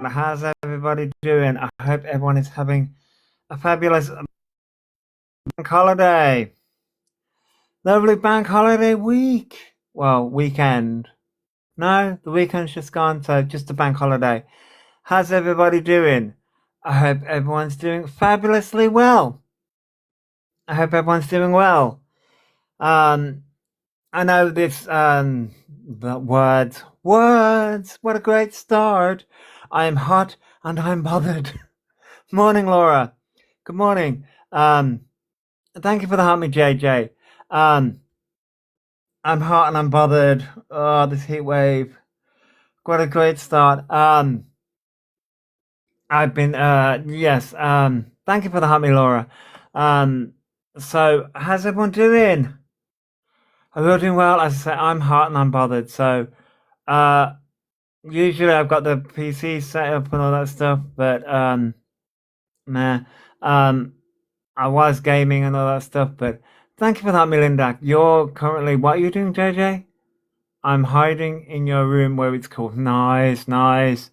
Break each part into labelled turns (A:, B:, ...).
A: How's everybody doing? I hope everyone is having a fabulous bank holiday. Lovely bank holiday week. Well, weekend. No, the weekend's just gone, so just a bank holiday. How's everybody doing? I hope everyone's doing fabulously well. I hope everyone's doing well. Um, I know the words, what a great start. I am hot and I'm bothered. Morning, Laura. Good morning. Thank you for the help me, JJ. Um, I'm hot and I'm bothered. Oh, this heat wave. What a great start. I've been, yes, thank you for the help me, Laura. Um, so how's everyone doing? Are we all doing well? As I say, I'm hot and I'm bothered. So, uh, usually I've got the PC set up and all that stuff, but, nah, um, I was gaming and all that stuff, but thank you for that, Melinda. You're currently, what are you doing, JJ? I'm hiding in your room where it's cool. Nice, nice.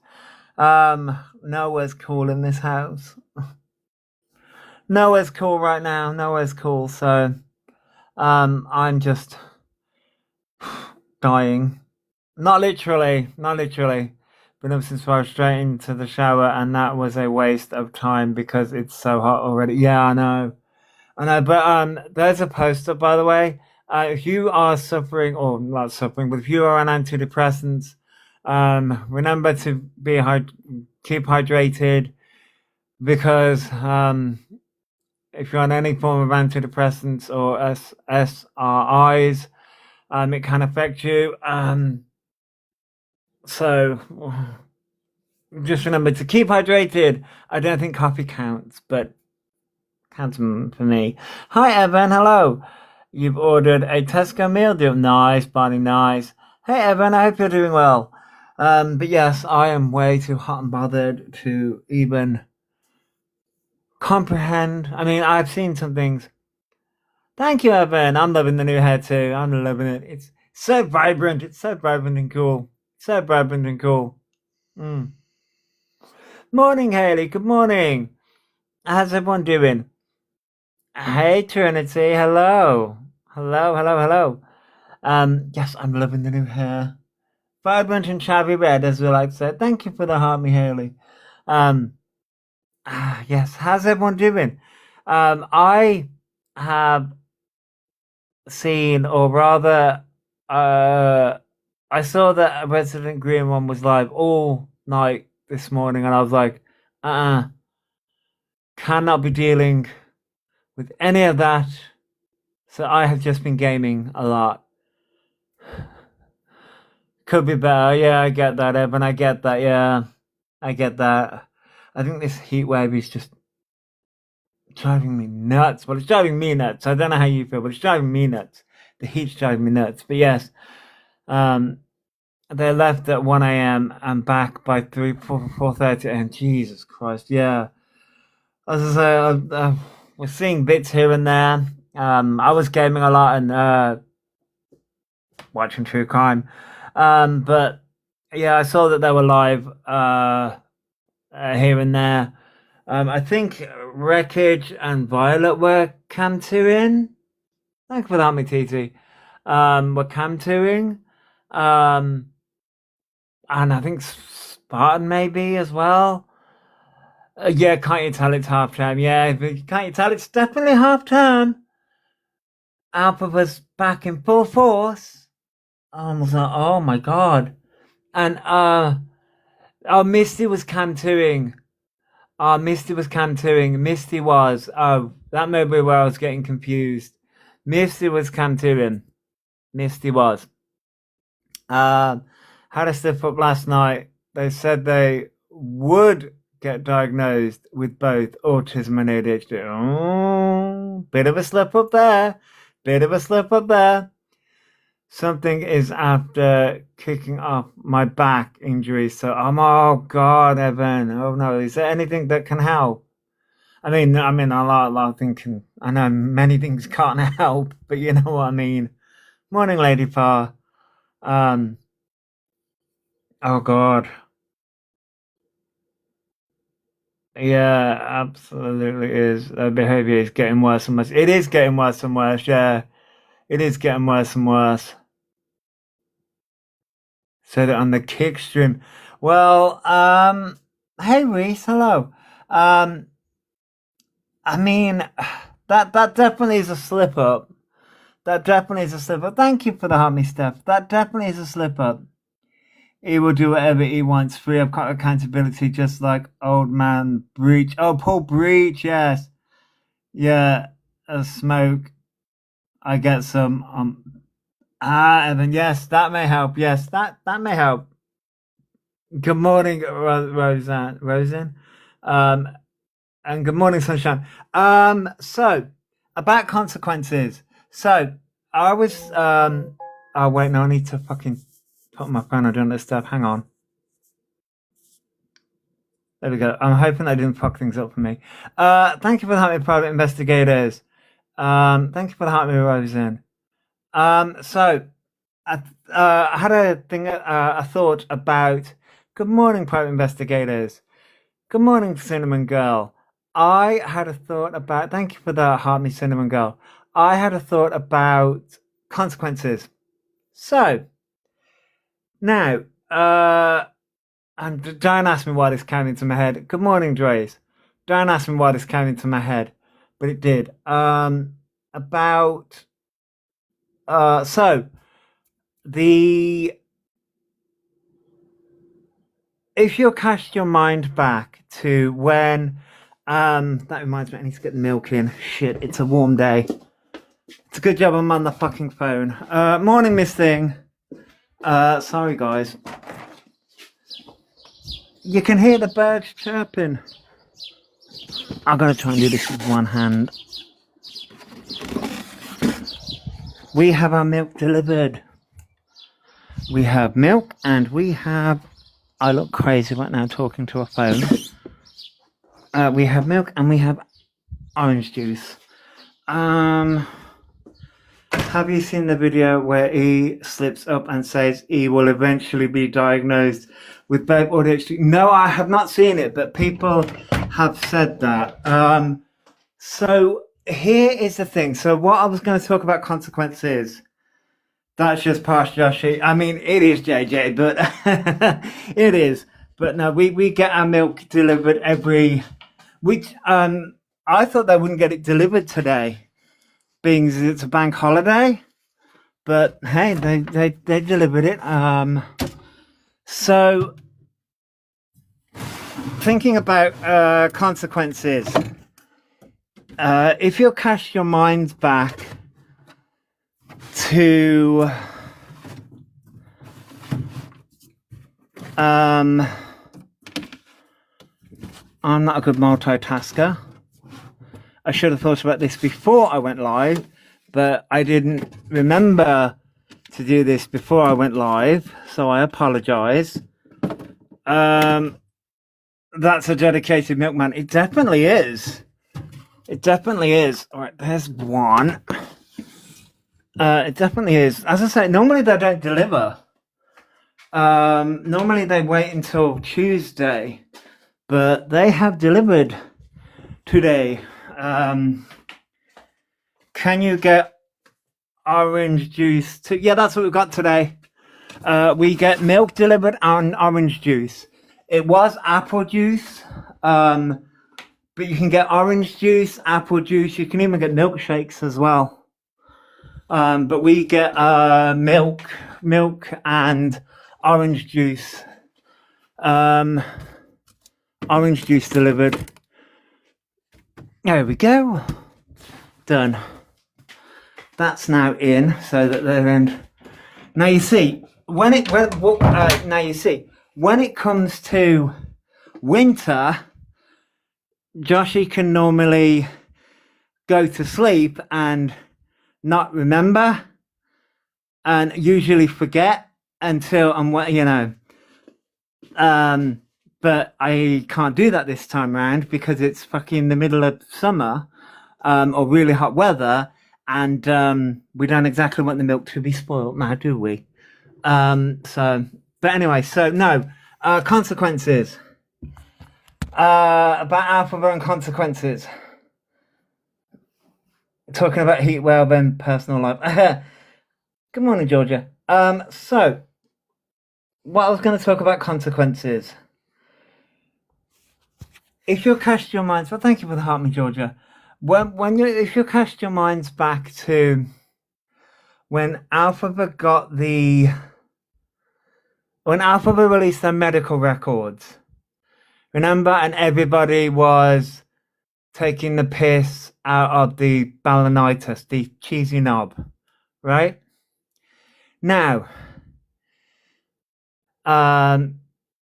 A: Nowhere's cool in this house. Nowhere's cool right now. Nowhere's cool. So, I'm just dying. Not literally, not literally. Been up since I was straight into the shower, and that was a waste of time because it's so hot already. Yeah, I know. I know, but there's a poster, by the way. If you are suffering, or not suffering, but if you are on antidepressants, remember to keep hydrated because if you're on any form of antidepressants or SSRIs, it can affect you. So just remember to keep hydrated. I don't think coffee counts, but counts for me. Hi, Evan. Hello. You've ordered a Tesco meal deal. Nice, Barney, nice. Hey, Evan, I hope you're doing well. But yes, I am way too hot and bothered to even comprehend. I mean, I've seen some things. Thank you, Evan. I'm loving the new hair too. I'm loving it. It's so vibrant. It's so vibrant and cool. So vibrant and cool. Mm. Morning, Haley. Good morning. How's everyone doing? Hey, Trinity. Hello. Hello, hello, hello. Yes, I'm loving the new hair. Vibrant and shabby red, as we like to say. Thank you for the heart, me Haley. Um, yes, how's everyone doing? I have seen, or rather, uh, I saw that a Resident Green one was live all night this morning, and I was like, cannot be dealing with any of that. So I have just been gaming a lot. Could be better. Yeah, I get that, Evan. I get that. Yeah, I get that. I think this heat wave is just driving me nuts. Well, it's driving me nuts. I don't know how you feel, but it's driving me nuts. The heat's driving me nuts. But yes, um, they left at 1 a.m. and back by 4:30 a.m. Jesus Christ. Yeah. As I say, we're seeing bits here and there. I was gaming a lot and watching true crime. But yeah, I saw that they were live here and there. I think Wreckage and Violet were cam touring. Thank you for that, me TT. Were cam touring. Um, and I think Spartan maybe as well. Yeah, can't you tell it's half time? Yeah, but can't you tell it's definitely half time? Alpha was back in full force. I was like, oh my god. And oh, Misty was cam Misty was cam Misty was. Oh, that may be where I was getting confused. Misty was cam Misty was. Had a slip up last night. They said they would get diagnosed with both autism and ADHD. Oh, bit of a slip up there. Bit of a slip up there. Something is after kicking off my back injury. So I'm, oh God, Evan. Oh no, is there anything that can help? I mean, a lot of things can. I know many things can't help, but you know what I mean. Morning, Lady Far. Um, oh God. Yeah, absolutely is. Their behavior is getting worse and worse. It is getting worse and worse. Yeah, it is getting worse and worse. So that on the kick stream. Well, hey Reese, hello. Um, I mean, that definitely is a slip up. That definitely is a slip up. Thank you for the homie stuff. That definitely is a slip up. He will do whatever he wants, free of accountability, just like old man Breach. Oh, Paul Breach, yes. Yeah, a smoke. I get some. Evan, yes, that may help. Yes, that may help. Good morning, Roseanne. Um, and good morning, Sunshine. So about consequences. So I was oh wait, no, I need to fucking put my phone on doing this stuff. Hang on. There we go. I'm hoping I didn't fuck things up for me. Thank you for the help, private investigators. Thank you for the help, Roseanne. So I had a thing, a thought about. Good morning, private investigators. Good morning, Cinnamon Girl. I had a thought about. Thank you for the heart, me Cinnamon Girl. I had a thought about consequences. So now, and don't ask me why this came into my head. Good morning, Dre's. Don't ask me why this came into my head, but it did. About so the if you cast your mind back to when that reminds me, I need to get the milk in. Shit, it's a warm day. It's a good job I'm on the fucking phone. Morning, Miss Thing. Sorry, guys. You can hear the birds chirping. I'm gonna try and do this with one hand. We have our milk delivered. We have milk and we have. I look crazy right now talking to a phone. We have milk and we have orange juice. Have you seen the video where he slips up and says he will eventually be diagnosed with both ADHD? No, I have not seen it, but people have said that. So here is the thing. So what I was going to talk about consequences. That's just past Joshy. I mean, it is JJ, but it is. But no, we get our milk delivered every. Which I thought they wouldn't get it delivered today, being it's a bank holiday. But hey, they delivered it. So thinking about consequences, if you cast your mind back to I'm not a good multitasker. I should have thought about this before I went live, but I didn't remember to do this before I went live, so I apologize. That's a dedicated milkman. It definitely is. It definitely is. All right, there's one. It definitely is. As I say, normally they don't deliver. Normally they wait until Tuesday, but they have delivered today. Can you get orange juice? Yeah, that's what we've got today. We get milk delivered and orange juice. It was apple juice, but you can get orange juice, apple juice. You can even get milkshakes as well. But we get milk and orange juice. Orange juice delivered. There we go. Done. That's now in, so that they're in. Now you see when it comes to winter, Joshy can normally go to sleep and not remember, and usually forget until but I can't do that this time around because it's fucking the middle of summer, or really hot weather, and we don't exactly want the milk to be spoiled now, do we? But anyway, so no consequences. About Elphaba and consequences. Talking about heat wave and personal life. Good morning, Georgia. So what I was going to talk about consequences. If you cast your minds, well, thank you for the heart, me, Georgia. If you cast your minds back to when Elphaba released their medical records, remember, and everybody was taking the piss out of the balanitis, the cheesy knob, right? Now,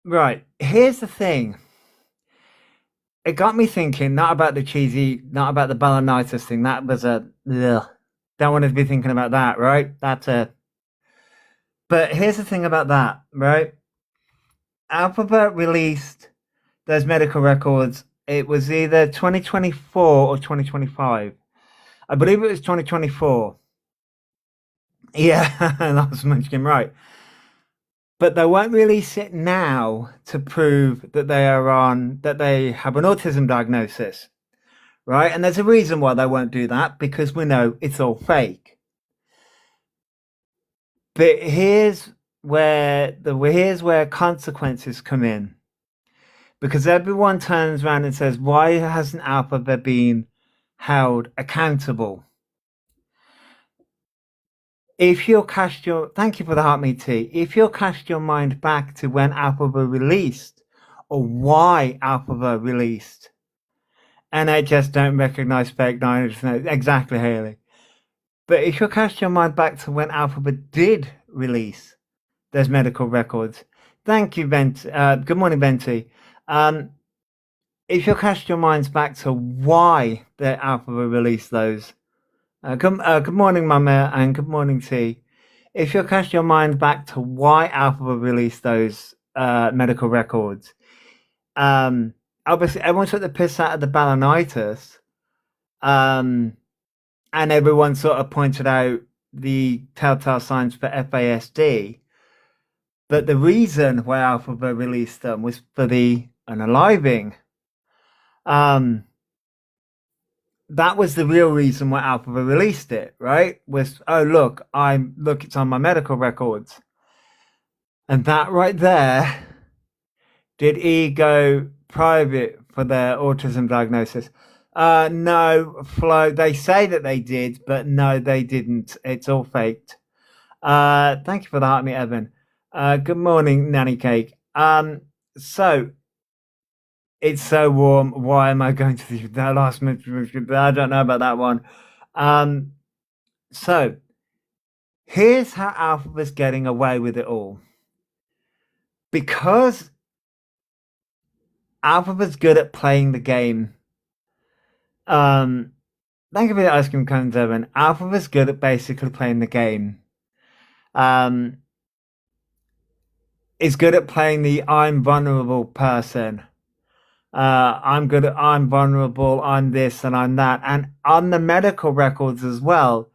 A: right, here's the thing. It got me thinking, not about the balanitis thing. That was ugh. Don't want to be thinking about that, right? But here's the thing about that, right? Elphaba released those medical records. It was either 2024 or 2025. I believe it was 2024. Yeah, that's munchkin right. But they won't release it now to prove that they have an autism diagnosis, right? And there's a reason why they won't do that, because we know it's all fake. But here's where consequences come in, because everyone turns around and says, why hasn't Elphaba been held accountable? If you'll cast your thank you for the heart me tea. If you'll cast your mind back to when Elphaba released, or why Elphaba released, and I just don't recognise fake news. Exactly, Haley. But if you'll cast your mind back to when Elphaba did release those medical records, thank you, Bent. Good morning, Benty. If you'll cast your minds back to why the Elphaba released those. Good morning, Mama, and good morning, T. If you'll cast your mind back to why Elphaba released those medical records, obviously everyone took the piss out of the balanitis, and everyone sort of pointed out the telltale signs for FASD. But the reason why Elphaba released them was for the unaliving. That was the real reason why Elphaba released it, right? Was, oh, look, it's on my medical records. And that right there, did E go private for their autism diagnosis? No, Flo, they say that they did, but no, they didn't. It's all faked. Thank you for the heart, me, Evan. Good morning, Nanny Cake. So, it's so warm. Why am I going to the last minute? I don't know about that one. So here's how Elphaba's getting away with it all. Because Elphaba's good at playing the game. Thank you for the ice cream cones, Evan. Elphaba's good at basically playing the game. Is good at playing the I'm vulnerable person. I'm vulnerable, I'm this and I'm that. And on the medical records as well,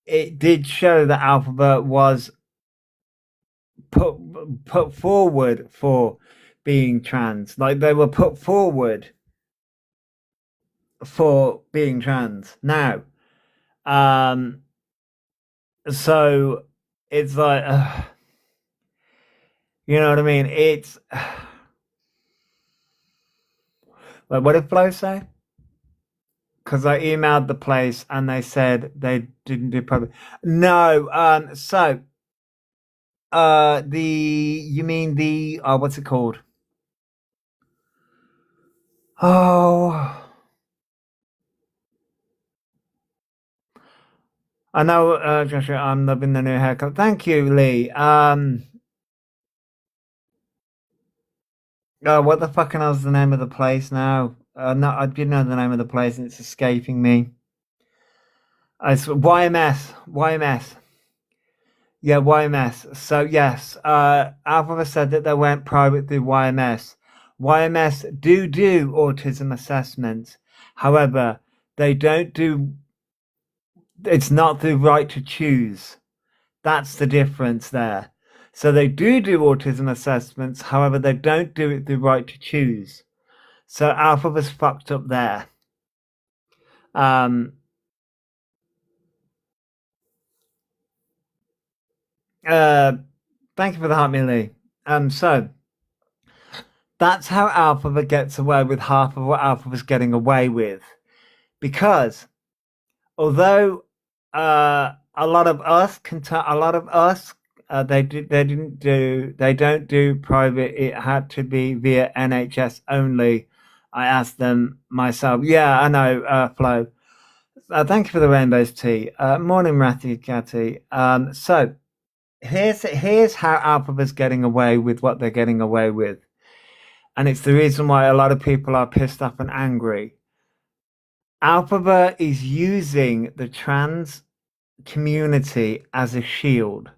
A: it did show that Elphaba was put forward for being trans. Like, they were put forward for being trans. Now, so it's like, you know what I mean? It's like, what did Flo say? Because I emailed the place and they said they didn't do public. No, you mean the what's it called? Oh, I know, Joshua. I'm loving the new haircut. Thank you, Lee. What the fucking hell's the name of the place now? No, I did know the name of the place, and it's escaping me. It's YMS. YMS. Yeah, YMS. So yes, Elphaba said that they went private through YMS. YMS do autism assessments. However, they don't do. It's not the right to choose. That's the difference there. So they do autism assessments. However, they don't do it the right to choose. So Elphaba's fucked up there. Um, uh, Thank you for the heart, Millie. So that's how Elphaba gets away with half of what Elphaba's getting away with, because although a lot of us can a lot of us they don't do private. It had to be via NHS only. I asked them myself. Yeah, I know, Flo. Thank you for the rainbows tea. Morning, Ratty Catty. So here's how Alphaba's getting away with what they're getting away with, and it's the reason why a lot of people are pissed off and angry. Elphaba is using the trans community as a shield.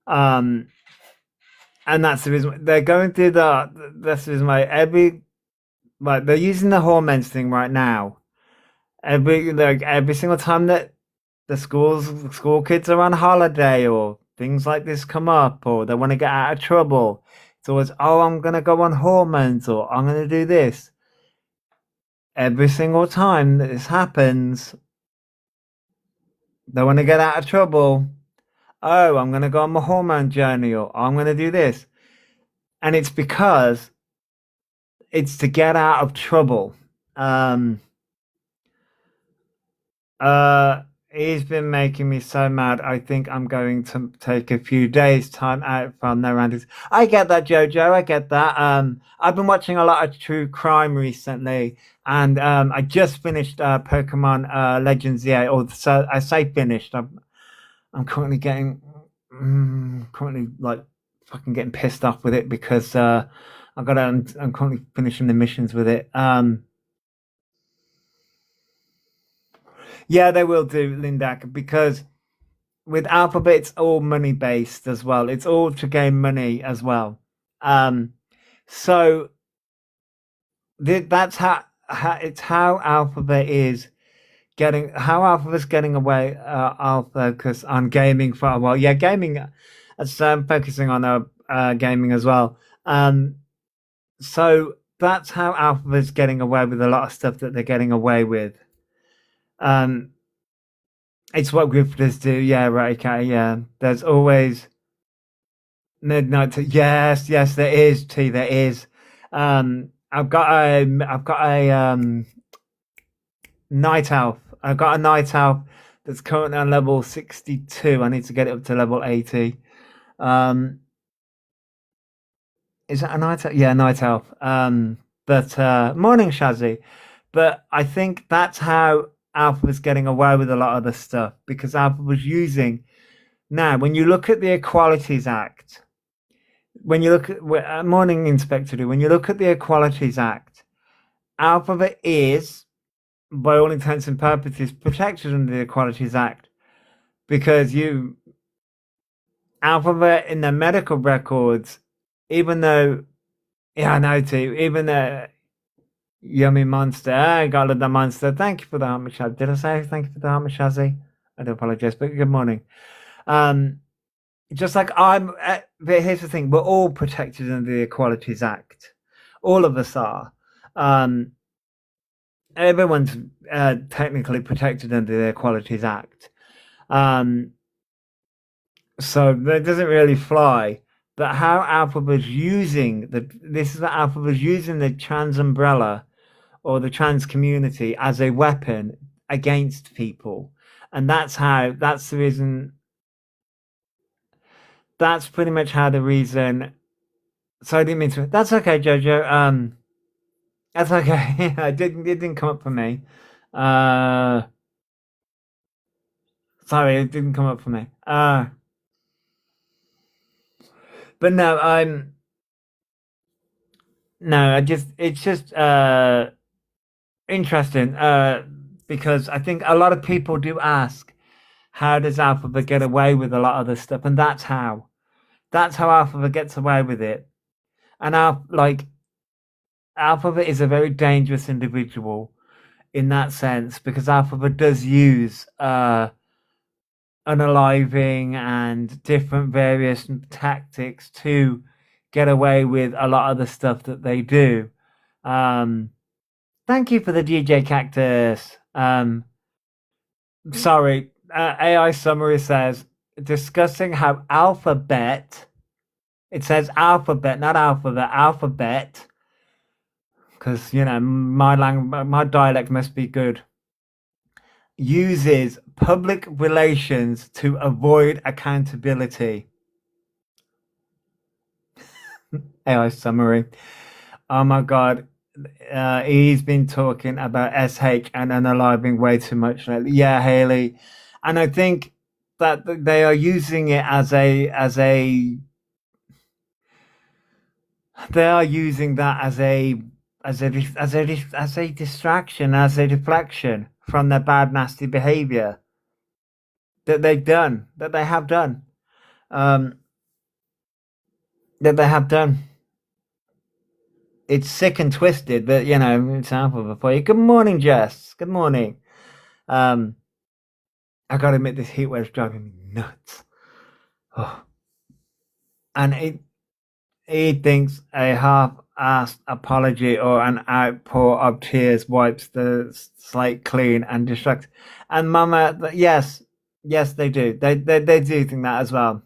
A: And that's the reason they're going through that. That's the reason why they're using the hormones thing right now. Every single time that the school kids are on holiday or things like this come up or they want to get out of trouble, it's always, oh, I'm gonna go on hormones or I'm gonna do this. Every single time that this happens, they want to get out of trouble. Oh, I'm going to go on my hormone journey or I'm going to do this. And it's because it's to get out of trouble. He's been making me so mad. I think I'm going to take a few days time out from their rantings. I get that, Jojo. I get that. I've been watching a lot of true crime recently, and I just finished Pokemon Legends ZA. Or so I say finished. I'm currently currently like fucking getting pissed off with it because I'm currently finishing the missions with it. Yeah, they will do, Lindak, because with Alphabet, it's all money based as well. It's all to gain money as well. So that's how it's how Alphabet is Alphabet's getting away. I'll focus on gaming for a while. Yeah, gaming. So I'm focusing on gaming as well. So that's how Alphabet's getting away with a lot of stuff that they're getting away with. It's what grifters do. Yeah, right. Okay. Yeah. There's always midnight. Yes. Yes. There is. T. There is. I've got a night elf. I've got a night elf that's currently on level 62. I need to get it up to level 80. Is that a night elf? Yeah, night elf. But morning, Shazzy. But I think that's how Alpha was getting away with a lot of the stuff because Alpha was using. Now, when you look at the Equalities Act, when you look at morning Inspector, when you look at the Equalities Act, Alphabet is, by all intents and purposes, protected under the Equalities Act because Alphabet in their medical records, even though, yeah, I know too, even though Yummy Monster, I got the monster. Thank you for the heart, Shazzy. Did I say thank you for the heart, Shazzy? I do apologize, but good morning. Just like but here's the thing: we're all protected under the Equalities Act. All of us are. Everyone's technically protected under the Equalities Act. So that doesn't really fly. But how Alpha was using this is what Alpha was using the trans umbrella or the trans community as a weapon against people. And that's the reason. That's pretty much how the reason. So I didn't mean to. That's okay, Jojo. That's okay. It didn't come up for me. Sorry, it didn't come up for me. But no, it's just interesting. Because I think a lot of people do ask, how does Alphabet get away with a lot of this stuff? And that's how Alphabet gets away with it. And Alphabet is a very dangerous individual in that sense because Alphabet does use unaliving and different various tactics to get away with a lot of the stuff that they do. Thank you for the DJ Cactus. Sorry, AI summary says discussing how alphabet. It says alphabet, not alphabet. Alphabet, because my dialect must be good. Uses public relations to avoid accountability. AI summary. Oh my God. He's been talking about SH and unaliving way too much lately. Yeah, Haley. And I think that they are using it they are using that as a distraction, as a deflection from their bad, nasty behavior that they have done. Um, that they have done. It's sick and twisted, but it's alpha for you. Good morning, Jess. Good morning. Um, I gotta admit, this heat wave's driving me nuts. Oh. And he thinks a half-assed apology or an outpour of tears wipes the slate clean and distracts. And Mama, yes, they do. They do think that as well.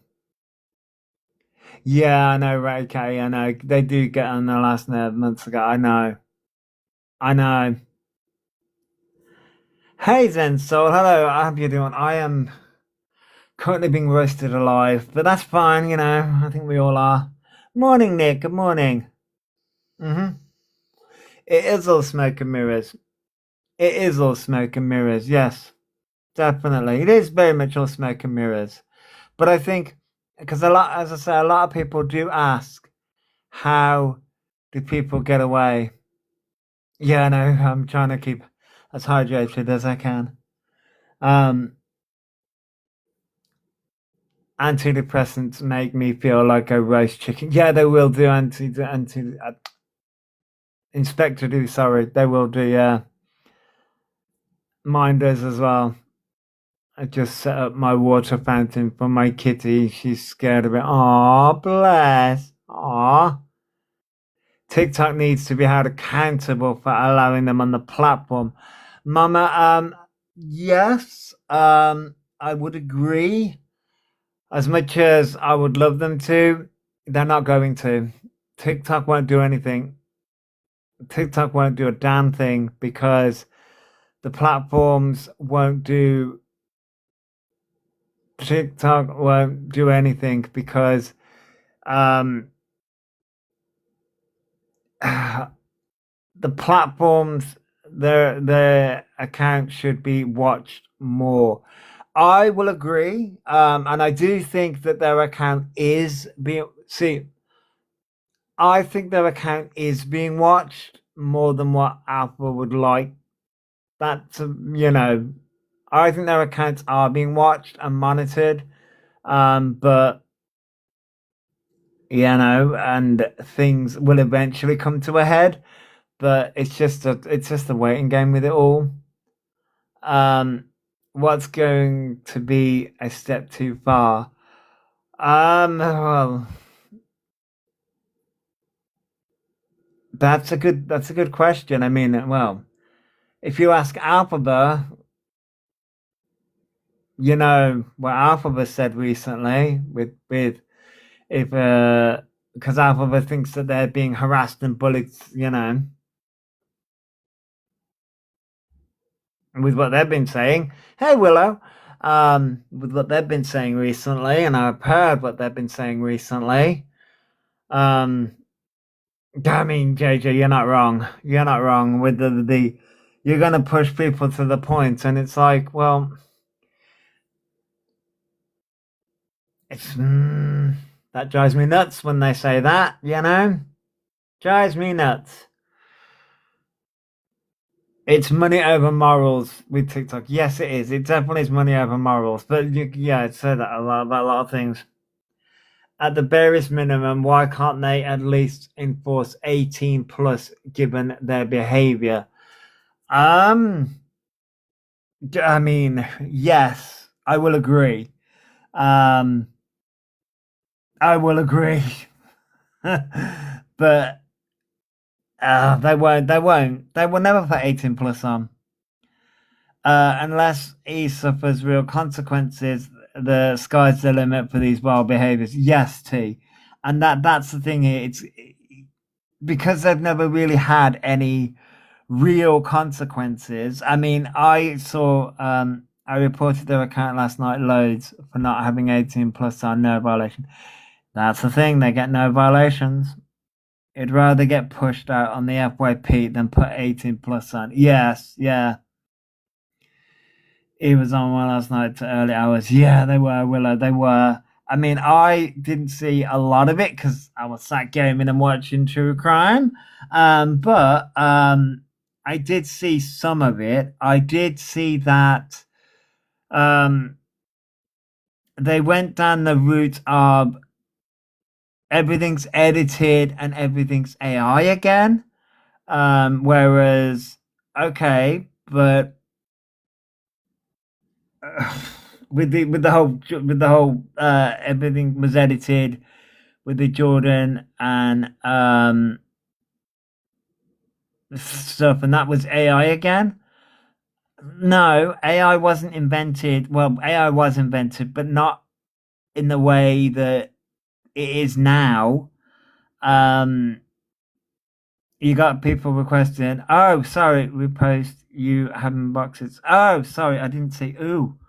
A: Yeah, I know, Ray K. I know they do get on the last nerve months ago. I know. Hey Zen Soul, hello. I hope you're doing. I am currently being roasted alive, but that's fine. I think we all are. Morning, Nick. Good morning. It is all smoke and mirrors. It is all smoke and mirrors. Yes, definitely. It is very much all smoke and mirrors. But I think because as I say, a lot of people do ask, how do people get away? Yeah, I know. I'm trying to keep as hydrated as I can. Um, Antidepressants make me feel like a roast chicken. Yeah, they will do Inspector do. Sorry, they will do. Yeah, mine does as well. I just set up my water fountain for my kitty. She's scared of it. Aw, bless. Aw. TikTok needs to be held accountable for allowing them on the platform. Mama, yes, I would agree. As much as I would love them to, they're not going to. TikTok won't do anything. TikTok won't do a damn thing because the platforms won't do. TikTok won't do anything because um, the platforms, their accounts should be watched more. I will agree, and I do think that their account is being. See, I think their account is being watched more than what Apple would like. That's I think their accounts are being watched and monitored, but and things will eventually come to a head. But it's just a waiting game with it all. Um, what's going to be a step too far? Well, that's a good question. I mean, well, if you ask Elphaba, you know what Elphaba said recently with if because Elphaba thinks that they're being harassed and bullied, with what they've been saying. Hey Willow, with what they've been saying recently, and I've heard what they've been saying recently. Um, I mean, JJ, you're not wrong. You're not wrong with the you're gonna push people to the point, and it's like, well, it's that drives me nuts when they say that. Drives me nuts. It's money over morals with TikTok. Yes, it is. It definitely is money over morals. But yeah, I'd say that a lot about a lot of things. At the barest minimum, why can't they at least enforce 18 plus given their behavior? I mean, yes, I will agree. Um, I will agree. But They won't. They won't. They will never put 18 plus on. Unless he suffers real consequences, the sky's the limit for these wild behaviors. Yes, T. And that's the thing here. It's because they've never really had any real consequences. I mean, I reported their account last night loads for not having 18 plus on, no violation. That's the thing, they get no violations. It'd rather get pushed out on the FYP than put 18 plus on. Yes, yeah. He was on one last night to early hours. Yeah, they were, Willow. They were. I mean, I didn't see a lot of it because I was sat gaming and watching true crime. But I did see some of it. I did see that um, they went down the route of everything's edited and everything's AI again. Whereas, okay, but with the whole everything was edited with the Jordan and stuff, and that was AI again. No, AI wasn't invented. Well, AI was invented, but not in the way that it is now. Um, you got people requesting, oh, sorry, repost you having boxes. Oh, sorry, I didn't see. Ooh,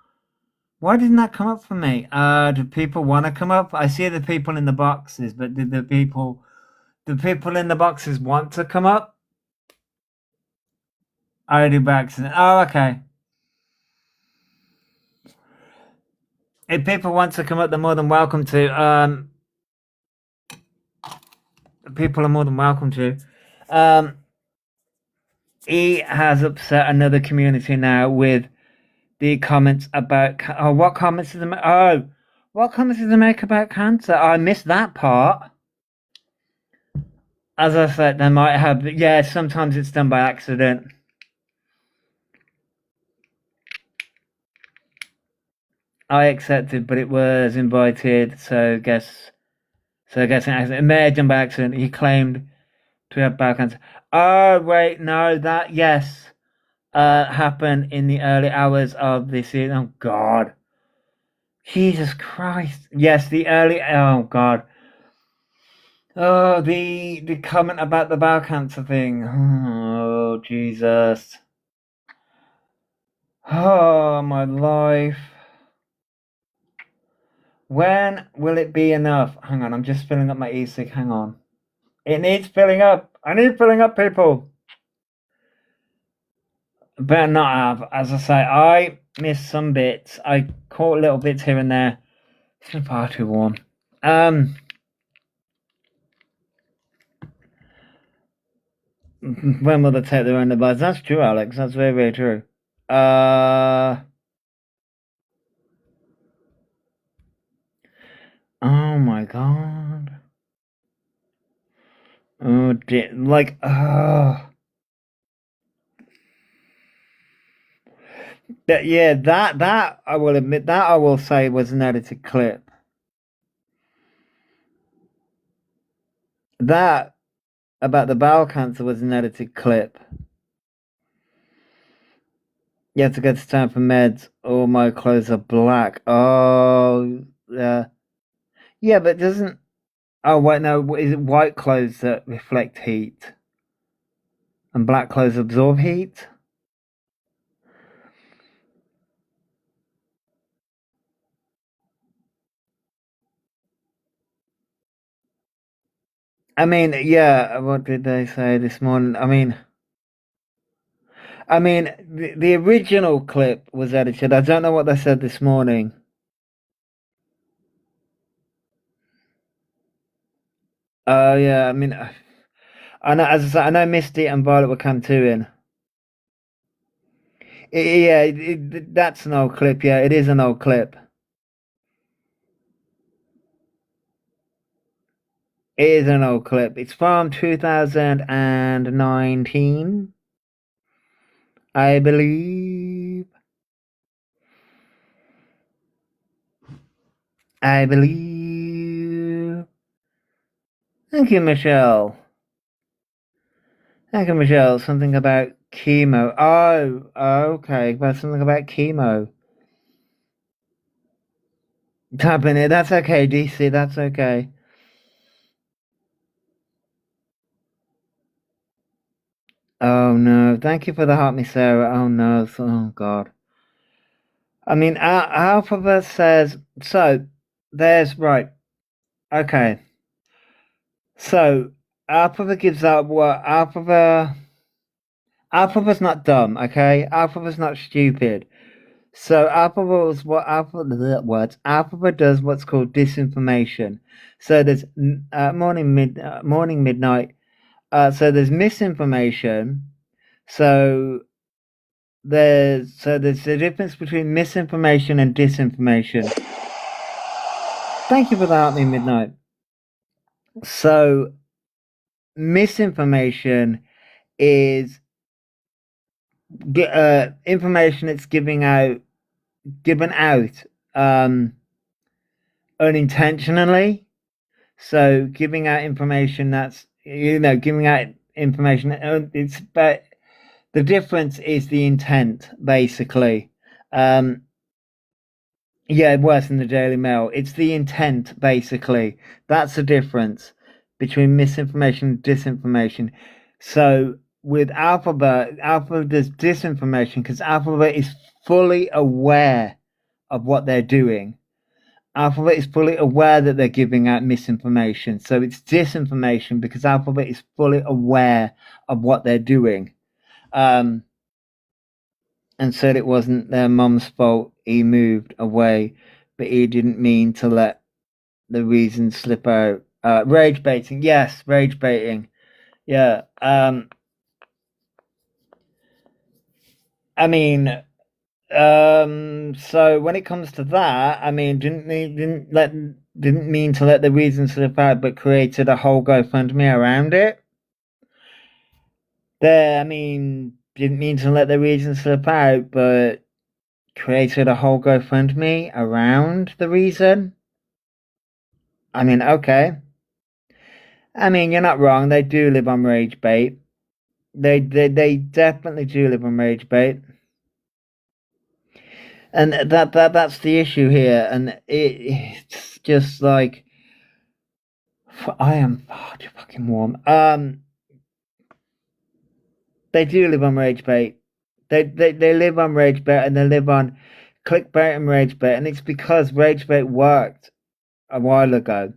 A: why didn't that come up for me? Do people want to come up? I see the people in the boxes, but did the people in the boxes want to come up? I did by accident. Oh, okay. If people want to come up, they're more than welcome to. People are more than welcome to. Um, he has upset another community now with the comments about. Oh, what comments did they make? Oh, what comments did they make about cancer? Oh, I missed that part. As I said, they might have. Yeah, sometimes it's done by accident. I accepted, but it was invited, so guess. So I guess it may have done by accident. He claimed to have bowel cancer. Oh wait, no, that yes, happened in the early hours of this season. Oh God, Jesus Christ! Yes, the early. Oh God. Oh, the comment about the bowel cancer thing. Oh Jesus. Oh my life. When will it be enough? Hang on, I'm just filling up my e-cig. Hang on. It needs filling up. I need filling up, people. Better not have. As I say, I missed some bits. I caught little bits here and there. It's far too warm. When will they take their own advice? That's true, Alex. That's very, very true. Oh my God. Oh dear. Like, yeah, that I will admit, that I will say was an edited clip. That about the bowel cancer was an edited clip. You have to go to town for meds. All my clothes are black. Oh, yeah. Yeah, but doesn't. Oh, wait, no. Is it white clothes that reflect heat? And black clothes absorb heat? I mean, yeah, what did they say this morning? I mean, the original clip was edited. I don't know what they said this morning. Oh, yeah, I mean, I know, as I said, I know Misty and Violet were come to in. Yeah, that's an old clip. Yeah, it is an old clip. It is an old clip. It's from 2019, I believe. I believe. Thank you, Michelle. Thank you, Michelle. Something about chemo. Oh, okay. About something about chemo. Tapping it. That's okay, DC. That's okay. Oh no. Thank you for the heart, Miss Sarah. Oh no. Oh God. I mean, Alphabet says so. There's right. Okay. So Alphabet gives up what Alphabet. Alphabet's not dumb. Okay. Alphabet's not stupid. So Alphabet was what Alphabet does what's called disinformation. So there's morning, midnight. So there's misinformation. So there's a difference between misinformation and disinformation. Thank you for that, me midnight. So misinformation is information that's given out unintentionally. So giving out information that's giving out information. It's but the difference is the intent, basically. Yeah, worse than the Daily Mail. It's the intent, basically. That's the difference between misinformation and disinformation. So with Alphabet does disinformation because Alphabet is fully aware of what they're doing. Alphabet is fully aware that they're giving out misinformation. So it's disinformation because Alphabet is fully aware of what they're doing. And said it wasn't their mum's fault he moved away, but he didn't mean to let the reason slip out. Rage baiting, yes, rage baiting. Yeah. I mean, so when it comes to that, I mean, didn't mean to let the reason slip out, but created a whole GoFundMe around it. There, I mean, didn't mean to let the reason slip out, but created a whole GoFundMe around the reason. I mean, okay. I mean, you're not wrong. They do live on rage bait. They definitely do live on rage bait. And that's the issue here. And it's just like I am too fucking warm. They do live on rage bait. They live on rage bait and they live on clickbait and rage bait, and it's because rage bait worked a while ago.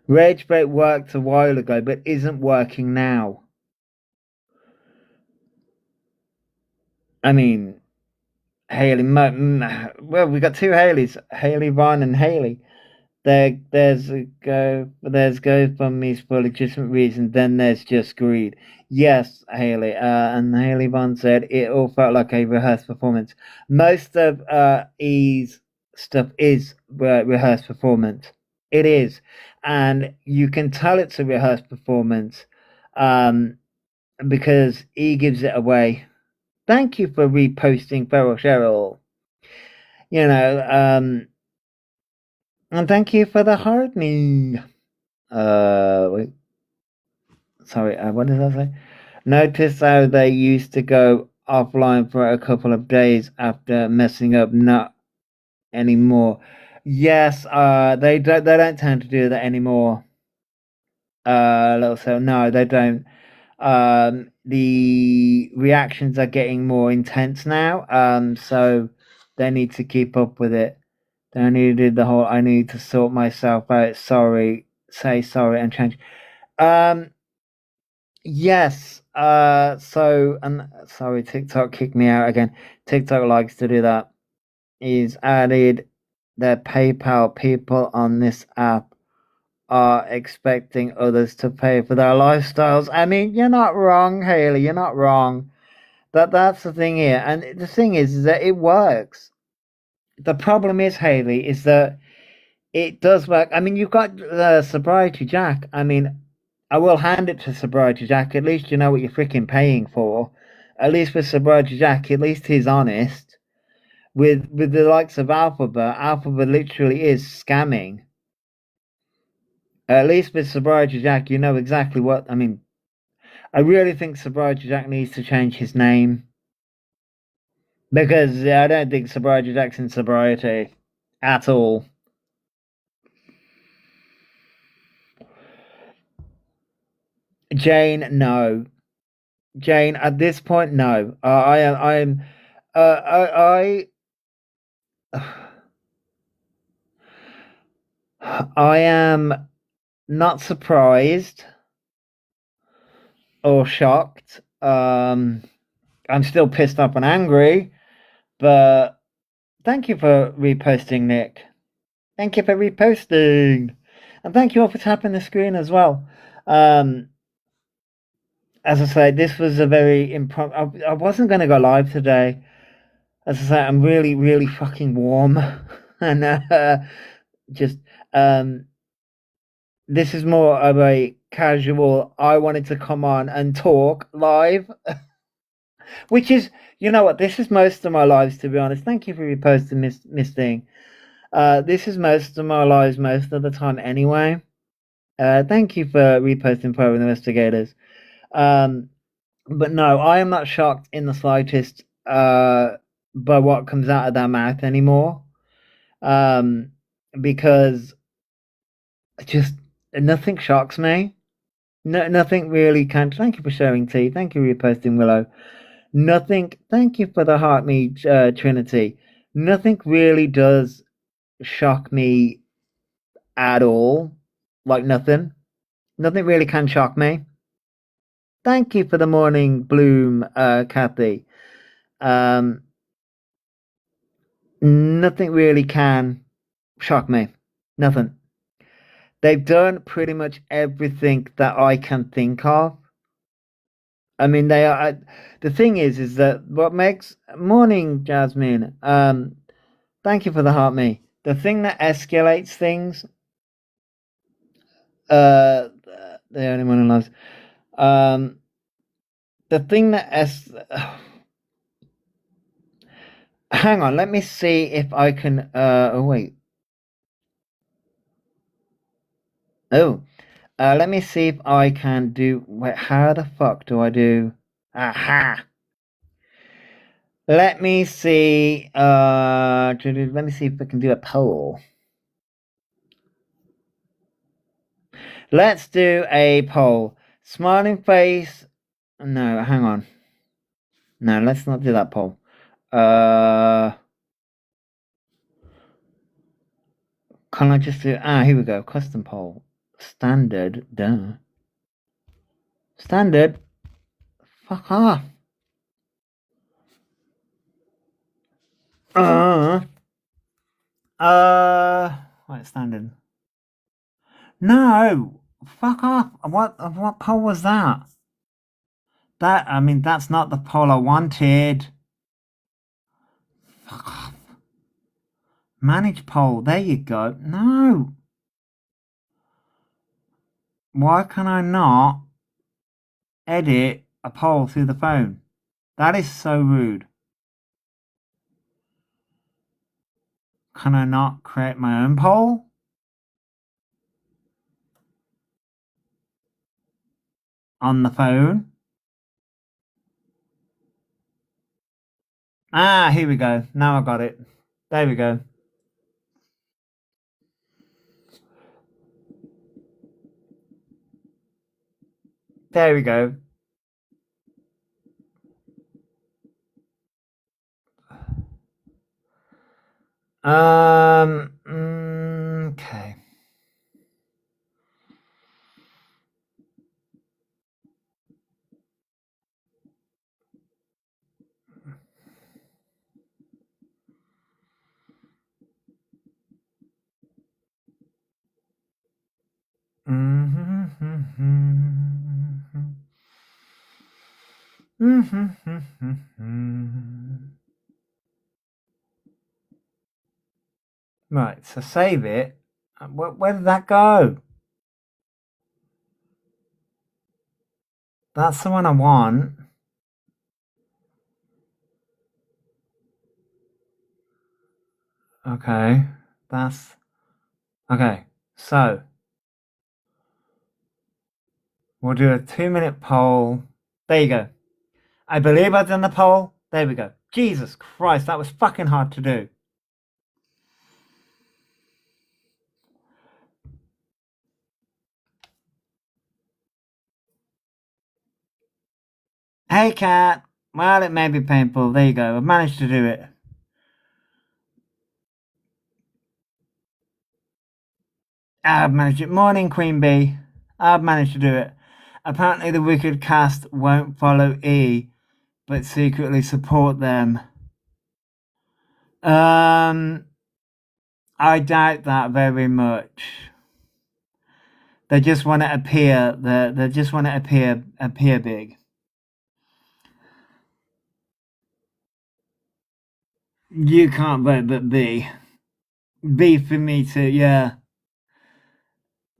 A: Rage bait worked a while ago, but isn't working now. I mean, Haley. Well, we got two Haleys, Haley, Vaughn, and Haley. There's GoFundMe's for legitimate reasons. Then there's just greed. Yes, Haley. And Haley Vaughn said it all felt like a rehearsed performance. Most of E's stuff is rehearsed performance. It is, and you can tell it's a rehearsed performance, because E gives it away. Thank you for reposting Feral Cheryl. You know, and thank you for the hardening. Wait. Sorry, what did I say? Notice how they used to go offline for a couple of days after messing up. Not anymore. Yes, they don't tend to do that anymore. Little so no, they don't. The reactions are getting more intense now. So they need to keep up with it. They need to do the whole. I need to sort myself out. Sorry, say sorry and change. Yes. So and sorry, TikTok kicked me out again. TikTok likes to do that. He's added their PayPal. People on this app are expecting others to pay for their lifestyles. I mean, you're not wrong, Haley. You're not wrong. That's the thing here, and the thing is that it works. The problem is, Haley, is that it does work. I mean, you've got Sobriety Jack. I mean, I will hand it to Sobriety Jack. At least you know what you're freaking paying for. At least with Sobriety Jack, at least he's honest. With the likes of Elphaba literally is scamming. At least with Sobriety Jack, you know exactly what. I mean, I really think Sobriety Jack needs to change his name because I don't think Sobriety Jack's in sobriety at all. Jane, no. Jane, at this point, no. I am not surprised or shocked. I'm still pissed off and angry, but thank you for reposting, Nick. Thank you for reposting. And thank you all for tapping the screen as well. As I say, this was a very impromptu. I wasn't going to go live today. As I say, I'm really, really fucking warm. And just, this is more of a casual, I wanted to come on and talk live. Which is, you know what, this is most of my lives, to be honest. Thank you for reposting, Miss Thing. This is most of my lives most of the time anyway. Thank you for reposting Private Investigators. But no, I am not shocked in the slightest by what comes out of their mouth anymore. Because just nothing shocks me. No, nothing really can. Thank you for sharing, T. Thank you for reposting, Willow. Nothing. Thank you for the heart me, Trinity. Nothing really does shock me at all. Like nothing. Nothing really can shock me. Thank you for the morning bloom, Kathy. Nothing really can shock me. Nothing. They've done pretty much everything that I can think of. I mean, they are. The thing is that what makes morning, Jasmine. Thank you for the heart, me. The thing that escalates things. The only one who loves. The thing that hang on, let me see if I can. Oh wait. Oh, let me see if I can do. Wait, how the fuck do I do? Aha! Let me see. Let me see if I can do a poll. Let's do a poll. Smiling face. No, hang on. No, let's not do that poll. Can I just do? Here we go. Custom poll. Standard. Duh. Standard. Fuck off. Wait, standard. No, fuck off. What poll was that? I mean, that's not the poll I wanted. Fuck off. Manage poll. There you go. No. Why can I not edit a poll through the phone? That is so rude. Can I not create my own poll? On the phone? Here we go. Now I got it. There we go. There we go. Okay. Right, so save it. Where did that go? That's the one I want. Okay, that's okay. So We'll do a 2-minute poll. There you go. I believe I've done the poll. There we go. Jesus Christ, that was fucking hard to do. Hey, cat. Well, it may be painful. There you go. I've managed to do it. I've managed it. Morning, Queen Bee. I've managed to do it. Apparently, the Wicked cast won't follow E, but secretly support them. I doubt that very much. They just want to appear. They just want to appear big. You can't vote, but B. B for me too. Yeah.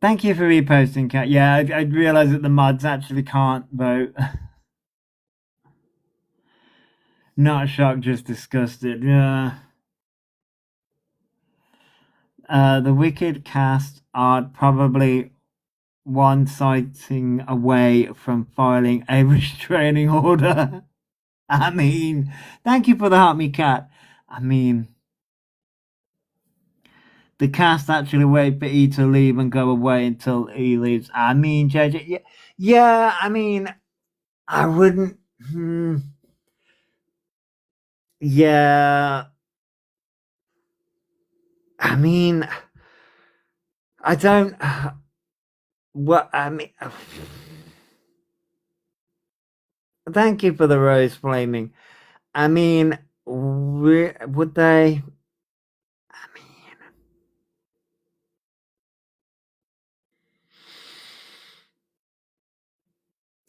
A: Thank you for reposting, Kat. Yeah, I realised that the mods actually can't vote. Not shocked, just disgusted. Yeah. The Wicked cast are probably one sighting away from filing a restraining order. I mean, thank you for the help me, Cat. I mean, the cast actually wait for E to leave and go away until E leaves. I mean, JJ, yeah. I mean, I wouldn't. Yeah. I mean, I don't. What I mean. Thank you for the rose flaming. I mean, would they? I mean,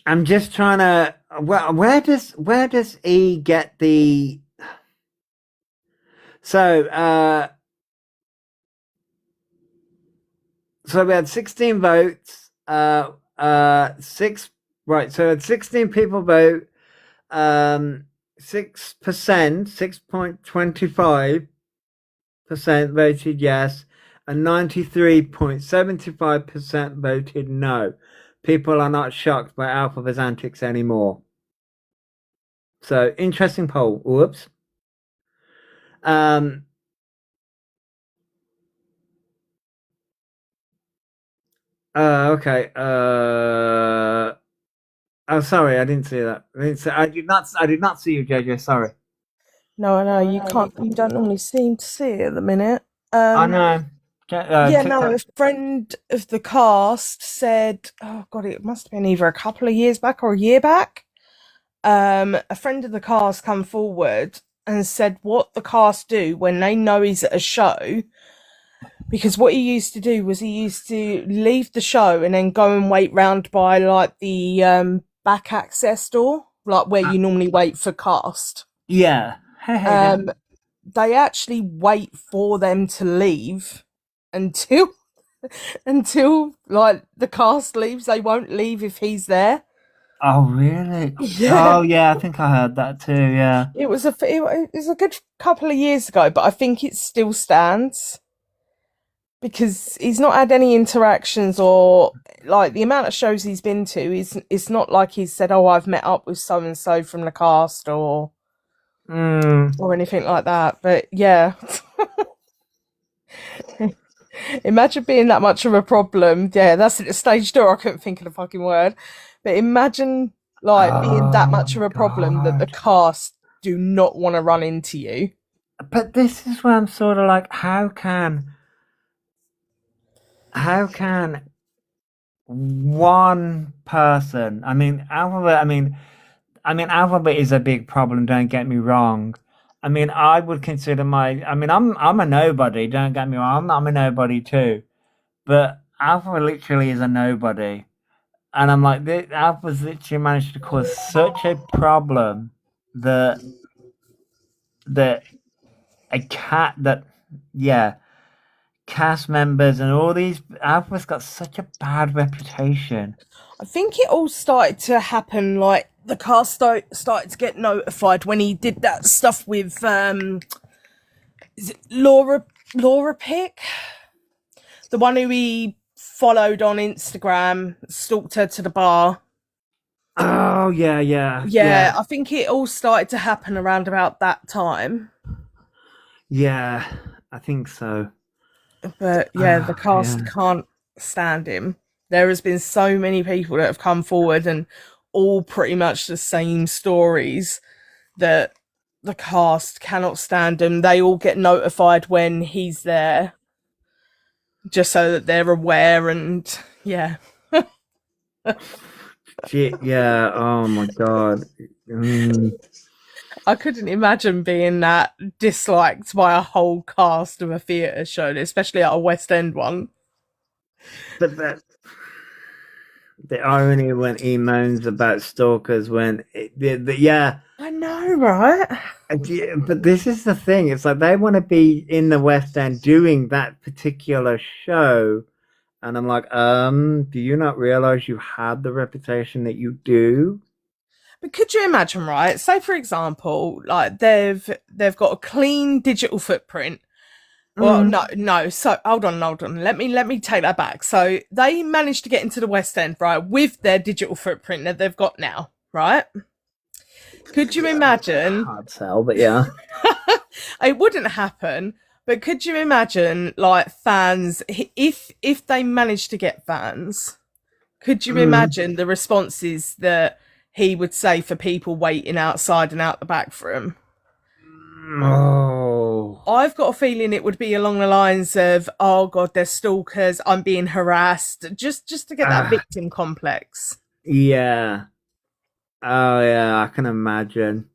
A: I'm just trying to. Well, where does E get the? So so we had 16 votes. Six. Right. So we had 16 people vote. 6%, 6.25% voted yes, and 93.75% voted no. People are not shocked by Elphaba's antics anymore. So interesting poll. Whoops. Okay. Oh, sorry, I didn't see that. I did not see you, JJ. Sorry.
B: No, you can't. You don't normally seem to see it at the minute.
A: I know.
B: Yeah, no, a friend of the cast said, oh God, it must have been either a couple of years back or a year back. A friend of the cast come forward and said what the cast do when they know he's at a show, because what he used to do was he used to leave the show and then go and wait round by like the back access door, like where you normally wait for cast.
A: Yeah.
B: They actually wait for them to leave until like the cast leaves. They won't leave if he's there.
A: Oh really?
B: Yeah.
A: Oh yeah, I think I heard that too. Yeah.
B: It was a good couple of years ago, but I think it still stands because he's not had any interactions, or like the amount of shows he's been to it's not like he's said, oh, I've met up with so and so from the cast or anything like that. But yeah. Imagine being that much of a problem. Yeah, that's at the stage door. I couldn't think of the fucking word. But imagine like being that much of a problem that the cast do not want to run into you.
A: But this is where I'm sort of like, how can one person? I mean, Alphabet is a big problem. Don't get me wrong. I mean, I would consider I'm a nobody. Don't get me wrong. I'm a nobody too. But Alpha literally is a nobody, and I'm like, Alpha's literally managed to cause such a problem that a cat that cast members and all these Alpha's got such a bad reputation.
B: I think it all started to happen like the cast started to get notified when he did that stuff with is it Laura Pick, the one who he followed on Instagram, stalked her to the bar.
A: Oh, yeah.
B: Yeah, I think it all started to happen around about that time.
A: Yeah, I think so.
B: But yeah, the cast
A: Yeah.
B: can't stand him. There has been so many people that have come forward and all pretty much the same stories that the cast cannot stand him. They all get notified when he's there just so that they're aware, and yeah.
A: Yeah, oh my God.
B: I couldn't imagine being that disliked by a whole cast of a theatre show, especially at a West End one.
A: But the irony when he moans about stalkers when yeah.
B: I know, right?
A: But this is the thing. It's like they want to be in the West End doing that particular show. And I'm like, do you not realize you had the reputation that you do?
B: But could you imagine, right? Say, for example, like they've got a clean digital footprint. Well, no. So hold on. Let me take that back. So they managed to get into the West End, right, with their digital footprint that they've got now, right? Could you imagine?
A: Hard sell, but yeah.
B: It wouldn't happen. But could you imagine, like, fans, if they managed to get fans, could you imagine the responses that he would say for people waiting outside and out the back for him?
A: Oh.
B: I've got a feeling it would be along the lines of, oh God, they're stalkers, I'm being harassed, just to get that victim complex.
A: Yeah. Oh, yeah, I can imagine.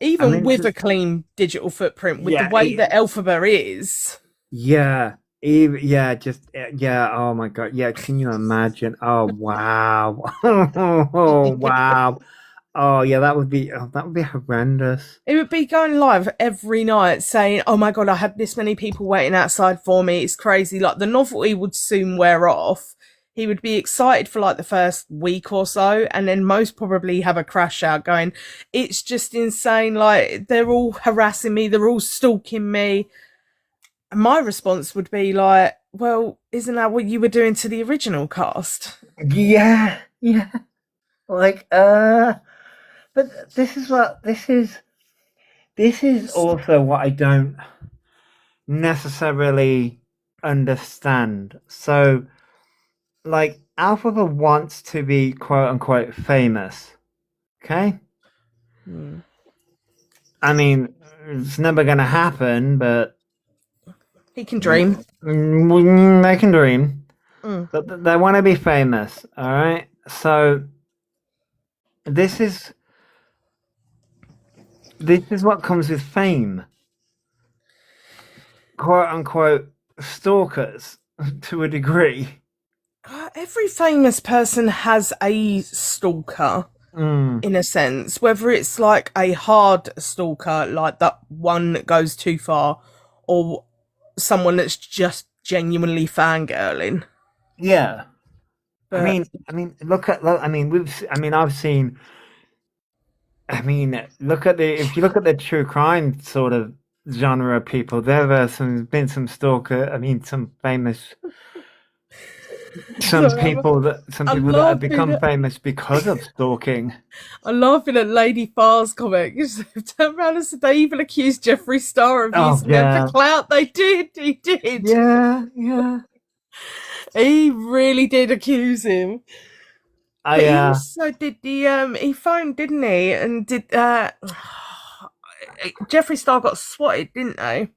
B: Even with a clean digital footprint, with the way that Elphaba is.
A: Yeah. Yeah. Oh my God. Yeah. Can you imagine? Oh, wow. Oh, wow. Oh, yeah. That would be horrendous.
B: It would be going live every night saying, oh my God, I had this many people waiting outside for me. It's crazy. Like, the novelty would soon wear off. He would be excited for like the first week or so, and then most probably have a crash out going, it's just insane. Like, they're all harassing me. They're all stalking me. And my response would be like, well, isn't that what you were doing to the original cast?
A: Yeah. Like, but this is also what I don't necessarily understand. So, like, Elphaba wants to be quote unquote famous. Okay? I mean, it's never going to happen, but
B: he can dream.
A: They can dream. But they want to be famous, all right? So this is what comes with fame. Quote unquote stalkers to a degree.
B: Every famous person has a stalker, in a sense, whether it's like a hard stalker, like that one that goes too far, or someone that's just genuinely fangirling.
A: Yeah.
B: But,
A: I've seen, look at if you look at the true crime sort of genre of people, there have been some stalker, some famous, people that have become famous because of stalking.
B: I'm laughing at Lady Farr's comment. Turned around and said they even accused Jeffree Star of using them for clout. He did.
A: Yeah.
B: He really did accuse him. But he also did he phoned, didn't he? And did Jeffree Star got swatted, didn't they?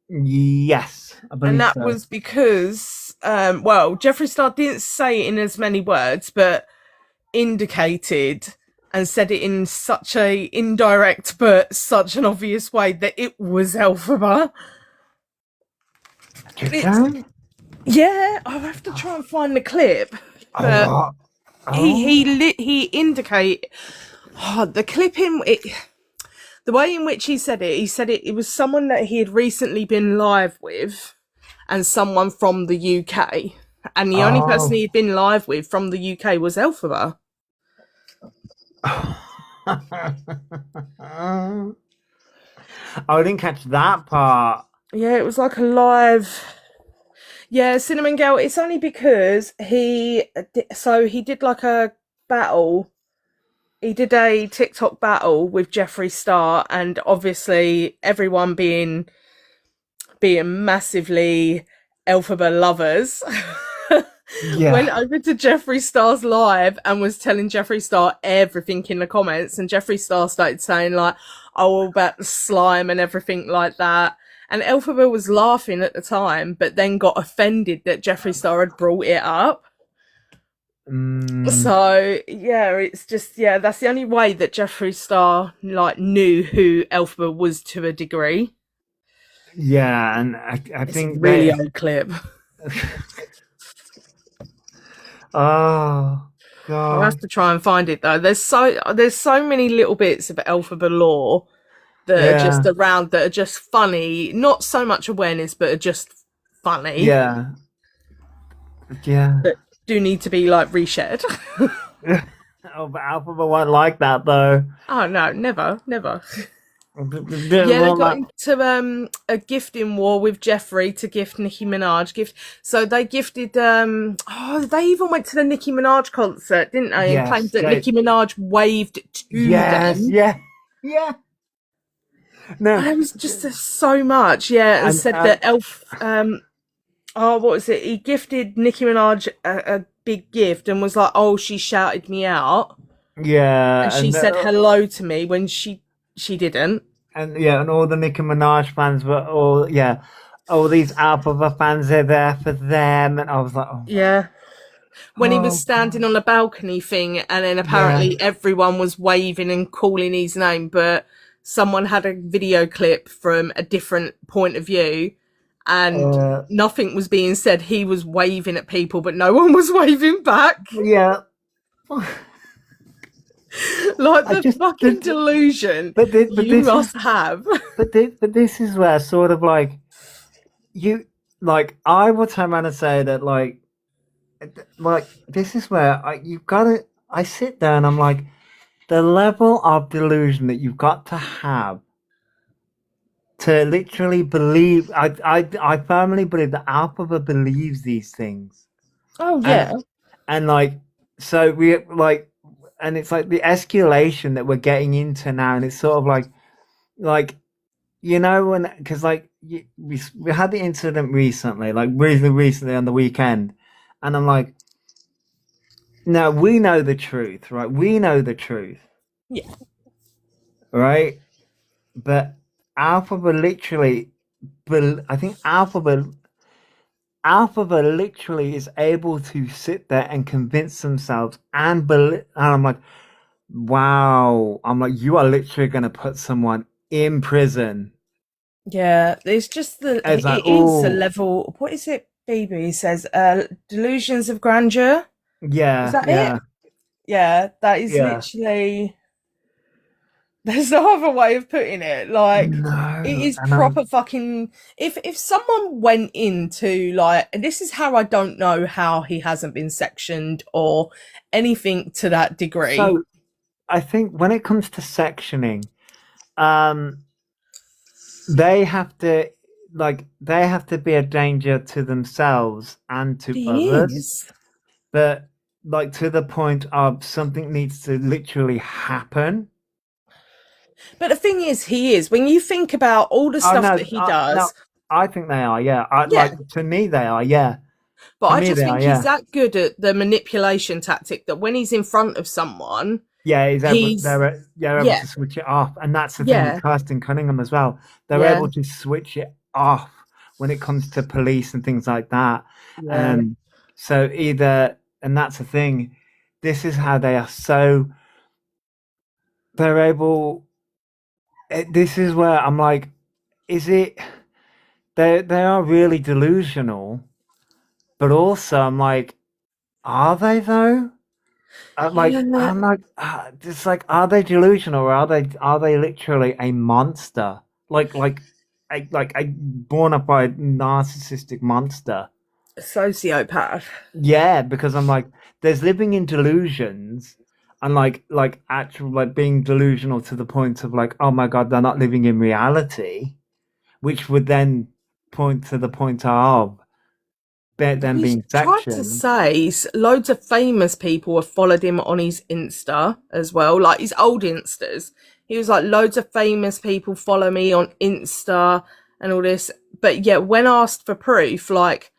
A: Yes, I believe
B: and that was because Jeffree Star didn't say it in as many words, but indicated and said it in such a indirect but such an obvious way that it was Elphaba. Yeah, I'll have to try and find the clip. But he indicate the clip in it. The way in which he said it was someone that he had recently been live with and someone from the UK. And the only person he'd been live with from the UK was Elphaba.
A: I didn't catch that part.
B: Yeah, it was like a live... Yeah, Cinnamon Girl. It's only because he did like a battle. He did a TikTok battle with Jeffree Star, and obviously everyone being massively Elphaba lovers. Went
A: Yeah.
B: over to Jeffree Star's live and was telling Jeffree Star everything in the comments, and Jeffree Star started saying like, "Oh, all about the slime and everything like that." And Elphaba was laughing at the time, but then got offended that Jeffree Star had brought it up.
A: Mm,
B: So yeah, it's just that's the only way that Jeffree Star like knew who Elphaba was to a degree.
A: yeah, and I
B: It's a
A: think
B: really
A: they.
B: old clip.
A: Oh
B: I'll have
A: God.
B: to try and find it though. There's so many little bits of Elphaba lore that are just
A: Yeah.
B: around that are just funny. Not so much awareness, but are just funny
A: Yeah. Yeah.
B: that do need to be like reshared.
A: Oh, but Alpha won't like that though.
B: Oh no, never, never. Yeah, they
A: Well,
B: got
A: like,
B: into a gifting war with Jeffrey to gift Nicki Minaj gift. So they gifted they even went to the Nicki Minaj concert, didn't they? And claimed
A: yes,
B: that Nicki Minaj waved to
A: yes,
B: them.
A: yeah, yeah. No,
B: And it was just so much, yeah, and
A: and
B: said that what was it? He gifted Nicki Minaj a big gift and was like, "Oh, she shouted me out." And
A: yeah,
B: she said hello to me when she didn't.
A: and yeah, and all the Nicki Minaj fans were all all these Alpha fans are there for them, and I was like,
B: Yeah. When he was
A: oh
B: standing
A: God,
B: on the balcony thing, and then
A: yeah,
B: apparently everyone was waving and calling his name, but someone had a video clip from a different point of view, and
A: uh,
B: nothing was being said. He was waving at people, but no one was waving back.
A: yeah.
B: Like
A: I
B: the
A: just,
B: fucking delusion
A: but
B: you
A: this is,
B: must have.
A: but this is where sort of like you, like I would turn around and say that like this is where you've got to. I sit there and I'm like, the level of delusion that you've got to have to literally believe. I firmly believe that Alpha believes these things,
B: Oh
A: and
B: yeah.
A: like so we like, and it's like the escalation that we're getting into now, and it's sort of like when because like we had the incident recently, like really recently on the weekend, and I'm like, now we know the truth, right? We know the truth,
B: Yeah.
A: right? But Alpha literally, I think Alpha literally is able to sit there and convince themselves and I'm like, wow. I'm like, you are literally going to put someone in prison.
B: Yeah. It's just
A: It's like,
B: it is a
A: oh,
B: level. What is it, Baby says? Delusions of grandeur. Is
A: yeah,
B: that it?
A: yeah,
B: Yeah, that is
A: yeah.
B: literally. There's no other way of putting it. Like, it
A: No,
B: is
A: and I'm,
B: proper fucking. If someone went into like, and this is how I don't know how he hasn't been sectioned or anything to that degree.
A: so I think when it comes to sectioning, um, they have to they have to be a danger to themselves and
B: But
A: to
B: he
A: others,
B: is.
A: but like to the point of something needs to literally happen.
B: But the thing is, he is. When you think about all the
A: Oh
B: stuff
A: no,
B: that he
A: no,
B: does,
A: I think they are. Yeah, I
B: yeah.
A: like to me they are. Yeah,
B: But
A: to
B: I
A: me
B: just
A: they are.
B: think he's
A: Yeah,
B: that good at the manipulation tactic that when he's in front of someone,
A: yeah. He's able.
B: he's
A: They're able
B: yeah,
A: to switch it off, and that's the thing with
B: yeah,
A: Kirsten Cunningham as well. They're
B: yeah,
A: able to switch it off when it comes to police and things like that.
B: yeah,
A: So either, and that's the thing. This is how they are so. They're able. This is where I'm like, is it? They are really delusional, but also I'm like, are they though?
B: yeah.
A: Just like, are they delusional or are they literally a monster? Like a born up by a narcissistic monster.
B: Sociopath.
A: Yeah, because I'm like, there's living in delusions and like actual like being delusional to the point of like, oh my God, they're not living in reality, which would then point to the point of them
B: He
A: being
B: tried to
A: sectioned.
B: say loads of famous people have followed him on his Insta as well, like his old Instas. He was like, loads of famous people follow me on Insta and all this. But yeah, when asked for proof, like,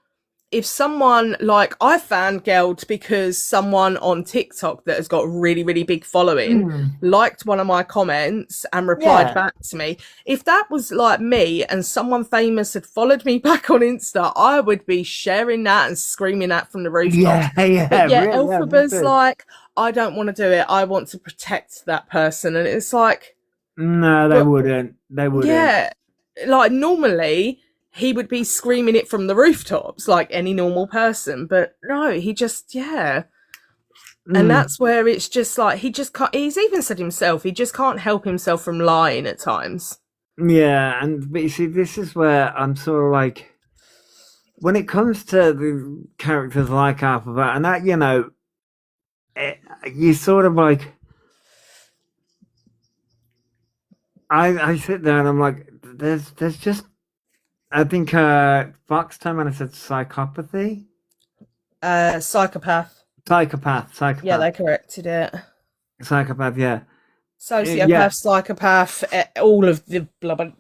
B: if someone, like, I fangirled because someone on TikTok that has got a really, really big following liked one of my comments and replied back to me. If that was like me and someone famous had followed me back on Insta, I would be sharing that and screaming that from the rooftops. But yeah, Elphaba's like, I don't want to do it. I want to protect that person. And it's like,
A: no, they wouldn't. They wouldn't.
B: Yeah, like normally he would be screaming it from the rooftops like any normal person, but no, he just, and that's where it's just like, he just can't, he's even said himself, he just can't help himself from lying at times.
A: Yeah, but you see, this is where I'm sort of like, when it comes to the characters like Elphaba, and that, you know, you sort of like, I sit there and I'm like, there's just, I think Fox time when I said psychopathy.
B: Psychopath.
A: Psychopath.
B: Yeah, they corrected it.
A: Psychopath, yeah.
B: Sociopath, psychopath, all of the bloody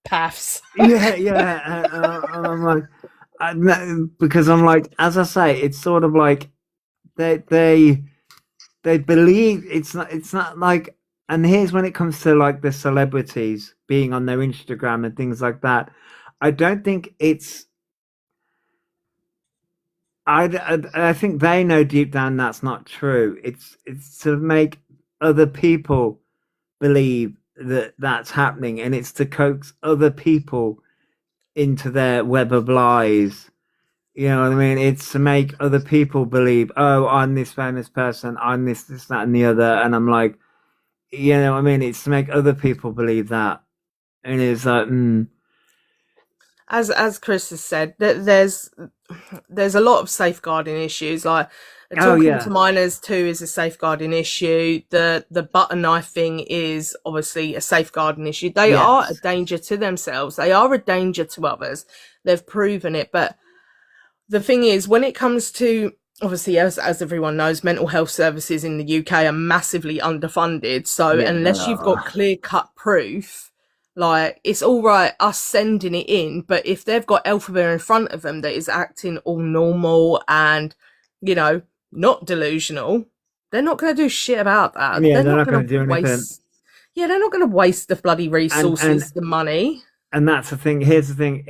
B: paths.
A: And I'm like, because I'm like, as I say, it's sort of like they believe it's not like. And here's when it comes to like the celebrities being on their Instagram and things like that. I don't think it's. I think they know deep down that's not true. It's to make other people believe that that's happening, and it's to coax other people into their web of lies. You know what I mean? It's to make other people believe, oh, I'm this famous person, I'm this, that, and the other, and I'm like, you know what I mean? It's to make other people believe that, and it's like,
B: As Chris has said, there's a lot of safeguarding issues. Like talking to minors too is a safeguarding issue. The butter knife thing is obviously a safeguarding issue. They are a danger to themselves. They are a danger to others. They've proven it. But the thing is, when it comes to, obviously, as everyone knows, mental health services in the UK are massively underfunded. So unless you've got clear-cut proof, like, it's all right us sending it in, but if they've got Elphaba in front of them that is acting all normal and, you know, not delusional, they're not going to do shit about that.
A: Yeah, they're not going to do anything.
B: Yeah, they're not going to waste the bloody resources, the money.
A: And that's the thing. Here's the thing.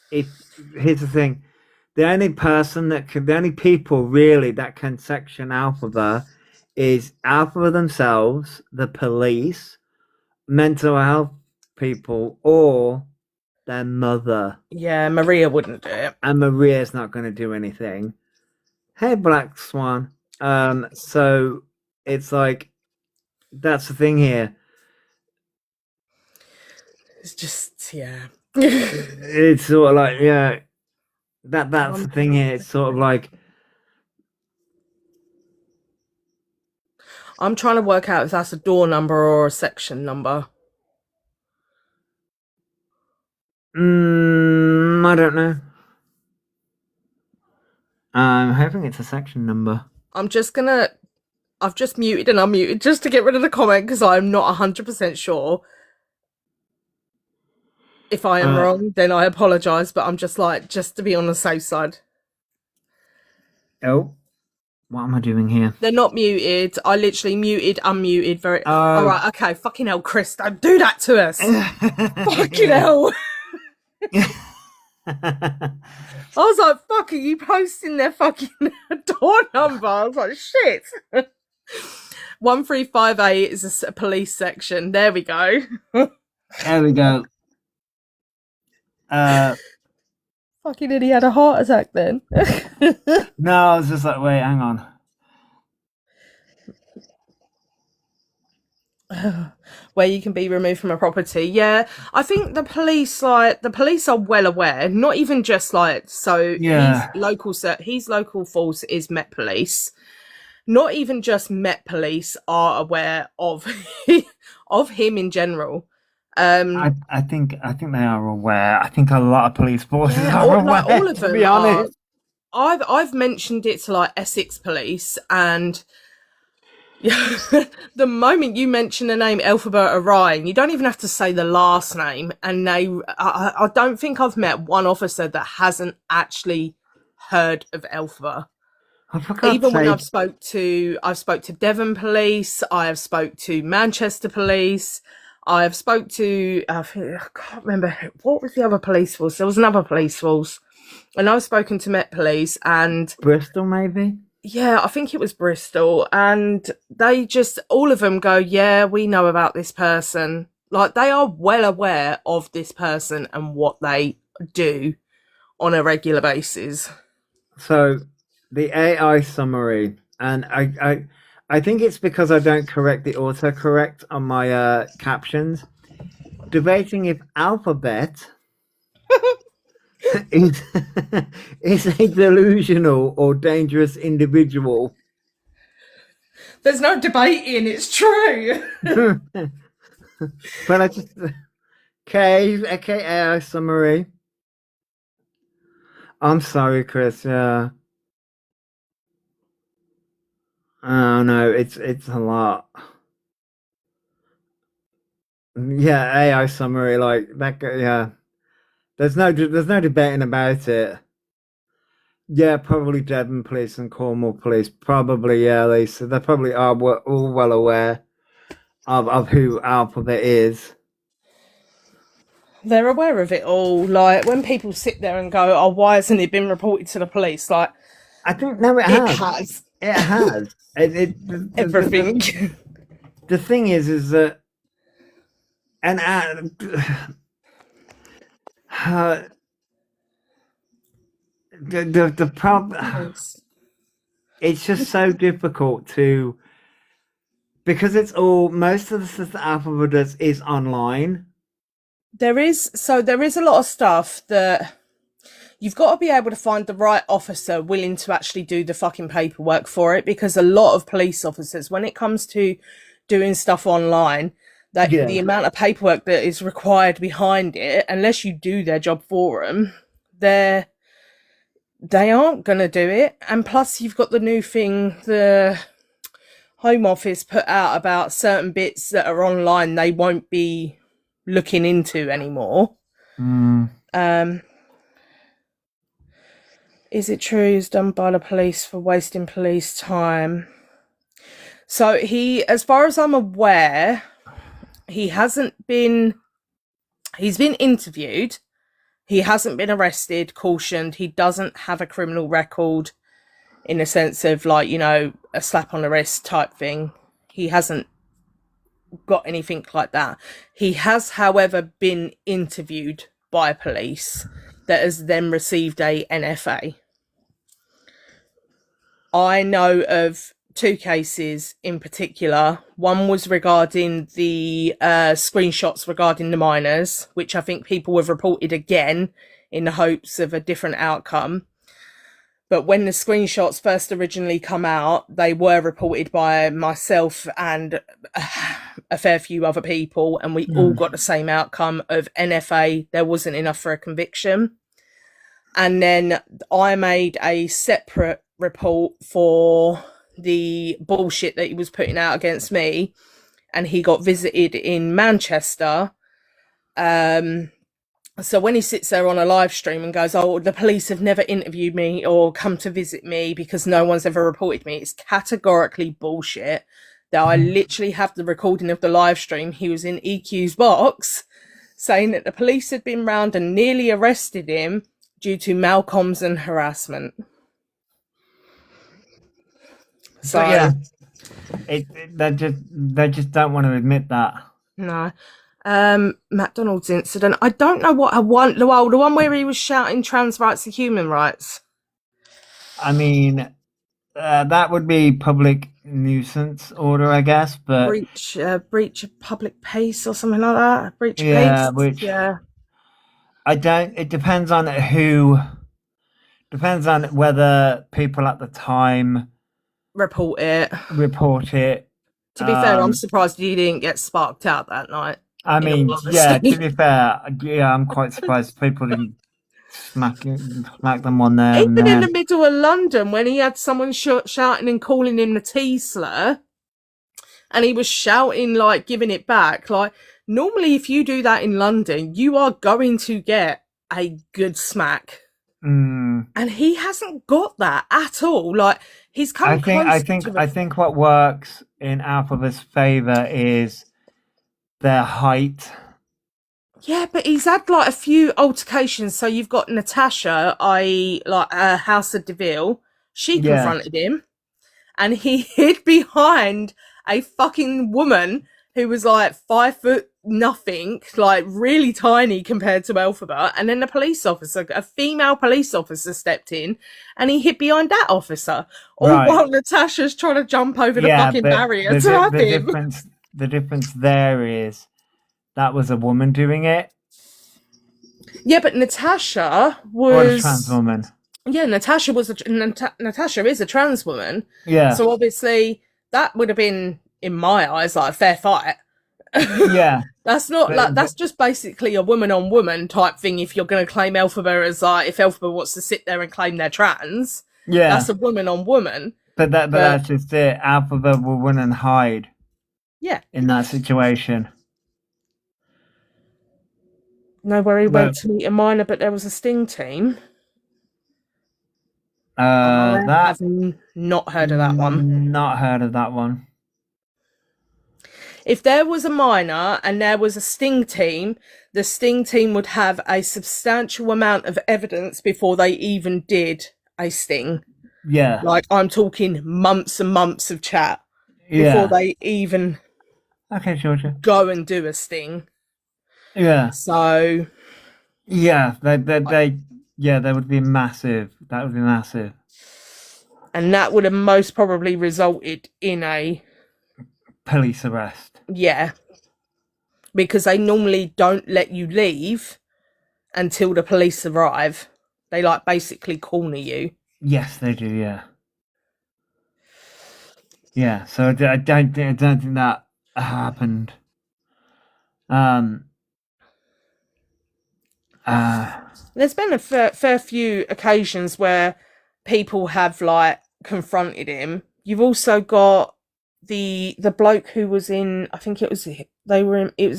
A: Here's the thing. The only people really that can section Elphaba is Elphaba themselves, the police, mental health people, or their mother.
B: Yeah, Maria wouldn't do it.
A: And Maria's not going to do anything. Hey, Black Swan. So it's like, that's the thing here.
B: It's just,
A: it's sort of like, that's the thing here. It's sort of like,
B: I'm trying to work out if that's a door number or a section number.
A: I don't know. I'm hoping it's a section number.
B: I've just muted and unmuted just to get rid of the comment because I'm not 100% sure. If I am wrong, then I apologise, but I'm just like, just to be on the safe side.
A: Oh, what am I doing here?
B: They're not muted. I literally muted, unmuted. All right, okay, fucking hell, Chris, don't do that to us. Fucking hell. I was like, fuck, are you posting their fucking door number? I was like, shit. 1358 is a police section. There we go.
A: There we go.
B: Fucking did he had a heart attack then?
A: No, I was just like, wait, hang on.
B: Where you can be removed from a property. Yeah, I think the police are well aware, not even just like, so his local force is Met Police. Not even just Met Police are aware of of him in general.
A: I think they are aware. I think a lot of police forces are aware.
B: Like all of them, to be honest. I've mentioned it to like Essex police, and the moment you mention the name Elphabaorion, you don't even have to say the last name, and I don't think I've met one officer that hasn't actually heard of Elphaba.
A: Oh, for God's
B: Even when
A: sake.
B: I've spoke to Devon police, I have spoke to Manchester police, I have spoke to I can't remember what was the other police force. There was another police force, and I've spoken to Met Police and
A: Bristol, maybe?
B: yeah, I think it was Bristol, and they just all of them go, yeah, we know about this person. Like they are well aware of this person and what they do on a regular basis.
A: So the AI summary, and I think it's because I don't correct the autocorrect on my captions. Debating if alphabet is is a delusional or dangerous individual.
B: There's no debating, it's true.
A: But I just okay AI summary. I'm sorry, Chris. Yeah. Oh no, it's a lot. Yeah, AI summary like that. Yeah, there's no debating about it. Yeah, probably Devon Police and Cornwall Police. Probably, yeah, Lisa. They probably are all well aware of who Alphabet is.
B: They're aware of it all. Like when people sit there and go, "Oh, why hasn't it been reported to the police?" Like,
A: I think no, it has. It has.
B: Everything.
A: The thing is that, and the problem. It's just so difficult to, because it's all, most of the stuff that Alphabet does is online.
B: There is a lot of stuff that you've got to be able to find the right officer willing to actually do the fucking paperwork for it, because a lot of police officers, when it comes to doing stuff online, that the amount of paperwork that is required behind it, unless you do their job for them, they aren't going to do it. And plus you've got the new thing, the Home Office put out about certain bits that are online they won't be looking into anymore. Is it true he's done by the police for wasting police time? So he, as far as I'm aware, he's been interviewed. He hasn't been arrested, cautioned. He doesn't have a criminal record in a sense of like, you know, a slap on the wrist type thing. He hasn't got anything like that. He has, however, been interviewed by police that has then received a NFA. I know of two cases in particular. One was regarding the screenshots regarding the minors, which I think people have reported again in the hopes of a different outcome. But when the screenshots first originally come out, they were reported by myself and a fair few other people, and we all got the same outcome of NFA. There wasn't enough for a conviction. And then I made a separate report for the bullshit that he was putting out against me, and he got visited in Manchester. So when he sits there on a live stream and goes, "Oh, the police have never interviewed me or come to visit me because no one's ever reported me," it's categorically bullshit. That I literally have the recording of the live stream. He was in EQ's box saying that the police had been round and nearly arrested him due to malcoms and harassment. So
A: yeah, they just don't want to admit that.
B: No. McDonald's incident. I don't know what I want. The one where he was shouting trans rights and human rights.
A: I mean, that would be public nuisance order, I guess, but
B: breach of public peace or something like that. Breach of peace.
A: I don't. It depends on who. Depends on whether people at the time
B: report it. To be fair, I'm surprised you didn't get sparked out that night.
A: I mean, yeah, to be fair, yeah, I'm quite surprised people didn't smack them on there.
B: Even in the middle of London, when he had someone shouting and calling him the T-slur, and he was shouting, like, giving it back. Like, normally if you do that in London, you are going to get a good smack.
A: And
B: he hasn't got that at all. Like, he's come
A: I think what works in Elphaba's favour is their height.
B: Yeah, but he's had, like, a few altercations. So you've got Natasha, i.e., like, House of Deville. She confronted him. And he hid behind a fucking woman who was like 5 foot nothing, like really tiny compared to Elphaba. And then a police officer, a female police officer, stepped in and he hid behind that officer. All while Natasha's trying to jump over the fucking barrier to have him.
A: The difference there is that was a woman doing it.
B: Yeah, but Natasha was
A: a trans woman.
B: Yeah, Natasha is a trans woman.
A: Yeah.
B: So obviously that would have been, in my eyes, like a fair fight.
A: Yeah.
B: That's just basically a woman on woman type thing. If you're going to claim Elphaba as like, if Elphaba wants to sit there and claim they're trans, that's a woman on woman.
A: But that's just it. Elphaba will win and hide.
B: Yeah.
A: In that situation.
B: No, where he went to meet a minor, but there was a sting team. I've not heard of that one.
A: Not heard of that one.
B: If there was a minor and there was a sting team, the sting team would have a substantial amount of evidence before they even did a sting.
A: Yeah.
B: Like, I'm talking months and months of chat before they even go and do a sting.
A: Yeah.
B: So.
A: Yeah, they would be massive. That would be massive.
B: And that would have most probably resulted in a
A: police arrest.
B: Yeah. Because they normally don't let you leave until the police arrive. They like basically corner you.
A: Yes, they do, yeah. Yeah, so I don't think that happened.
B: There's been a fair few occasions where people have like confronted him. You've also got the bloke who was in, I think it was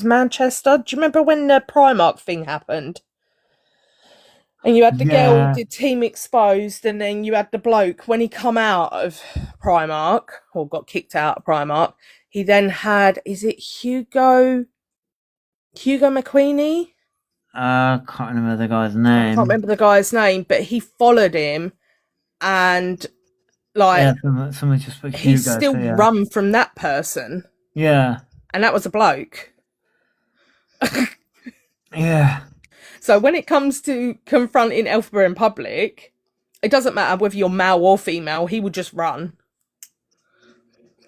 B: Manchester. Do you remember when the Primark thing happened? And you had the girl who did Team Exposed, and then you had the bloke when he come out of Primark or got kicked out of Primark. He then had, is it Hugo McQueenie?
A: Can't remember the guy's name.
B: I can't remember the guy's name, but he followed him, and like
A: someone just put Hugo.
B: He's still run from that person.
A: Yeah,
B: and that was a bloke.
A: Yeah.
B: So when it comes to confronting Elphaba in public, it doesn't matter whether you're male or female. He would just run.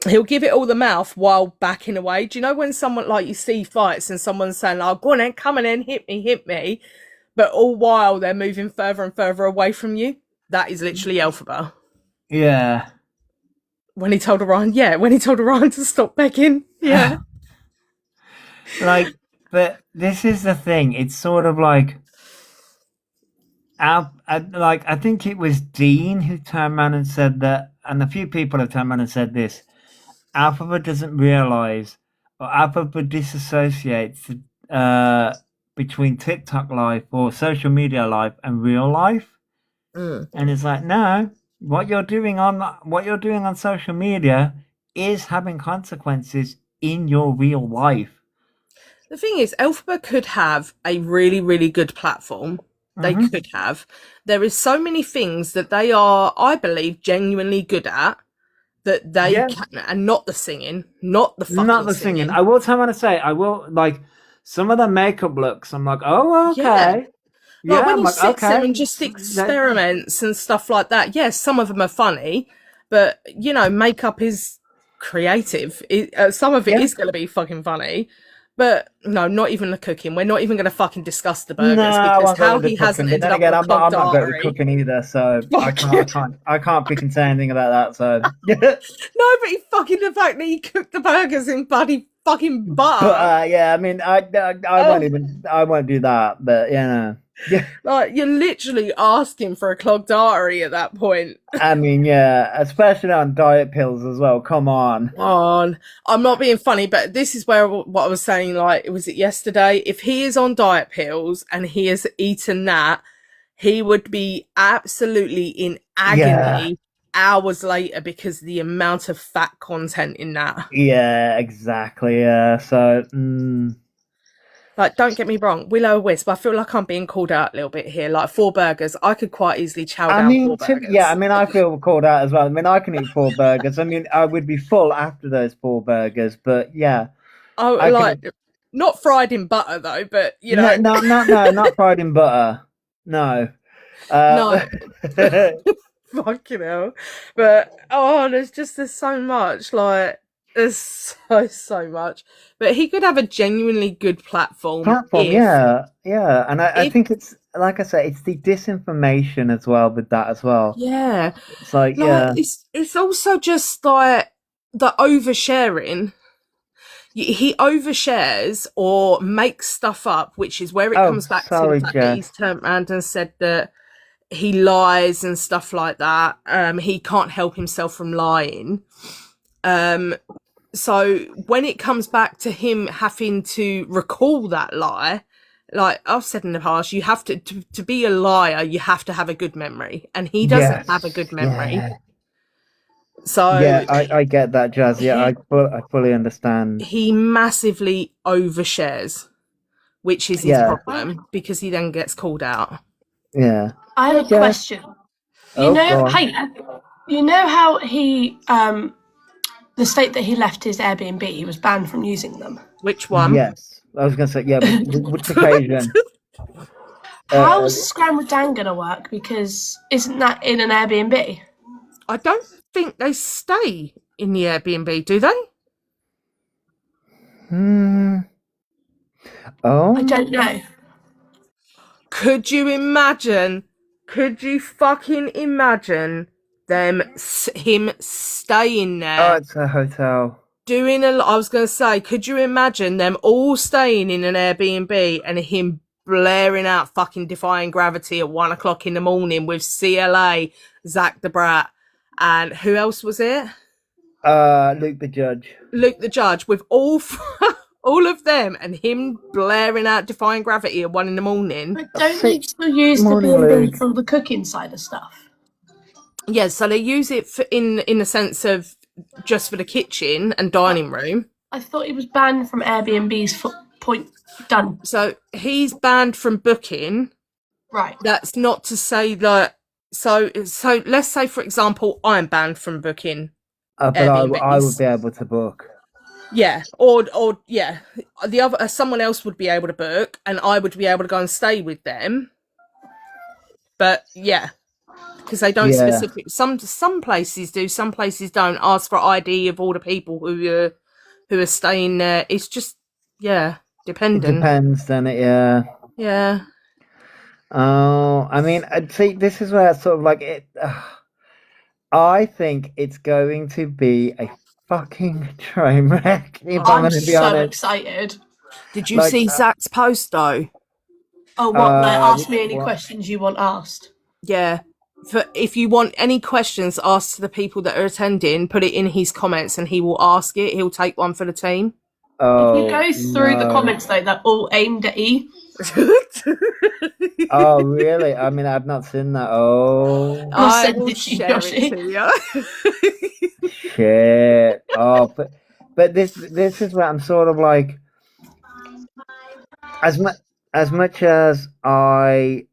B: He'll give it all the mouth while backing away. Do you know when someone, like, you see fights and someone's saying, "Oh, go on then, come on in, hit me," but all while they're moving further and further away from you? That is literally Elphaba.
A: Yeah.
B: When he told Orion to stop begging. Yeah.
A: But this is the thing. It's sort of like, I think it was Dean who turned around and said that, and a few people have turned around and said this. Elphaba doesn't realise, or Elphaba disassociates between TikTok life or social media life and real life. And it's like, no, what you're doing on social media is having consequences in your real life.
B: The thing is, Elphaba could have a really, really good platform. They could have. There is so many things that they are, I believe, genuinely good at, that they can, and not the singing, not the singing.
A: I will tell you what to say. I will, like, some of the makeup looks, I'm like, oh, okay.
B: Yeah, like when he sits there and just experiments and stuff like that, yes, some of them are funny, but, you know, makeup is creative. Some of it is going to be fucking funny. But no, not even the cooking. We're not even going to fucking discuss the burgers, because how he hasn't ended up with
A: I'm not good at cooking either, so I can't freaking say anything about that. So
B: no, but the fact that he cooked the burgers in bloody fucking butter.
A: Yeah, I mean, I won't do that, but you know. Yeah.
B: Like, you're literally asking for a clogged artery at that point.
A: I mean, yeah, especially on diet pills as well. Come on.
B: On. I'm not being funny, but this is where what I was saying, like, was it yesterday? If he is on diet pills and he has eaten that, he would be absolutely in agony hours later because of the amount of fat content in that.
A: Yeah, exactly. Yeah. So,
B: Like, don't get me wrong, Will-O-Wisp, I feel like I'm being called out a little bit here. Like, 4 burgers, I could quite easily chow
A: I
B: down
A: mean,
B: 4 burgers.
A: I mean, I feel called out as well. I mean, I can eat 4 burgers. I mean, I would be full after those 4 burgers, but yeah,
B: Oh,
A: I
B: like,
A: can.
B: not fried in butter though, but you
A: No,
B: know.
A: no, no, not fried in butter. No.
B: No. Fucking hell. But there's so much, like, there's so much. But he could have a genuinely good platform.
A: Yeah, and I think it's, like I say, it's the disinformation as well with that as well.
B: Yeah.
A: It's like, yeah.
B: It's also just like the oversharing. He overshares or makes stuff up, which is where it comes back to the fact that he's turned around and said that he lies and stuff like that. He can't help himself from lying. So when it comes back to him having to recall that lie, like I've said in the past, you have to be a liar, you have to have a good memory, and he doesn't have a good memory. Yeah. So
A: yeah, I get that, Jazz. Yeah, I fully understand.
B: He massively overshares, which is his problem, because he then gets called out.
A: Yeah.
C: I have a question. You know how he the state that he left his Airbnb, he was banned from using them.
B: Which one?
A: Yes, I was going to say, yeah, which occasion?
C: How's Scram Dang going to work? Because isn't that in an Airbnb?
B: I don't think they stay in the Airbnb, do they?
A: Oh,
C: I don't know.
B: Could you fucking imagine him staying there?
A: Oh, it's a hotel.
B: I was going to say, could you imagine them all staying in an Airbnb and him blaring out fucking Defying Gravity at 1 o'clock in the morning with CLA, Zach the Brat, and who else was it?
A: Luke the Judge.
B: Luke the Judge, with all of them, and him blaring out Defying Gravity at 1 in the morning.
C: But don't they still use the B&B for the cooking side of stuff?
B: Yeah, so they use it in the sense of just for the kitchen and dining room.
C: I thought he was banned from Airbnb's point done.
B: So he's banned from booking.
C: Right.
B: That's not to say that. So let's say, for example, I'm banned from booking.
A: But I would be able to book.
B: Yeah, or yeah, the other someone else would be able to book, and I would be able to go and stay with them. But yeah, because they don't specifically. Some places do, some places don't ask for ID of all the people who are staying there. It's just dependent.
A: It depends, then it
B: Yeah.
A: Oh, I mean, see, this is where it's sort of like it. I think it's going to be a fucking train wreck.
C: I'm so excited.
B: Did you see Zach's post though?
C: Oh, what? Ask me any questions you want asked.
B: Yeah. If you want any questions asked to the people that are attending, put it in his comments and he will ask it. He'll take one for the team.
C: If you go through the comments though, they're all aimed at E.
A: Oh, really? I mean, I've not seen that. Oh,
B: I will share it to you.
A: Shit. Oh, but this is where I'm sort of like, as much as I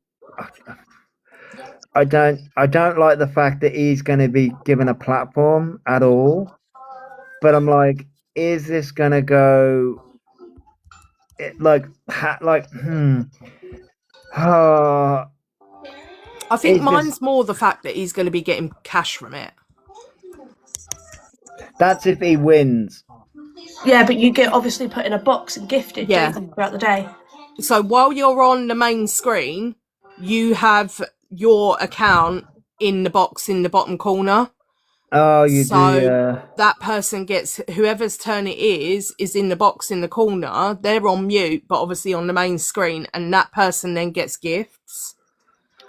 A: don't like the fact that he's going to be given a platform at all, but I'm like, is this going to go
B: I think mine's more the fact that he's going to be getting cash from it.
A: That's if he wins.
C: Yeah, but you get obviously put in a box and gifted throughout the day.
B: So while you're on the main screen, you have your account in the box in the bottom corner.
A: Oh, you
B: So
A: do.
B: that person gets, whoever's turn it is in the box in the corner. They're on mute, but obviously on the main screen, and that person then gets gifts.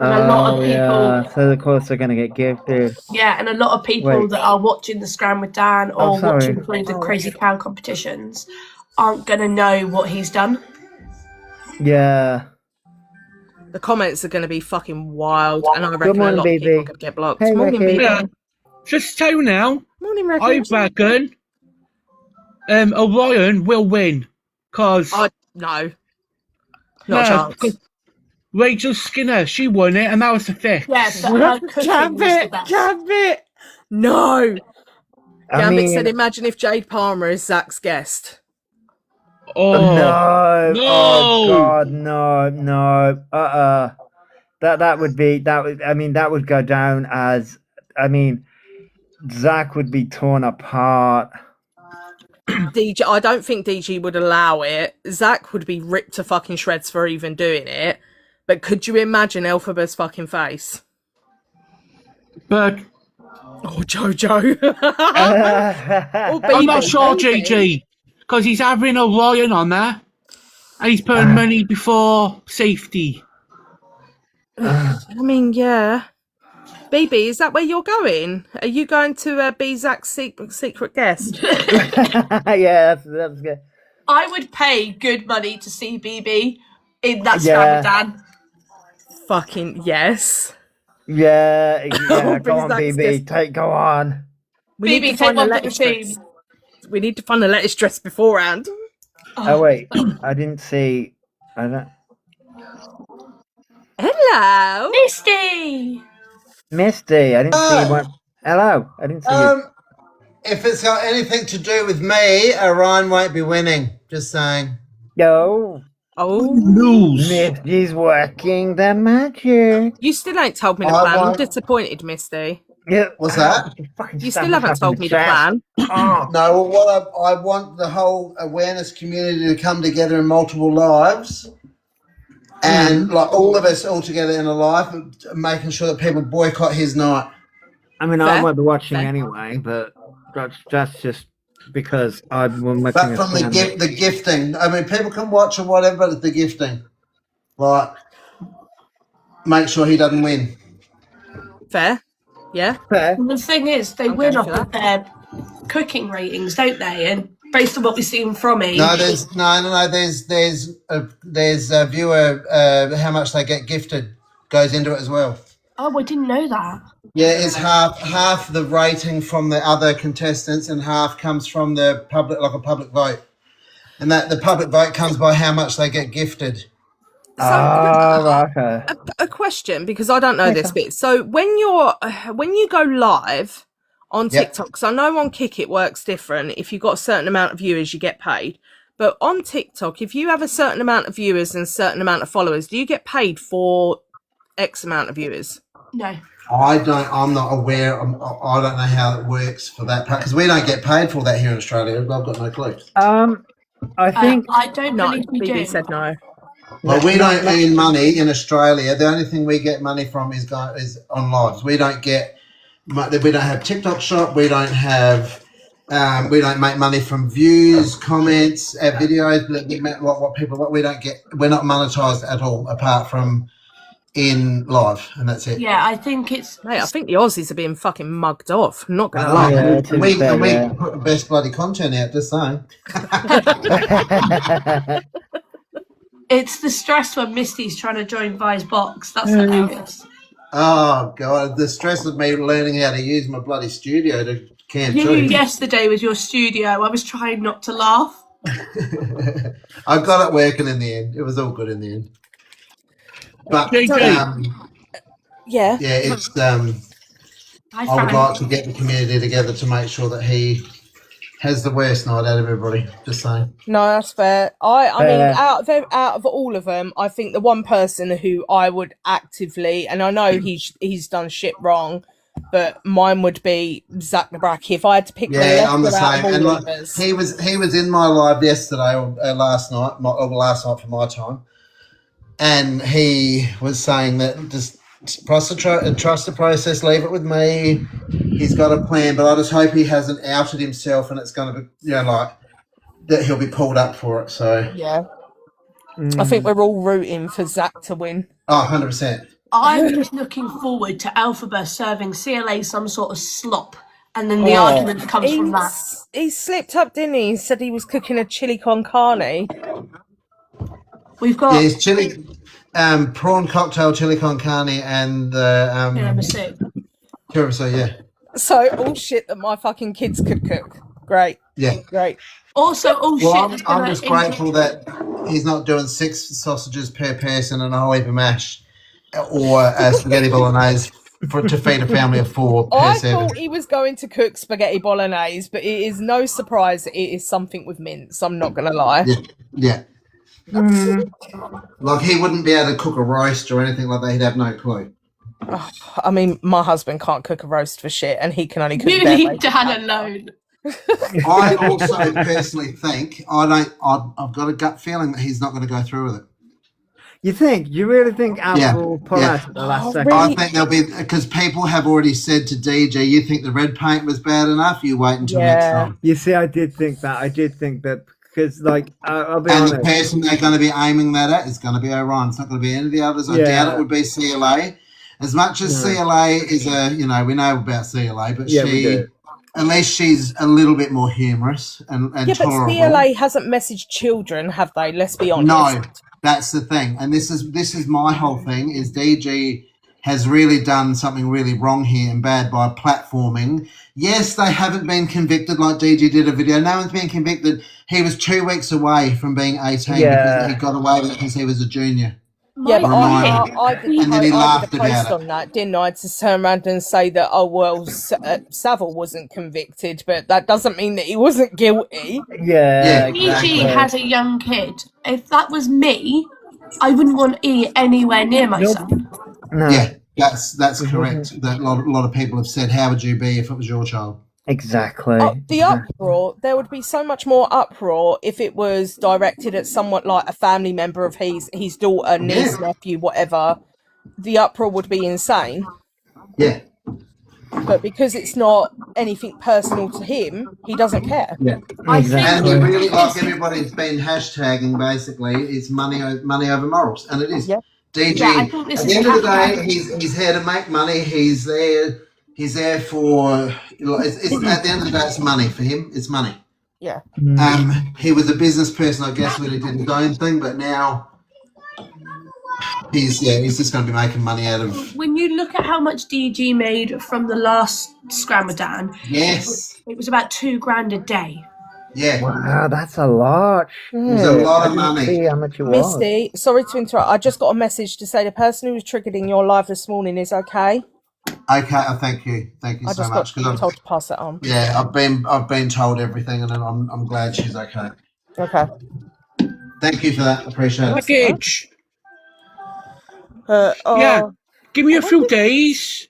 C: And a lot of people,
A: yeah. So of course they're gonna get gifted.
C: yeah, and a lot of people that are watching the Scram with Dan or watching through the Crazy Cow competitions aren't gonna know what he's done.
A: Yeah.
B: The comments are going to be fucking wild, and I reckon a lot of people could get blocked.
A: Hey,
B: Morning,
A: Ricky.
B: BB.
D: Just so now,
B: Morning, Ricky.
D: I reckon Orion will win. Cause
B: no, not a chance.
D: Rachel Skinner, she won it, and that was the fifth.
C: Yes, her cooking was the best.
B: Gambit! No!
A: I
B: Gambit
A: mean,
B: said, imagine if Jade Palmer is Zach's guest.
D: Oh
A: no!
D: No!
A: Oh God, no! That would be I mean, that would go down as. I mean, Zach would be torn apart.
B: DG, I don't think DG would allow it. Zach would be ripped to fucking shreds for even doing it. But could you imagine Elphaba's fucking face?
D: But
B: oh, Jojo.
D: I'm not sure, JG, because he's having Orion on there, and he's putting money before safety.
B: I mean, yeah. BB, is that where you're going? Are you going to be Zach's secret guest?
A: Yeah, that's good.
C: I would pay good money to see BB in that Scram with Dan.
B: Fucking yes.
A: Yeah, go on, BB. Go on.
B: We need to find a lettuce dress. We need to find a lettuce dress beforehand.
A: Oh wait, I didn't see. I don't.
B: Hello,
C: Misty,
A: I didn't see one. Hello, I didn't see you.
E: If it's got anything to do with me, Orion won't be winning. Just saying.
A: No.
B: Oh,
A: Misty's working the magic.
B: You still ain't told me the plan. I'm disappointed, Misty.
A: Yeah.
E: What's that?
B: You still haven't told me the plan.
E: No, well, what I want the whole awareness community to come together in multiple lives. And like all of us all together in a life, making sure that people boycott his night.
A: I mean, I won't be watching anyway, but that's just because I'm watching.
E: But from the gifting, I mean, people can watch or whatever, but it's the gifting. Like, make sure he doesn't win.
B: Fair, yeah.
A: Fair.
C: And the thing is, they win off of their cooking ratings, don't they? And based on what we've seen from him,
E: There's a viewer how much they get gifted goes into it as well.
C: Oh, I didn't know that.
E: Yeah, it's half the rating from the other contestants and half comes from the public, like a public vote, and that the public vote comes by how much they get gifted.
B: So, a question, because I don't know this bit. So when you go live on TikTok, because I know on Kick it works different. If you've got a certain amount of viewers, you get paid. But on TikTok, if you have a certain amount of viewers and a certain amount of followers, do you get paid for X amount of viewers?
C: No.
E: I'm not aware. I don't know how it works for that part because we don't get paid for that here in Australia. I've got no clue.
A: I think
C: I don't believe we do.
B: BB said no.
E: Well, we don't earn money in Australia. The only thing we get money from is on lives. We don't have TikTok shop. We don't have. We don't make money from views, comments, videos. We don't get. We're not monetized at all, apart from in live, and that's it.
C: Yeah, I think it's.
B: Mate, I think the Aussies are being fucking mugged off. I'm not gonna
E: lie.
B: lie.
E: We put the best bloody content out. Just saying.
C: It's the stress when Misty's trying to join Vi's box. That's hilarious.
E: Oh God, the stress of me learning how to use my bloody studio to camp.
C: Yesterday with your studio, I was trying not to laugh.
E: I got it working in the end. It was all good in the end. But it's I would like to get the community together to make sure that he has the worst night out of everybody. Just saying.
B: No, that's fair. I mean, out of all of them, I think the one person who I would actively, and I know he's done shit wrong, but mine would be Zach Nabraki. If I had to pick,
E: I'm the same. And like, he was in my live yesterday or last night for my time, and he was saying that just trust the process. Leave it with me. He's got a plan, but I just hope he hasn't outed himself, and it's going to be, like that he'll be pulled up for it. So
B: yeah, I think we're all rooting for Zach to win.
E: Oh, 100%.
C: I'm just looking forward to Elphaba serving CLA some sort of slop, and then the argument that comes from that.
B: He slipped up, didn't he? He said he was cooking a chili con carne.
C: We've got
E: it's chili, prawn cocktail, chili con carne, and
C: tiramisu.
E: Tiramisu, yeah.
B: So all shit that my fucking kids could cook. Great.
E: Yeah.
B: Great.
C: Also, shit.
E: I'm just grateful that he's not doing 6 sausages per person and a whole heap of mash, or a spaghetti bolognese to feed a family of 4 per
B: I
E: serving.
B: thought he was going to cook spaghetti bolognese, but it is no surprise that it is something with mince. I'm not going to lie.
E: Yeah. Like, he wouldn't be able to cook a roast or anything like that. He'd have no clue.
B: Oh, I mean, my husband can't cook a roast for shit, and he can only cook.
C: You need Dan alone.
E: I also personally think I've got a gut feeling that he's not going to go through with it.
A: You think? You really think Alpha will pull out at the last second?
B: really?
E: I think there'll be, because people have already said to DJ, you think the red paint was bad enough? You wait until next time.
A: You see, I did think that. Because, like, I'll be
E: and
A: honest.
E: the person they're going to be aiming that at is going to be Orion. It's not going to be any of the others. I doubt it would be CLA. As much as CLA is we know about CLA, but at least she's a little bit more humorous and tolerable.
B: But CLA hasn't messaged children, have they? Let's be honest.
E: No, that's the thing. And this is my whole thing, is DG has really done something really wrong here and bad by platforming. Yes, they haven't been convicted like DG did a video. No one's been convicted. He was 2 weeks away from being 18 because he got away with it because he was a junior.
B: Yeah, but I did a
E: about
B: post on that, didn't I? To turn around and say that, Savile wasn't convicted, but that doesn't mean that he wasn't guilty.
A: Yeah.
C: DG has a young kid. If that was me, I wouldn't want E anywhere near my son.
A: No.
E: Yeah, that's correct. That a lot of people have said, how would you be if it was your child?
A: Exactly.
B: The uproar, there would be so much more uproar if it was directed at someone like a family member of his daughter, niece, nephew, whatever. The uproar would be insane.
E: Yeah.
B: But because it's not anything personal to him, he doesn't care.
E: Yeah.
A: Exactly.
E: And really, like everybody's been hashtagging, basically, it's money over morals. And it is.
B: Yeah.
E: DG, at the end of the day, he's here to make money. He's there for, at the end of the day, it's money for him. It's money.
B: Yeah.
E: He was a business person, I guess, when he did his own thing, but now he's just going to be making money out of.
C: When you look at how much DG made from the last Scramadan,
E: yes,
C: it was about $2,000 a day.
E: Yeah.
A: Wow, that's a lot. Shit.
E: It was a lot of money.
A: See how much it was.
B: Misty, sorry to interrupt. I just got a message to say the person who was triggered in your live this morning is okay.
E: Okay, thank you
B: I
E: so
B: just
E: much.
B: got told to pass it on.
E: Yeah, I've been told everything, and I'm glad she's okay.
B: Okay.
E: Thank you for that. Appreciate it.
D: Package.
B: Yeah.
D: Give me a few days,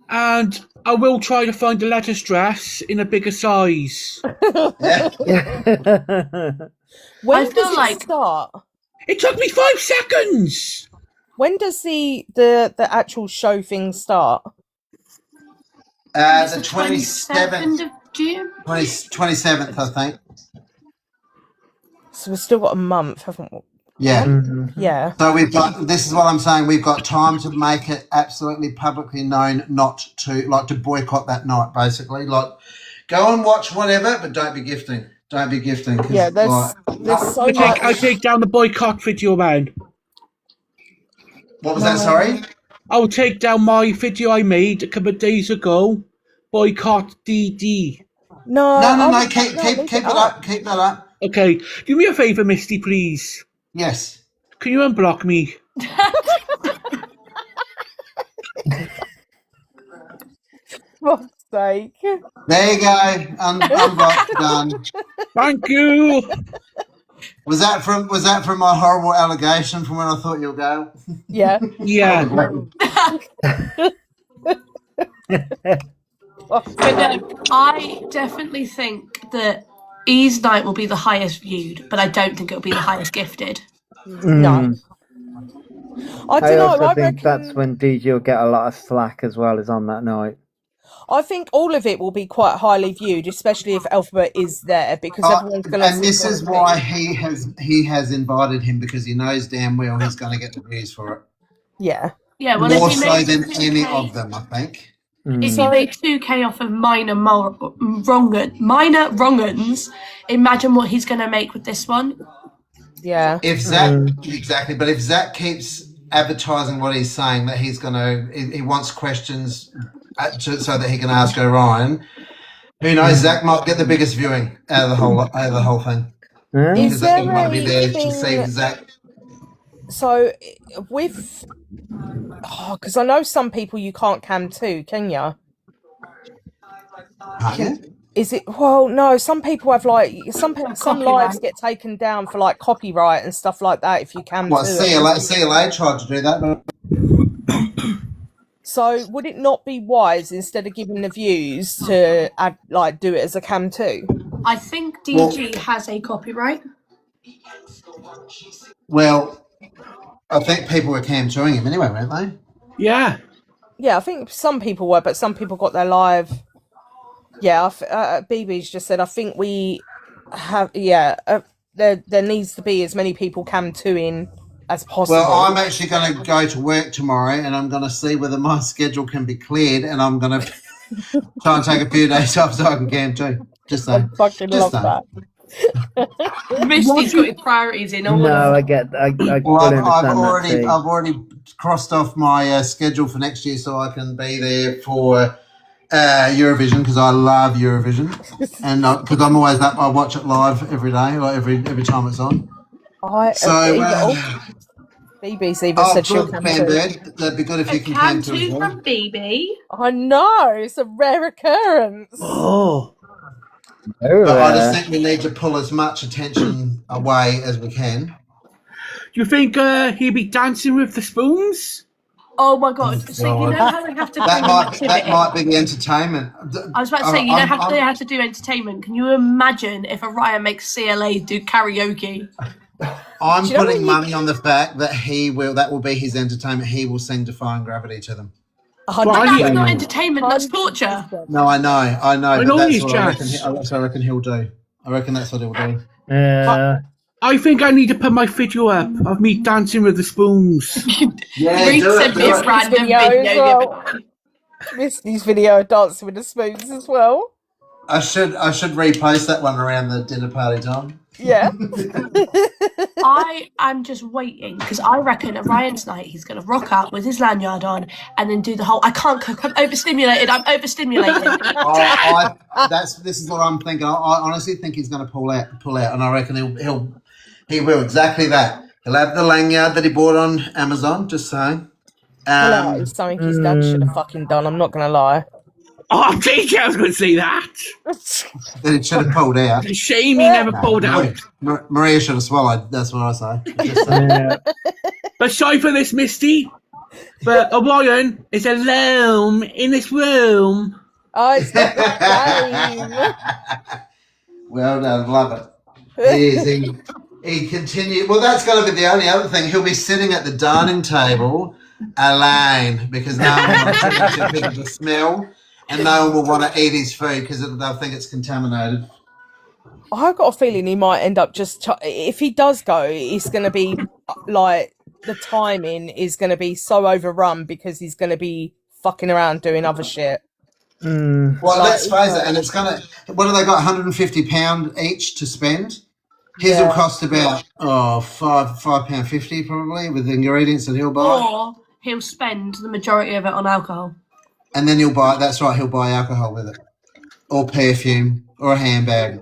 D: and I will try to find the lettuce dress in a bigger size.
E: Yeah.
B: When
C: I
B: does
C: feel
B: it
C: like-
B: start?
D: It took me 5 seconds.
B: When does the actual show thing start?
C: It's
E: The 27th
C: of June.
E: 27th, I think.
B: So we've still got a month, haven't we?
E: Yeah.
B: Yeah.
E: So this is what I'm saying, we've got time to make it absolutely publicly known not to boycott that night, basically. Like, go and watch whatever, but don't be gifting. Don't be gifting.
B: Yeah, there's so much.
D: I take down the boycott video, man.
E: What was that, sorry?
D: I will take down my video I made a couple of days ago. Boycott DD.
B: No,
E: keep it up. Keep that up.
D: Okay, do me a favour, Misty, please.
E: Yes.
D: Can you unblock me?
B: For fuck's sake.
E: There you go. Unblocked, done.
D: Thank you.
E: Was that from my horrible allegation from when I thought you'll go?
B: Yeah.
D: Yeah.
C: But no, I definitely think that E's night will be the highest viewed, but I don't think it'll be the highest gifted.
B: No. I don't know.
A: also
B: I
A: think
B: reckon
A: that's when DJ will get a lot of slack as well, is on that night.
B: I think all of it will be quite highly viewed, especially if Elphaba is there, because everyone's going to.
E: And this is why he has invited him, because he knows damn well he's going to get the views for it.
B: Yeah.
C: Yeah, well,
E: More
C: if he
E: so
C: makes
E: than
C: 2K,
E: any of them, I think.
C: If he made 2K off of minor wrong-uns, imagine what he's going to make with this one.
B: Yeah.
E: If Zach exactly, but if Zach keeps advertising what he's saying, that he wants questions so that he can ask Orion. Who knows? Zach might get the biggest viewing out of the whole thing.
B: Is there
E: he might be there to see Zach.
B: So with, because I know some people you can't cam to, can you? Is it? Well, no. Some people have some lives get taken down for like copyright and stuff like that. If you cam
E: What,
B: to
E: CLA tried to do that, but
B: so would it not be wise, instead of giving the views, to do it as a cam too?
C: I think DG has a copyright.
E: Well, I think people were cam toing him anyway, weren't they?
D: Yeah.
B: Yeah, I think some people were, but some people got their live. Yeah, BB's just said, I think we have, there needs to be as many people cam toing as possible.
E: Well, I'm actually going to go to work tomorrow, and I'm going to see whether my schedule can be cleared, and I'm going to try and take a few days off so I can cam too. Just saying.
B: I fucking love that.
C: Misty's got his priorities in order.
A: No, I get.
E: Well, I've already crossed off my schedule for next year, so I can be there for Eurovision, because I love Eurovision, and because I'm always up, I watch it live every day, like every time it's on.
B: BB's even said she'll come too.
E: That'd be good if you can come too as well.
C: From BB.
B: I know, it's a rare occurrence.
A: Oh.
E: But I just think we need to pull as much attention away as we can.
D: Do you think he'll be dancing with the spoons?
C: Oh my god! So you know how they have to
E: that might be the entertainment.
C: I was about to say, you know how they have to do entertainment. Can you imagine if Orion makes CLA do karaoke?
E: I'm putting money on the fact that that will be his entertainment. He will sing Defying Gravity to them.
C: That's not entertainment, that's torture.
E: No, I know.
D: I know
E: that's what I reckon he'll do. I reckon that's what he'll do.
D: I think I need to put my video up of me dancing with the spoons.
E: Yeah, do it.
B: Misty's video of dancing with the spoons as well.
E: I should repost that one around the dinner party time.
B: Yeah.
C: I am just waiting, because I reckon Orion's night he's going to rock up with his lanyard on and then do the whole, I can't cook, I'm overstimulated.
E: This is what I'm thinking. I honestly think he's going to pull out, and I reckon he will exactly that. He'll have the lanyard that he bought on Amazon, just saying.
B: It's something his dad should have fucking done, I'm not going to lie.
D: Oh, DJ, I was going to see that.
E: That it should have pulled out.
D: Shame he never pulled out.
E: Maria should have swallowed, that's what I say.
D: But sorry for this, Misty. But Orion is alone in this room.
B: Oh, it's not that game.
E: Well done, love it. He continued. Well, that's going to be the only other thing. He'll be sitting at the dining table alone, because no one wants to smell. And no one will want to eat his food because they'll think it's contaminated.
B: I've got a feeling he might end up if he does go, it's going to be like, the timing is going to be so overrun because he's going to be fucking around doing other shit.
E: Well, let's face it, and it's going to, what have they got, £150 each to spend? His will cost about £5.50 probably, with the ingredients that he'll buy.
C: Or he'll spend the majority of it on alcohol.
E: And then he'll buy alcohol with it. Or perfume. Or a handbag.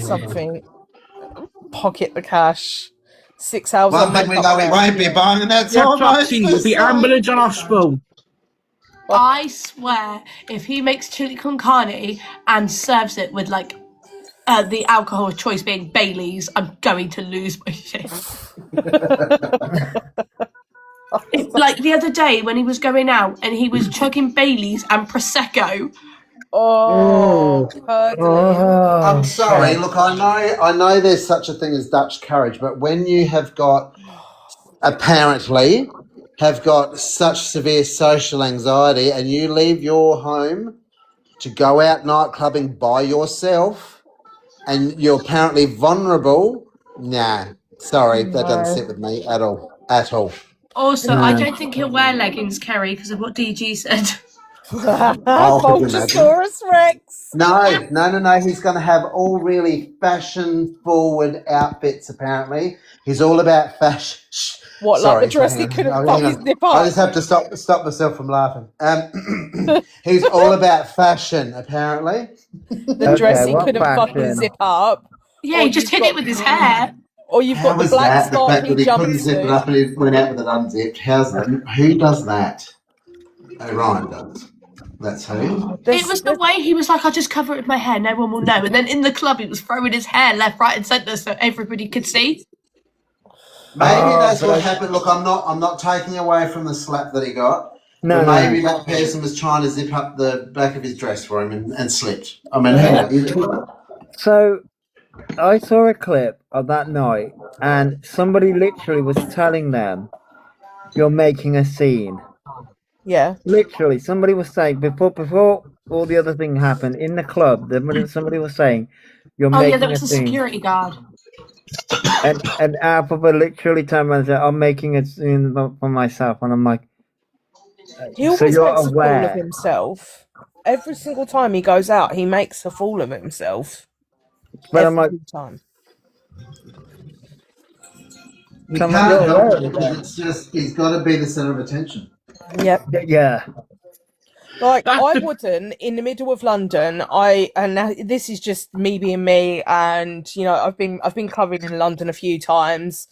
B: Something. Pocket the cash. 6 hours
E: One thing we know we won't be buying, and that's all right.
D: The ambulance on our spoon.
C: I swear, if he makes chili con carne and serves it with the alcohol of choice being Bailey's, I'm going to lose my shit. Like the other day when he was going out and he was chugging Baileys and Prosecco.
E: I'm sorry. Look, I know there's such a thing as Dutch courage, but when you have got apparently have got such severe social anxiety, and you leave your home to go out night clubbing by yourself, and you're apparently vulnerable. Nah, sorry, that doesn't sit with me at all. At all.
C: Also, I
A: No.
C: don't think he'll wear leggings, Kerry, because of what DG said.
E: Oh, could you imagine?
B: Vulturesaurus Rex.
E: No. He's going to have all really fashion-forward outfits. Apparently, he's all about fashion.
B: What,
E: Sorry,
B: like the dress
E: hang
B: he
E: on.
B: couldn't
E: Oh,
B: fuck
E: hang
B: his
E: on.
B: zip
E: I
B: up?
E: just have to stop myself from laughing. He's all about fashion, apparently.
B: The dress
A: Okay,
B: he
A: what
B: couldn't fucking
A: fashion?
B: zip up.
C: Yeah,
B: Or
C: he just
B: you've
C: hit
B: got-
C: it with his hair.
B: Or you've
E: How
B: got the
E: was
B: black
E: that? The fact
B: sparkly
E: that he couldn't zip it
B: jumpsuit.
E: up and he went out with it unzipped. How's that? Who does that? Orion does. That's who.
C: It was the way he was like, I'll just cover it with my hair, no one will know. And then in the club, he was throwing his hair left, right, and centre so everybody could see.
E: Maybe that's
A: but
E: what happened. Look, I'm not taking away from the slap that he got.
A: No,
E: But maybe
A: no.
E: that person was trying to zip up the back of his dress for him and slipped. I mean, hang on.
A: So I saw a clip of that night, and somebody literally was telling them, "You're making a scene."
B: Yeah.
A: Literally, somebody was saying before all the other thing happened in the club. Somebody was saying, "You're
C: Oh,
A: making
C: yeah, there
A: a
C: was a
A: scene,"
C: security guard.
A: and Elphaba literally turned around and said, "I'm making a scene for myself," and I'm like,
B: He
A: "So
B: always
A: you're
B: makes a fool of
A: aware?"
B: himself. Every single time he goes out, he makes a fool of himself.
A: But I'm like,
B: Every time.
E: You
A: Come
E: can't
A: on, you're
E: help
A: aware
E: it
A: of
E: because
A: that.
E: it's just he's got to be the centre of attention.
B: Yep.
A: Yeah.
B: Like
D: That's
B: I
D: the-
B: wouldn't in the middle of London. And now this is just me being me, and you know I've been clubbing in London a few times,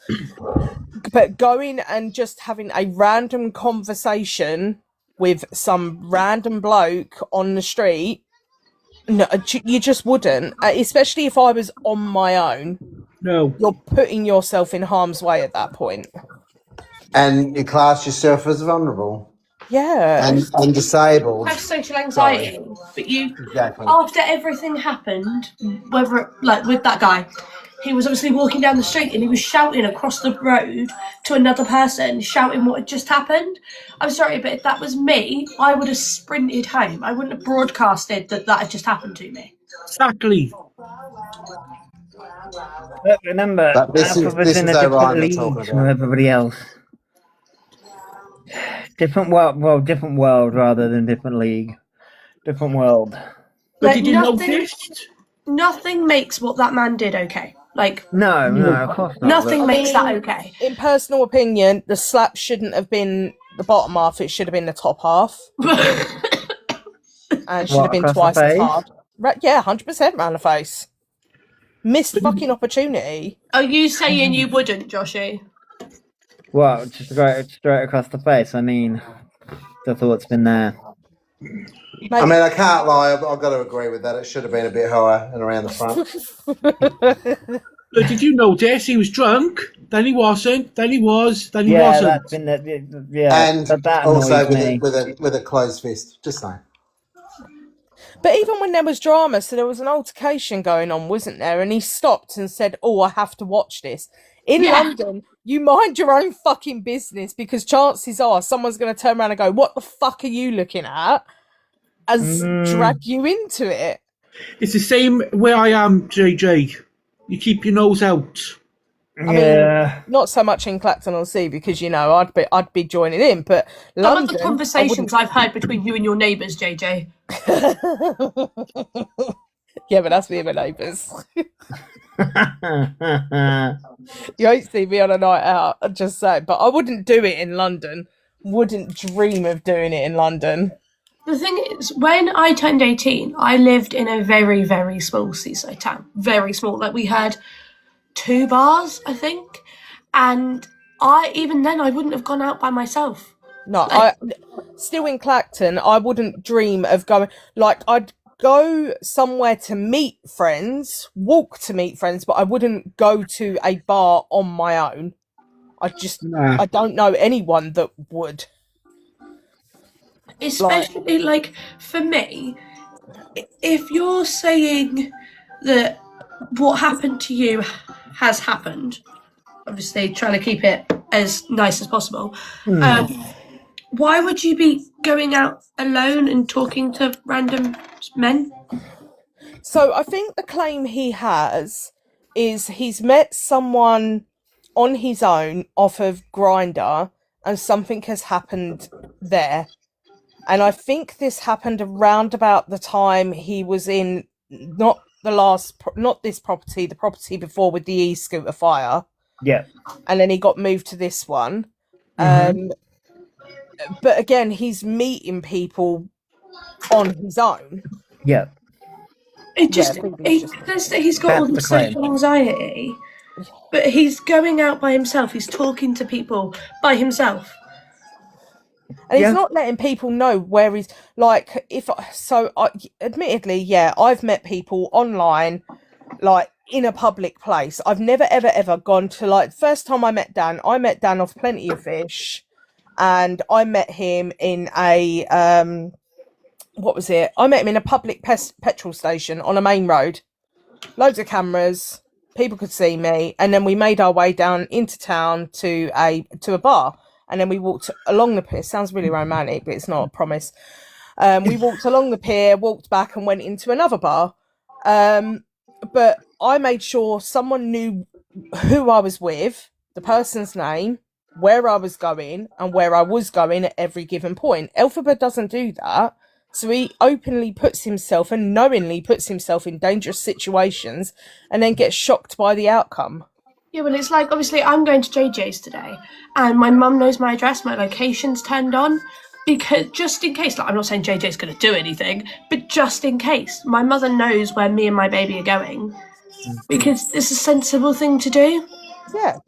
B: but going and just having a random conversation with some random bloke on the street, no, you just wouldn't. Especially if I was on my own,
D: No.
B: you're putting yourself in harm's way at that point.
E: And you class yourself as vulnerable
B: Yeah.
E: and disabled.
C: Have social anxiety, but you,
E: Exactly.
C: after everything happened, whether like with that guy, he was obviously walking down the street and he was shouting across the road to another person, shouting what had just happened. I'm sorry, but if that was me, I would have sprinted home. I wouldn't have broadcasted that had just happened to me.
D: Exactly.
A: But remember,
E: But this is
A: in a different
E: Orion we're
A: league
E: talking
A: from
E: about.
A: everybody else. Different world, different world rather than different league. Different world.
D: But
C: Like,
D: did you
C: nothing-
D: notice?
C: Nothing makes what that man did okay. Like,
A: No, of course not.
C: nothing
B: I
C: makes that
B: mean,
C: okay.
B: In personal opinion, the slap shouldn't have been the bottom half, it should have been the top half. And should
A: What,
B: have been
A: across the
B: twice as
A: face?
B: hard. Right, yeah, 100% round the face. Missed fucking opportunity.
C: Are you saying you wouldn't, Joshy?
A: Well, just straight across the face. I mean, the thought's been there.
E: I mean, I can't lie. I've got to agree with that. It should have been a bit higher and around the front.
D: But did you notice he was drunk? Then he wasn't. Then he was. Then he
A: Yeah,
D: wasn't.
A: that's been
E: And
A: that
E: also
A: annoys me.
E: with a closed fist. Just saying.
B: But even when there was drama, so there was an altercation going on, wasn't there? And he stopped and said, "Oh, I have to watch this." In
C: Yeah.
B: London, you mind your own fucking business, because chances are someone's going to turn around and go, "What the fuck are you looking at?" As drag you into it.
D: It's the same where I am, JJ. You keep your nose out.
B: I mean, not so much in Clacton-on-Sea because you know I'd be joining in, but
C: Some
B: London,
C: of the conversations I've heard between you and your neighbours, JJ.
B: Yeah, but that's me and my neighbours. You won't see me on a night out, I'm just saying. But I wouldn't do it in London. Wouldn't dream of doing it in London.
C: The thing is, when I turned 18, I lived in a very, very small seaside town. Very small. Like, we had 2 bars, I think. And even then, I wouldn't have gone out by myself.
B: No, I still in Clacton, I wouldn't dream of going. Like, I'd go somewhere to meet friends, walk to meet friends, but I wouldn't go to a bar on my own. I don't know anyone that would.
C: Especially, like, for me, if you're saying that what happened to you has happened, obviously trying to keep it as nice as possible. Why would you be going out alone and talking to random men?
B: So I think the claim he has is he's met someone on his own off of Grindr, and something has happened there. And I think this happened around about the time he was in not this property, the property before with the e-scooter fire.
A: Yeah.
B: And then he got moved to this one. But again, he's meeting people on his own.
A: Yeah.
C: It just,
B: he
C: says that he's got all this social anxiety, but he's going out by himself. He's talking to people by himself.
B: And he's not letting people know where he's, like, admittedly, yeah, I've met people online, like, in a public place. I've never, ever gone to, like, first time I met Dan off Plenty of Fish, and I met him in a, I met him in a public petrol station on a main road. Loads of cameras, people could see me, and then we made our way down into town to a bar. And then we walked along the pier. Sounds really romantic, but it's not, I promise. We walked along the pier, walked back, and went into another bar. But I made sure someone knew who I was with, the person's name, where I was going, and where I was going at every given point. Elphaba doesn't do that. So he openly puts himself and knowingly puts himself in dangerous situations and then gets shocked by the outcome.
C: Yeah, well, it's like, obviously, I'm going to JJ's today, and my mum knows my address, my location's turned on, because just in case, like, I'm not saying JJ's going to do anything, but just in case, my mother knows where me and my baby are going, because it's a sensible thing to do.
B: Yeah.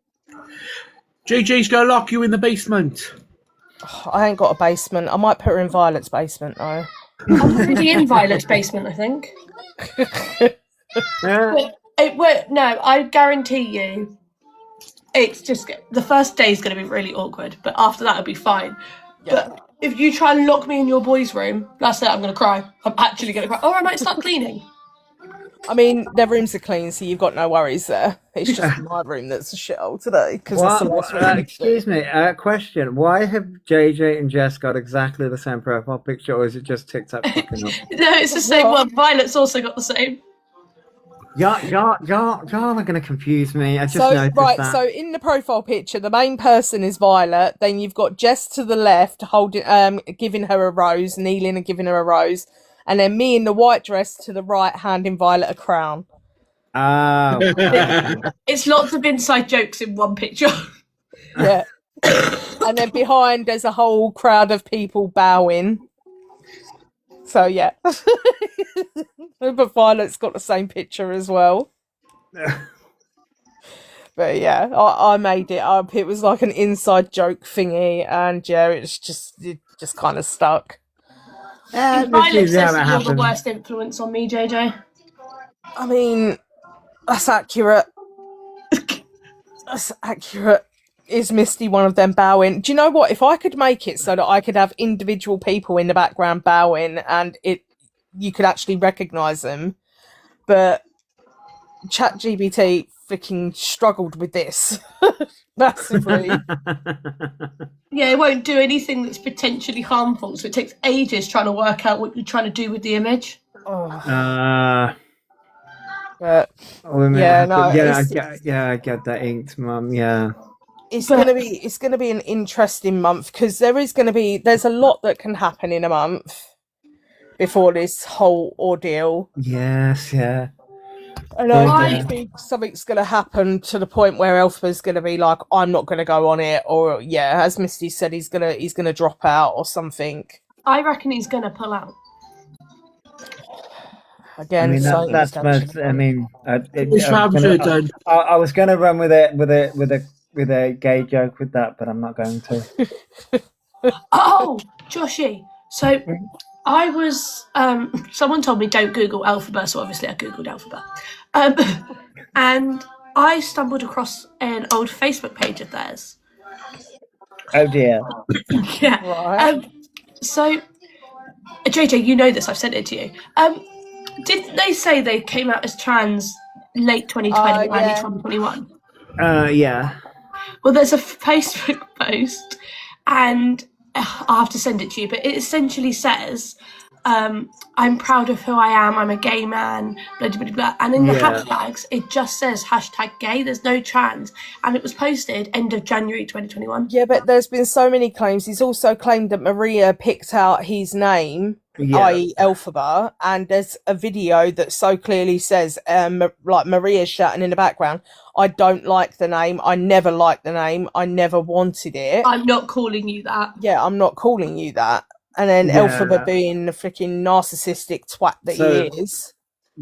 D: JJ's going to lock you in the basement.
B: Oh, I ain't got a basement. I might put her in Violet's basement, though.
C: I'm already in Violet's basement, I think. No, I guarantee you, it's just the first day is going to be really awkward, but after that it'll be fine. Yeah. But if you try and lock me in your boys' room, that's it. I'm going to cry. I'm actually going to cry. Or I might start cleaning.
B: I mean, their rooms are clean, so you've got no worries there. It's just my room that's a shithole today.
A: Excuse me, question. Why have JJ and Jess got exactly the same profile picture, or is it just TikTok fucking up?
C: No, it's the same one. Violet's also got the same.
A: Y'all are going to confuse me. I just noticed that.
B: So in the profile picture, the main person is Violet. Then you've got Jess to the left, holding, giving her a rose, kneeling and giving her a rose, and then me in the white dress to the right, handing Violet a crown.
A: Oh,
C: it's lots of inside jokes in one picture.
B: Yeah, and then behind there's a whole crowd of people bowing. So yeah. But Violet's got the same picture as well. But yeah, I made it up. It was like an inside joke thingy, and yeah, it just kind of stuck.
C: Violet says that you're the worst influence on me, JJ.
B: I mean, that's accurate. That's accurate. Is Misty one of them bowing? Do you know what? If I could make it so that I could have individual people in the background bowing, and you could actually recognise them, but ChatGPT freaking struggled with this massively.
C: Yeah, it won't do anything that's potentially harmful, so it takes ages trying to work out what you're trying to do with the image.
B: But
A: I get that inked, Mum. Yeah.
B: It's gonna be an interesting month, because there's a lot that can happen in a month before this whole ordeal.
A: Yes, yeah.
B: And I think something's gonna happen to the point where Elphaba's gonna be like, I'm not gonna go on it, or yeah, as Misty said, he's gonna drop out or something.
C: I reckon he's gonna pull out.
B: Again,
A: I mean, that's most. I mean, I was going to run with a gay joke with that, but I'm not going to.
C: Oh, Joshy. So I was. Someone told me don't Google Elphaba, so obviously I googled Elphaba, and I stumbled across an old Facebook page of theirs.
A: Oh dear.
C: Yeah.
B: Right.
C: So, JJ, you know this. I've sent it to you. Didn't they say they came out as trans late 2020, early 2021?
A: Yeah.
C: Well, there's a Facebook post, and I'll have to send it to you, but it essentially says, I'm proud of who I am, I'm a gay man, blah, blah, blah, blah. And in the hashtags, it just says #gay, there's no trans. And it was posted end of January 2021.
B: Yeah, but there's been so many claims. He's also claimed that Maria picked out his name, i.e. Elphaba, and there's a video that so clearly says, like Maria's shouting in the background, I don't like the name, I never liked the name, I never wanted it.
C: I'm not calling you that.
B: Yeah, I'm not calling you that. And then Elphaba being the freaking narcissistic twat that he is.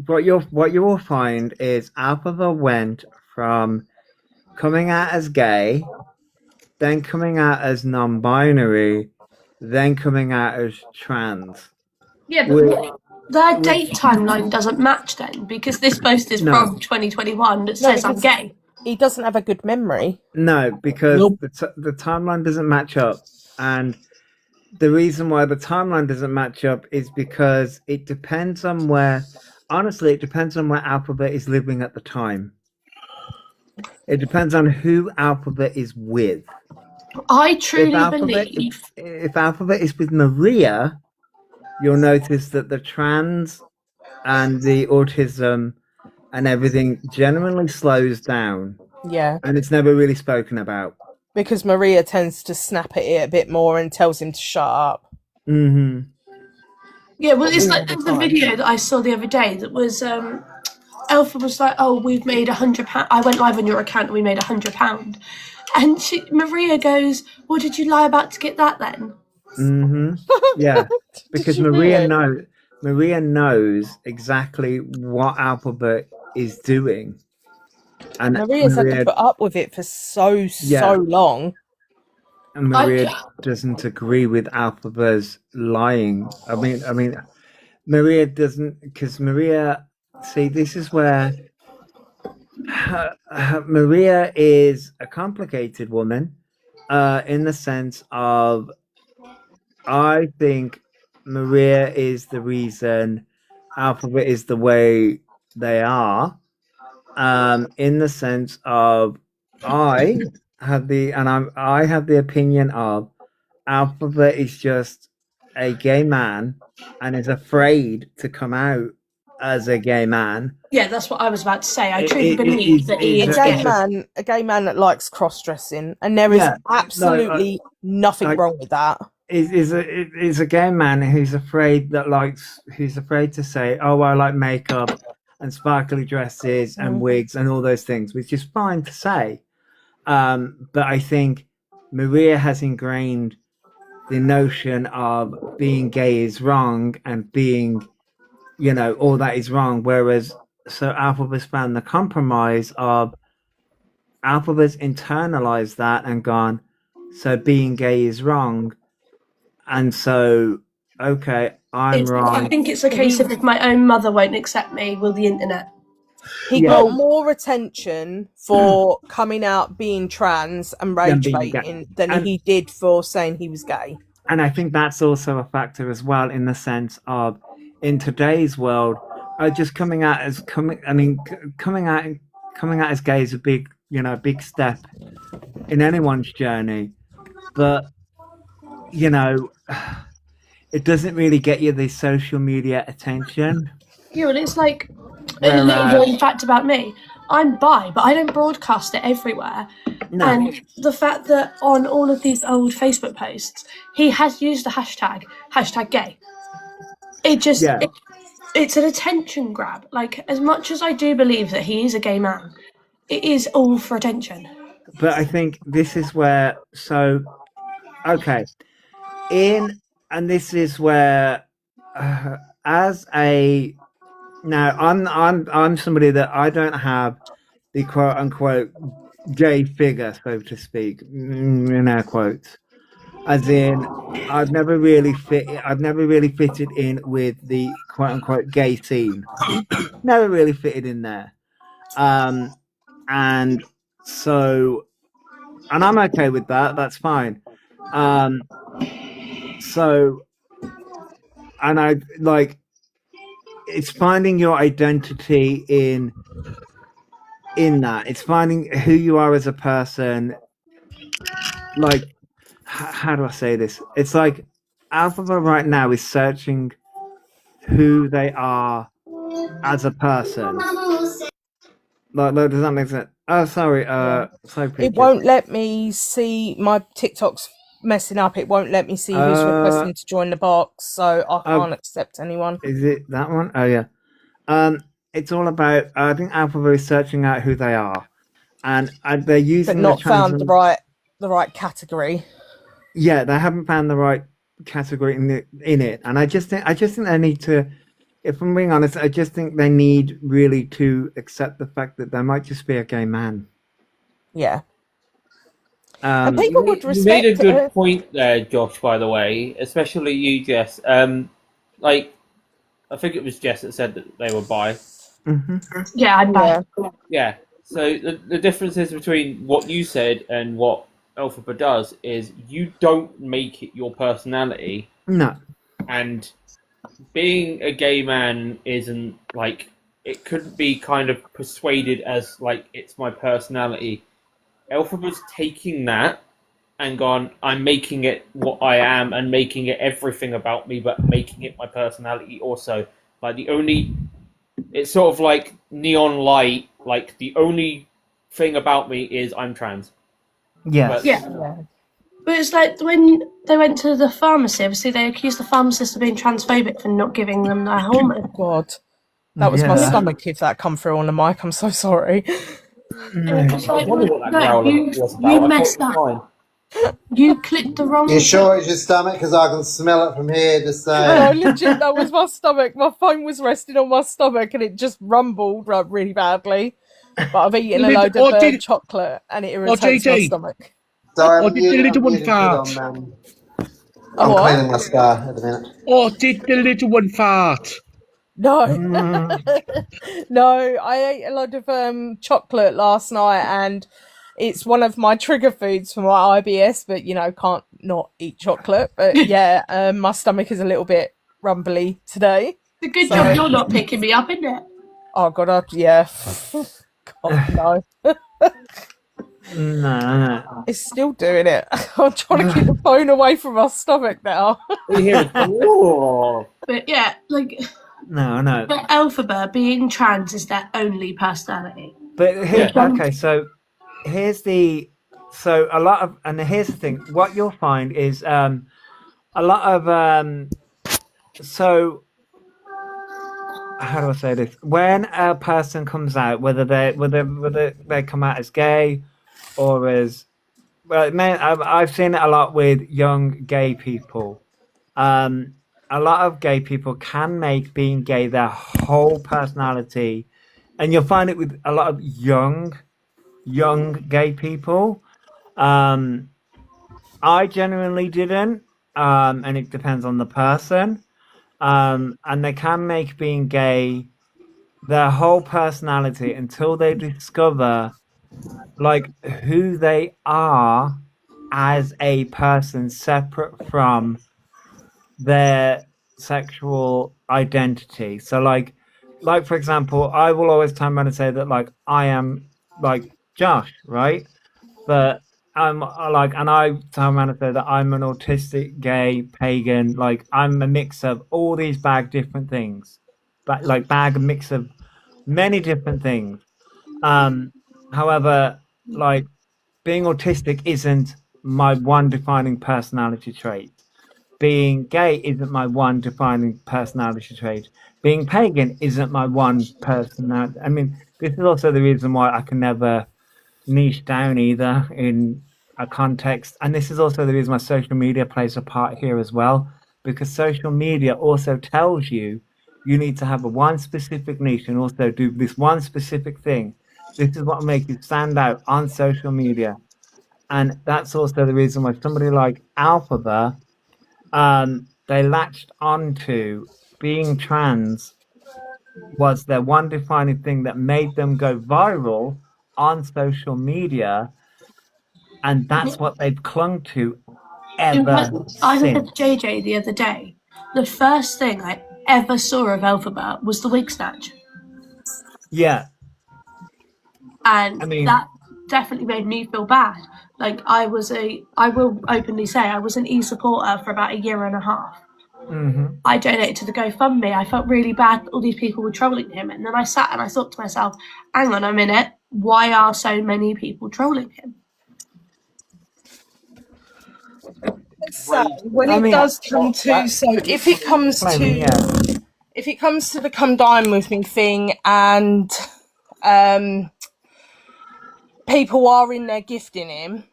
A: What you will find is Elphaba went from coming out as gay, then coming out as non-binary, then coming out as trans.
C: Yeah, but their date timeline doesn't match then, because this post is from 2021 that says I'm gay.
B: He doesn't have a good memory.
A: No, because the timeline doesn't match up. And the reason why the timeline doesn't match up is because it depends on where, honestly, it depends on where Elphaba is living at the time. It depends on who Elphaba is with.
C: I truly believe...
A: If Elphaba is with Maria, you'll notice that the trans and the autism and everything generally slows down.
B: Yeah.
A: And it's never really spoken about.
B: Because Maria tends to snap at it a bit more and tells him to shut up.
A: Mm-hmm.
C: Yeah, well, it's like the video that I saw the other day that was... Elpha was like, oh, we've made £100. I went live on your account and we made £100. And Maria goes, well, did you lie about to get that then?
A: Mm-hmm. Yeah, because Maria knows exactly what Elphaba is doing. And
B: Maria's had to put up with it for so long.
A: And Maria doesn't agree with Elphaba's lying. I mean, Maria doesn't, because Maria, see, this is where Maria is a complicated woman, in the sense of, I think Maria is the reason Elphaba is the way they are. In the sense of, I have the opinion of Elphaba is just a gay man and is afraid to come out as a gay man.
C: Yeah, that's what I was about to say. I truly believe that he is
B: a gay man that likes cross-dressing, and there is absolutely nothing wrong with that.
A: Is a gay man who's afraid to say, oh, I like makeup and sparkly dresses and wigs and all those things, which is fine to say. But I think Maria has ingrained the notion of being gay is wrong and being, all that is wrong. Whereas, so Elphaba's found the compromise of Elphaba's internalized that and gone, so being gay is wrong. And so, okay, I'm wrong.
C: I think it's a case of, if my own mother won't accept me, will the internet?
B: He got more attention for coming out being trans and rage baiting than he did for saying he was gay.
A: And I think that's also a factor as well, in the sense of, in today's world, just coming out as gay is a big, big step in anyone's journey. But it doesn't really get you the social media attention.
C: Yeah, well, it's like a little fact about me. I'm bi, but I don't broadcast it everywhere. No. And the fact that on all of these old Facebook posts, he has used the hashtag gay. It just, it's an attention grab. Like, as much as I do believe that he is a gay man, it is all for attention.
A: But I think this is where, and this is where, now I'm somebody that I don't have the quote unquote gay figure, so to speak, in air quotes, as in I've never really fitted in with the quote unquote gay scene. Never really fitted in there, and so, and I'm okay with that. That's fine. So, and I like, it's finding your identity in that. It's finding who you are as a person like, how do I say this? It's like Elphaba right now is searching who they are as a person. Like, does that make sense? Oh, sorry. Sorry,
B: It
A: Peaches.
B: won't let me see my TikTok's messing up. It won't let me see who's requesting to join the box, so I can't accept anyone.
A: Is it that one? Oh yeah. It's all about. I think Elphaba is searching out who they are, and they're using
B: But not
A: the
B: found the right category.
A: Yeah, they haven't found the right category in it, and I just think they need to. If I'm being honest, I just think they need really to accept the fact that they might just be a gay man.
B: Yeah. And people would
D: You made a
B: respect
D: good point there, Josh, by the way, especially you, Jess. Like, I think it was Jess that said that they were bi.
A: Mm-hmm.
C: Yeah, I'm bi.
D: Yeah. So the differences between what you said and what Elphaba does is you don't make it your personality.
A: No.
D: And being a gay man isn't like, it couldn't be kind of persuaded as like it's my personality. Elphaba's taking that and gone, I'm making it what I am and making it everything about me, but making it my personality also. Like it's sort of like neon light. Like the only thing about me is I'm trans.
A: Yes.
C: Yeah. But it's like when they went to the pharmacy, obviously they accused the pharmacist of being transphobic for not giving them their hormone.
B: Oh God, that was my stomach. If that come through on the mic, I'm so sorry.
C: It's like, no, you messed up. You clicked the wrong.
E: You sure it's your stomach? Because I can smell it from here. Just saying.
B: No, legit, that was my stomach. My phone was resting on my stomach, and it just rumbled really badly. But I've eaten a load of chocolate, and it irritates my stomach.
E: Sorry,
D: did the little one fart?
E: I'm cleaning my scar at the minute.
D: Or did the little one fart?
B: No. No, I ate a lot of chocolate last night, and it's one of my trigger foods for my IBS, but can't not eat chocolate. But yeah, my stomach is a little bit rumbly today.
C: It's a good job you're not picking me up, isn't it?
B: Oh God, yeah. God, no.
A: No.
B: It's still doing it. I'm trying to keep the phone away from my stomach now.
C: But yeah, like.
A: No.
C: But Elphaba being trans is their only personality.
A: But okay, so here's the thing. What you'll find is a lot of so how do I say this? When a person comes out, whether they come out as gay or as I've seen it a lot with young gay people. A lot of gay people can make being gay their whole personality, and you'll find it with a lot of young gay people. I genuinely didn't, and it depends on the person. And they can make being gay their whole personality until they discover like who they are as a person separate from their sexual identity. So like for example, I will always turn around and say that like I am like Josh, right? But I'm like, and I turn around and say that I'm an autistic, gay, pagan. Like I'm a mix of all these different things, but like a mix of many different things. However, like being autistic isn't my one defining personality trait. Being gay isn't my one defining personality trait. Being pagan isn't my one personality. I mean, this is also the reason why I can never niche down either in a context. And this is also the reason why social media plays a part here as well, because social media also tells you need to have a one specific niche and also do this one specific thing. This is what makes you stand out on social media. And that's also the reason why somebody like Elphaba, they latched onto being trans was their one defining thing that made them go viral on social media, and that's what they've clung to ever since.
C: I said to JJ the other day, the first thing I ever saw of Elphaba was the wig snatch.
A: Yeah.
C: And I mean, definitely made me feel bad. Like I will openly say I was an e-supporter for about a year and a half.
A: Mm-hmm.
C: I donated to the GoFundMe. I felt really bad that all these people were trolling him. And then I sat and I thought to myself, hang on a minute, why are so many people trolling him?
B: So when it does come to, so if it comes to the come dine with me thing, and people are in there gifting him,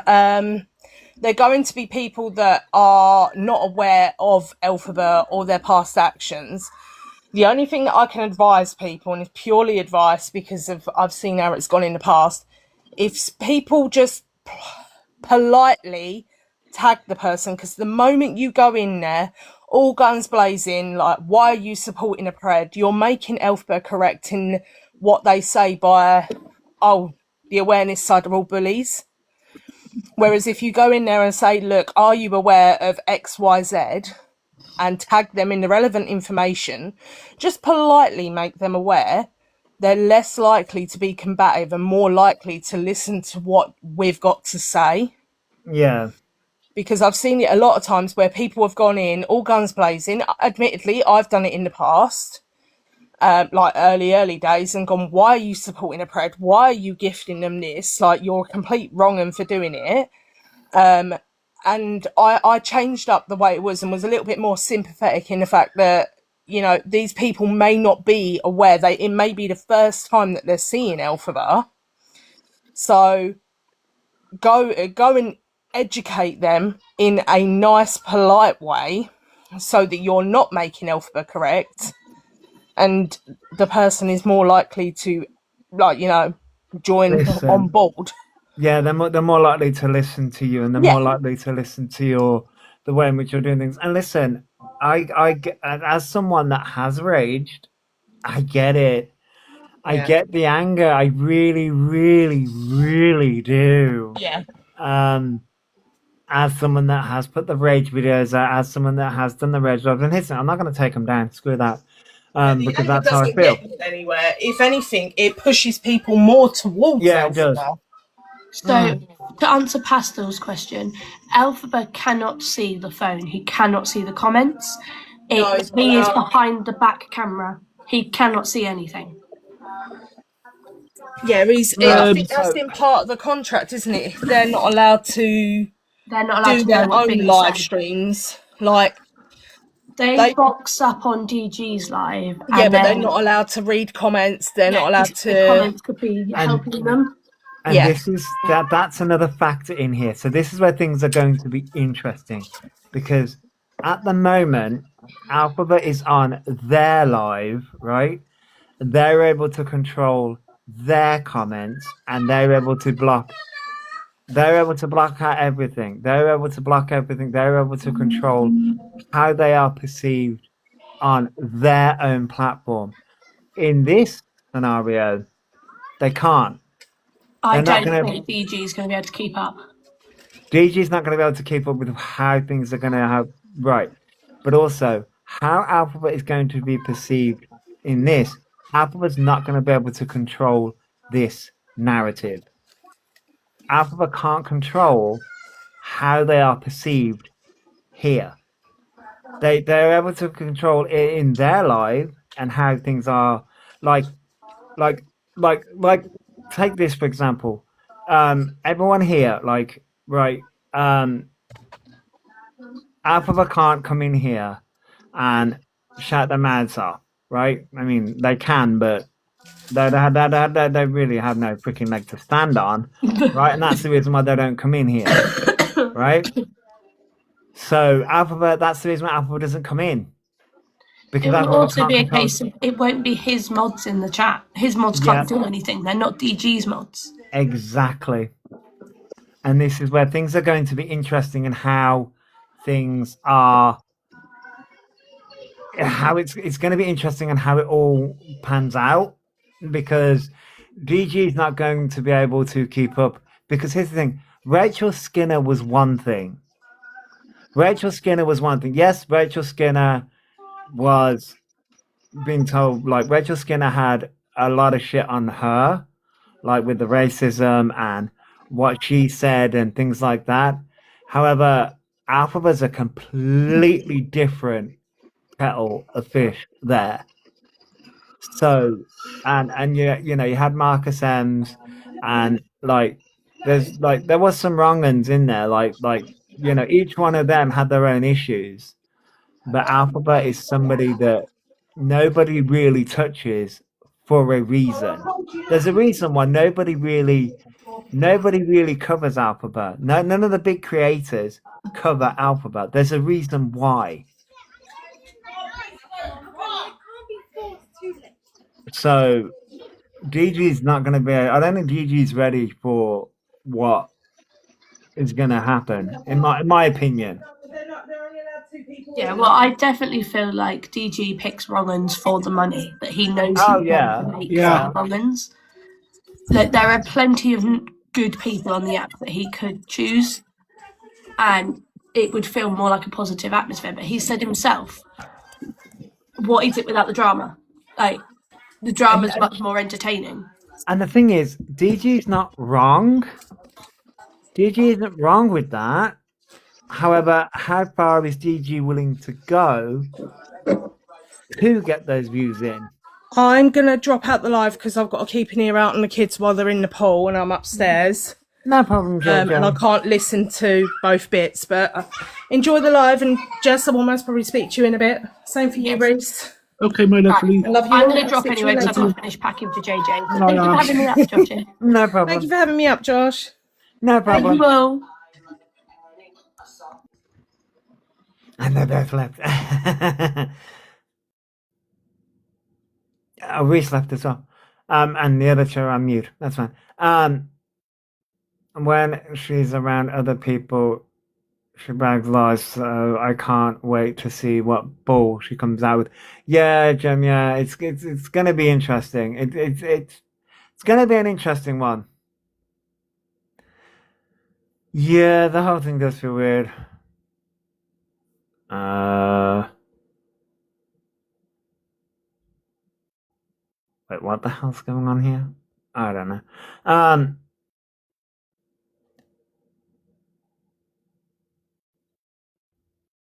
B: they're going to be people that are not aware of Elphaba or their past actions. The only thing that I can advise people, and it's purely advice because I've seen how it's gone in the past, if people just politely tag the person, because the moment you go in there, all guns blazing, like, why are you supporting a pred? You're making Elphaba correct in what they say by, the awareness side are all bullies. Whereas if you go in there and say, look, are you aware of X, Y, Z? And tag them in the relevant information, just politely make them aware, they're less likely to be combative and more likely to listen to what we've got to say.
A: Yeah.
B: Because I've seen it a lot of times where people have gone in, all guns blazing. Admittedly, I've done it in the past, like early days, and gone, why are you supporting a pred? Why are you gifting them this? Like, you're a complete wrong 'un for doing it. And I changed up the way it was and was a little bit more sympathetic in the fact that, you know, these people may not be aware. It may be the first time that they're seeing Elphaba. So go and educate them in a nice, polite way so that you're not making Elphaba correct. And the person is more likely to, like, you know, join on board.
A: Yeah, they're more likely to listen to you, and they're more likely to listen to the way in which you're doing things. And listen, I as someone that has raged, I get it. I get the anger. I really, really, really do.
B: Yeah.
A: As someone that has put the rage videos out, as someone that has done the rage jobs, and listen, I'm not going to take them down. Screw that. Because that's how I feel.
B: Anywhere. If anything, it pushes people more towards.
A: Yeah, it does.
C: So, to answer Pastel's question, Elphaba cannot see the phone. He cannot see the comments. He is behind the back camera. He cannot see anything.
B: Yeah, I think that's in part of the contract, isn't it? If they're not allowed to do their own live streams. Like,
C: they box up on DG's live.
B: Yeah, but they're not allowed to read comments. They're not allowed to.
C: The comments could be helping them.
A: And this is that's another factor in here. So this is where things are going to be interesting, because at the moment, Elphaba is on their live, right? They're able to control their comments, and they're able to block. They're able to block out everything. They're able to block everything. They're able to control how they are perceived on their own platform. In this scenario, they can't.
C: I don't think DG is going to be able to keep up.
A: DG is not going to be able to keep up with how things are going to have, right. But also, how Elphaba is going to be perceived in this, Elphaba's not going to be able to control this narrative. Elphaba can't control how they are perceived here. They're able to control it in their life and how things are, like take this for example. Everyone here, like, right, Elphaba can't come in here and shout their mouths off, right? I mean, they can, but they really have no freaking leg to stand on, right? And that's the reason why they don't come in here, right? So Elphaba, that's the reason why Elphaba doesn't come in.
C: Because it will also be a case of it won't be his mods in the chat. His mods can't do anything. They're not DG's mods.
A: Exactly. And this is where things are going to be interesting, and how things are, how it's going to be interesting and how it all pans out, because DG is not going to be able to keep up. Because here's the thing, Rachel Skinner was one thing. Yes, Rachel Skinner was being told, like, Rachel Skinner had a lot of shit on her, like with the racism and what she said and things like that. However, Alphaba's a completely different kettle of fish there. So, and you know, you had Marcus M's, and like there was some wrong uns in there, like you know, each one of them had their own issues. But Alphaba is somebody that nobody really touches for a reason. There's a reason why nobody really covers Alphaba. No, none of the big creators cover Alphaba. There's a reason why. So DG's not going to be. I don't think DG's ready for what is going to happen. In my opinion.
C: Yeah, well, I definitely feel like DG picks wrong uns for the money that he knows
A: Oh
C: he's
A: yeah,
C: going to make
F: Yeah.
C: for wrong uns. Like, there are plenty of good people on the app that he could choose, and it would feel more like a positive atmosphere. But he said himself, "What is it without the drama? Like, the drama's much more entertaining."
A: and the thing is, DG's not wrong. DG isn't wrong with that. However, how far is DG willing to go to get those views in?
B: I'm going to drop out the live because I've got to keep an ear out on the kids while they're in the pool and I'm upstairs.
A: No problem, Jojo.
B: And I can't listen to both bits, but enjoy the live. And Jess, I will most probably speak to you in a bit. Same for you, Reese.
F: Okay, my lovely.
B: I love you.
C: I'm
B: all.
C: going to drop
B: Speak to you
C: anyway because I've
B: later.
C: got to finish packing for JJ.
F: No,
C: Thank you
F: no.
C: for having me up, Joshie.
A: No problem.
B: Thank you for having me up, Josh.
A: No
C: Thank
A: problem.
C: you all.
A: And they both left. Reese left as well. And the other two are on mute. That's fine. When she's around other people, she brags lies, so I can't wait to see what bull she comes out with. Yeah, Jim. Yeah, it's gonna be interesting. It's gonna be an interesting one. Yeah, the whole thing does feel weird. Wait, what the hell's going on here? I don't know.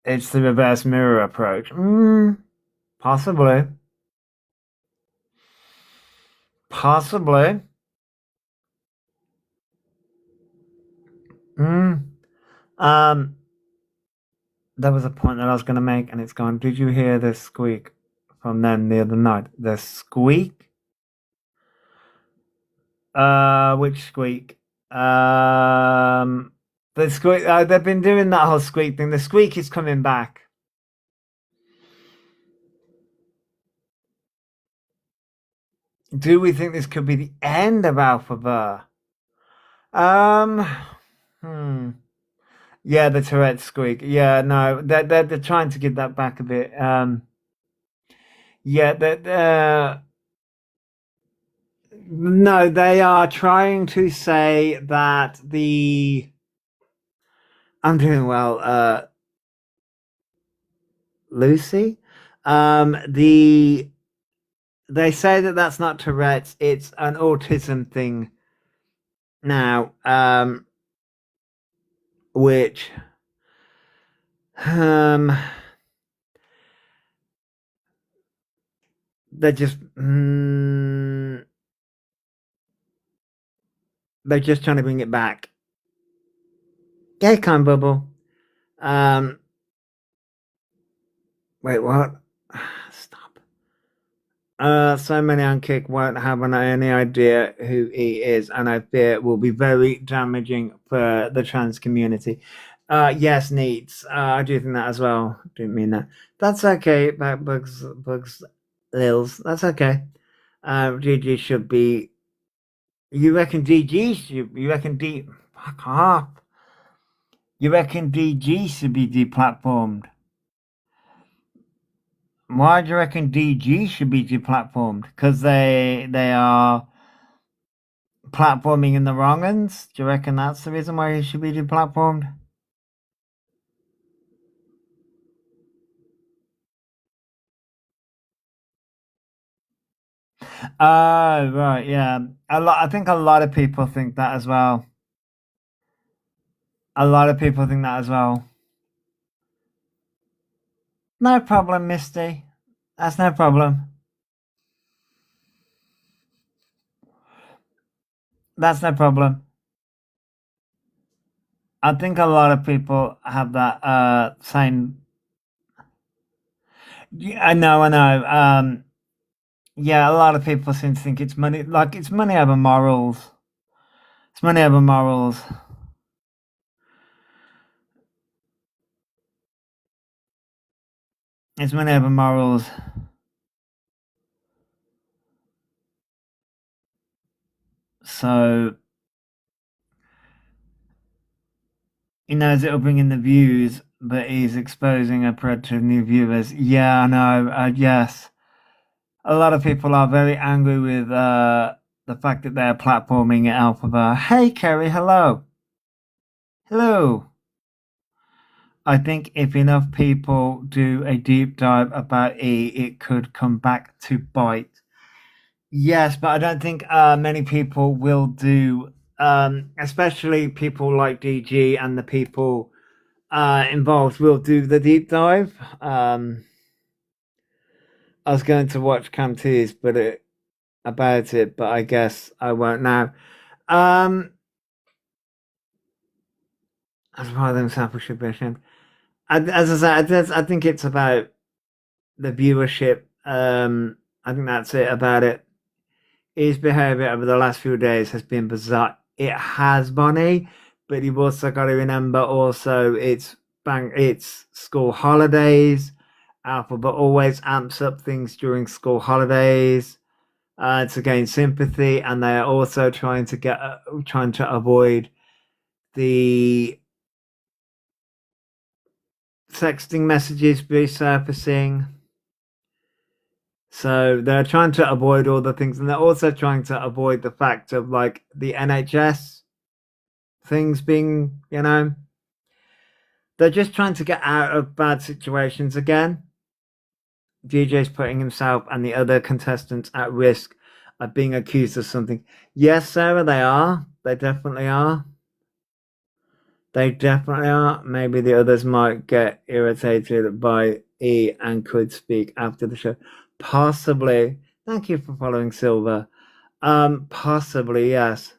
A: It's the reverse mirror approach. Possibly. Possibly. There was a point that I was going to make, and it's gone. Did you hear the squeak from them the other night? The squeak? Which squeak? The squeak. They've been doing that whole squeak thing. The squeak is coming back. Do we think this could be the end of Elphaba? Yeah, the Tourette squeak. Yeah, no, they're trying to give that back a bit. Yeah, no, they are trying to say that I'm doing well, Lucy. They say that that's not Tourette's, it's an autism thing now, which they're just they're just trying to bring it back. Yeah, come bubble. Wait, what? Stop. So many on Kick won't have any idea who he is, and I fear will be very damaging for the trans community. Yes, needs. I do think that as well. Didn't mean that. That's okay. Bugs, Lils. That's okay. DG should be. You reckon DG should? You reckon D? Fuck off. You reckon DG should be deplatformed? Why do you reckon DG should be deplatformed? Because they are platforming in the wrong ones? Do you reckon that's the reason why he should be deplatformed? Oh, right, yeah. I think a lot of people think that as well. A lot of people think that as well. No problem, Misty. That's no problem. That's no problem. I think a lot of people have that same. Yeah, I know, I know. Yeah, a lot of people seem to think it's money, like it's money over morals. It's money over morals. It's money over morals. So he knows it'll bring in the views, but he's exposing a predator of new viewers. Yeah, I know. Yes, a lot of people are very angry with the fact that they're platforming at Elphaba. Hey, Kerry, hello. Hello. I think if enough people do a deep dive about E, it could come back to bite. Yes, but I don't think many people will do, especially people like DG and the people involved will do the deep dive. I was going to watch Cam T's about it, but I guess I won't now. As far as them sample should be ashamed. As I said, I think it's about the viewership. I think that's it about it. His behaviour over the last few days has been bizarre. It has, Bonnie, but you've also got to remember also it's school holidays. Elphaba always amps up things during school holidays to gain sympathy, and they are also trying to avoid the sexting messages resurfacing. So they're trying to avoid all the things, and they're also trying to avoid the fact of like the NHS things being, they're just trying to get out of bad situations again. DJ's putting himself and the other contestants at risk of being accused of something. Yes, Sarah, they are. They definitely are. They definitely are. Maybe the others might get irritated by E and could speak after the show. Possibly. Thank you for following Silver. Possibly, yes.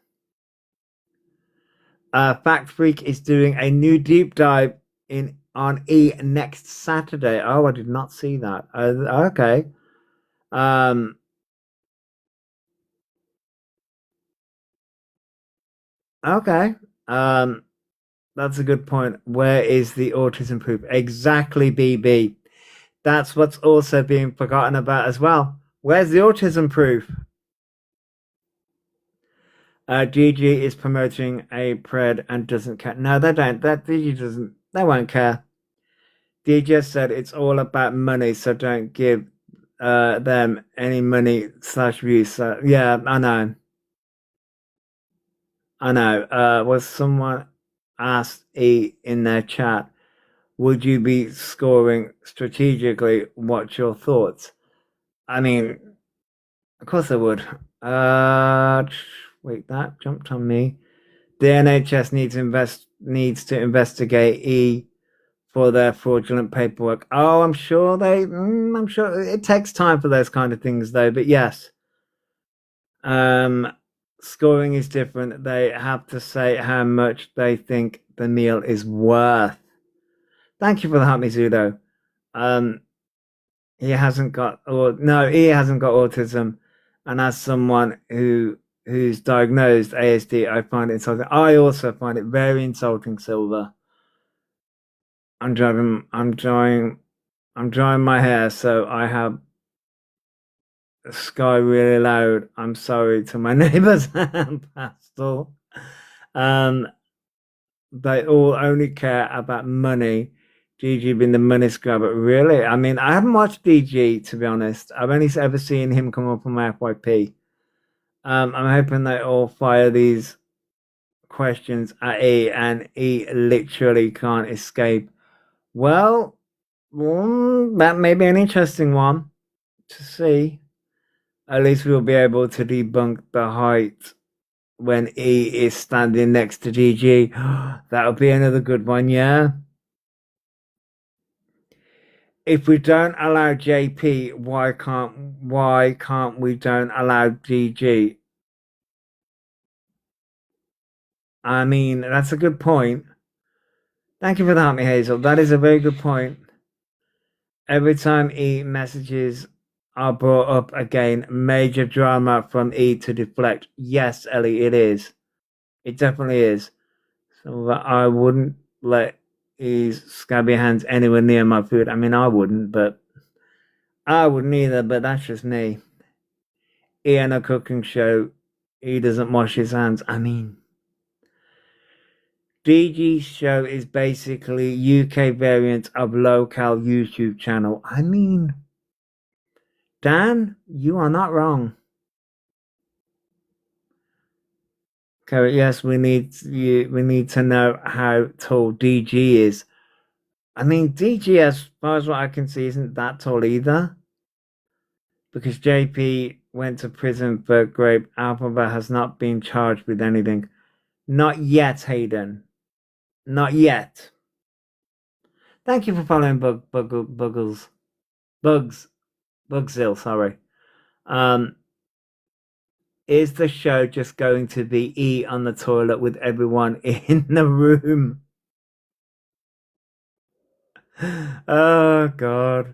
A: Fact Freak is doing a new deep dive on E next Saturday. Oh, I did not see that. Okay. Okay. That's a good point. Where is the autism proof? Exactly, BB. That's what's also being forgotten about as well. Where's the autism proof? GG is promoting a pred and doesn't care. No, they don't. That DG doesn't. They won't care. DJ said it's all about money, so don't give them any money / views. So, yeah, I know. I know. Was someone asked E in their chat, would you be scoring strategically? What's your thoughts? I mean, of course I would. Wait, that jumped on me. The NHS needs to investigate E for their fraudulent paperwork. Oh, I'm sure I'm sure it takes time for those kind of things, though. But yes, scoring is different. They have to say how much they think the meal is worth. Thank you for the help, Mizudo. He hasn't got autism, and as someone who's diagnosed ASD, I find it insulting. I also find it very insulting, Silver. I'm drying my hair, so I have Sky really loud. I'm sorry to my neighbors and Pastel. They all only care about money. DG being the money grabber. Really? I mean, I haven't watched DG, to be honest. I've only ever seen him come up on my FYP. I'm hoping they all fire these questions at E, and E literally can't escape. Well, that may be an interesting one to see. At least we'll be able to debunk the height when E is standing next to GG. That'll be another good one, yeah? If we don't allow JP, why can't we don't allow GG? I mean, that's a good point. Thank you for that, me Hazel. That is a very good point. Every time E messages are brought up again, major drama from E to deflect. Yes, Ellie, it is. It definitely is. So I wouldn't let E's scabby hands anywhere near my food. I mean, I wouldn't, but I wouldn't either, but that's just me. E and a cooking show, he doesn't wash his hands. I mean, DG's show is basically UK variant of local YouTube channel. I mean, Dan, you are not wrong. Okay, yes, we need to know how tall DG is. I mean, DG, as far as what I can see, isn't that tall either. Because JP went to prison for rape. Elphaba has not been charged with anything. Not yet, Hayden. Not yet. Thank you for following Bugzil, sorry. Is the show just going to be E on the toilet with everyone in the room? Oh God.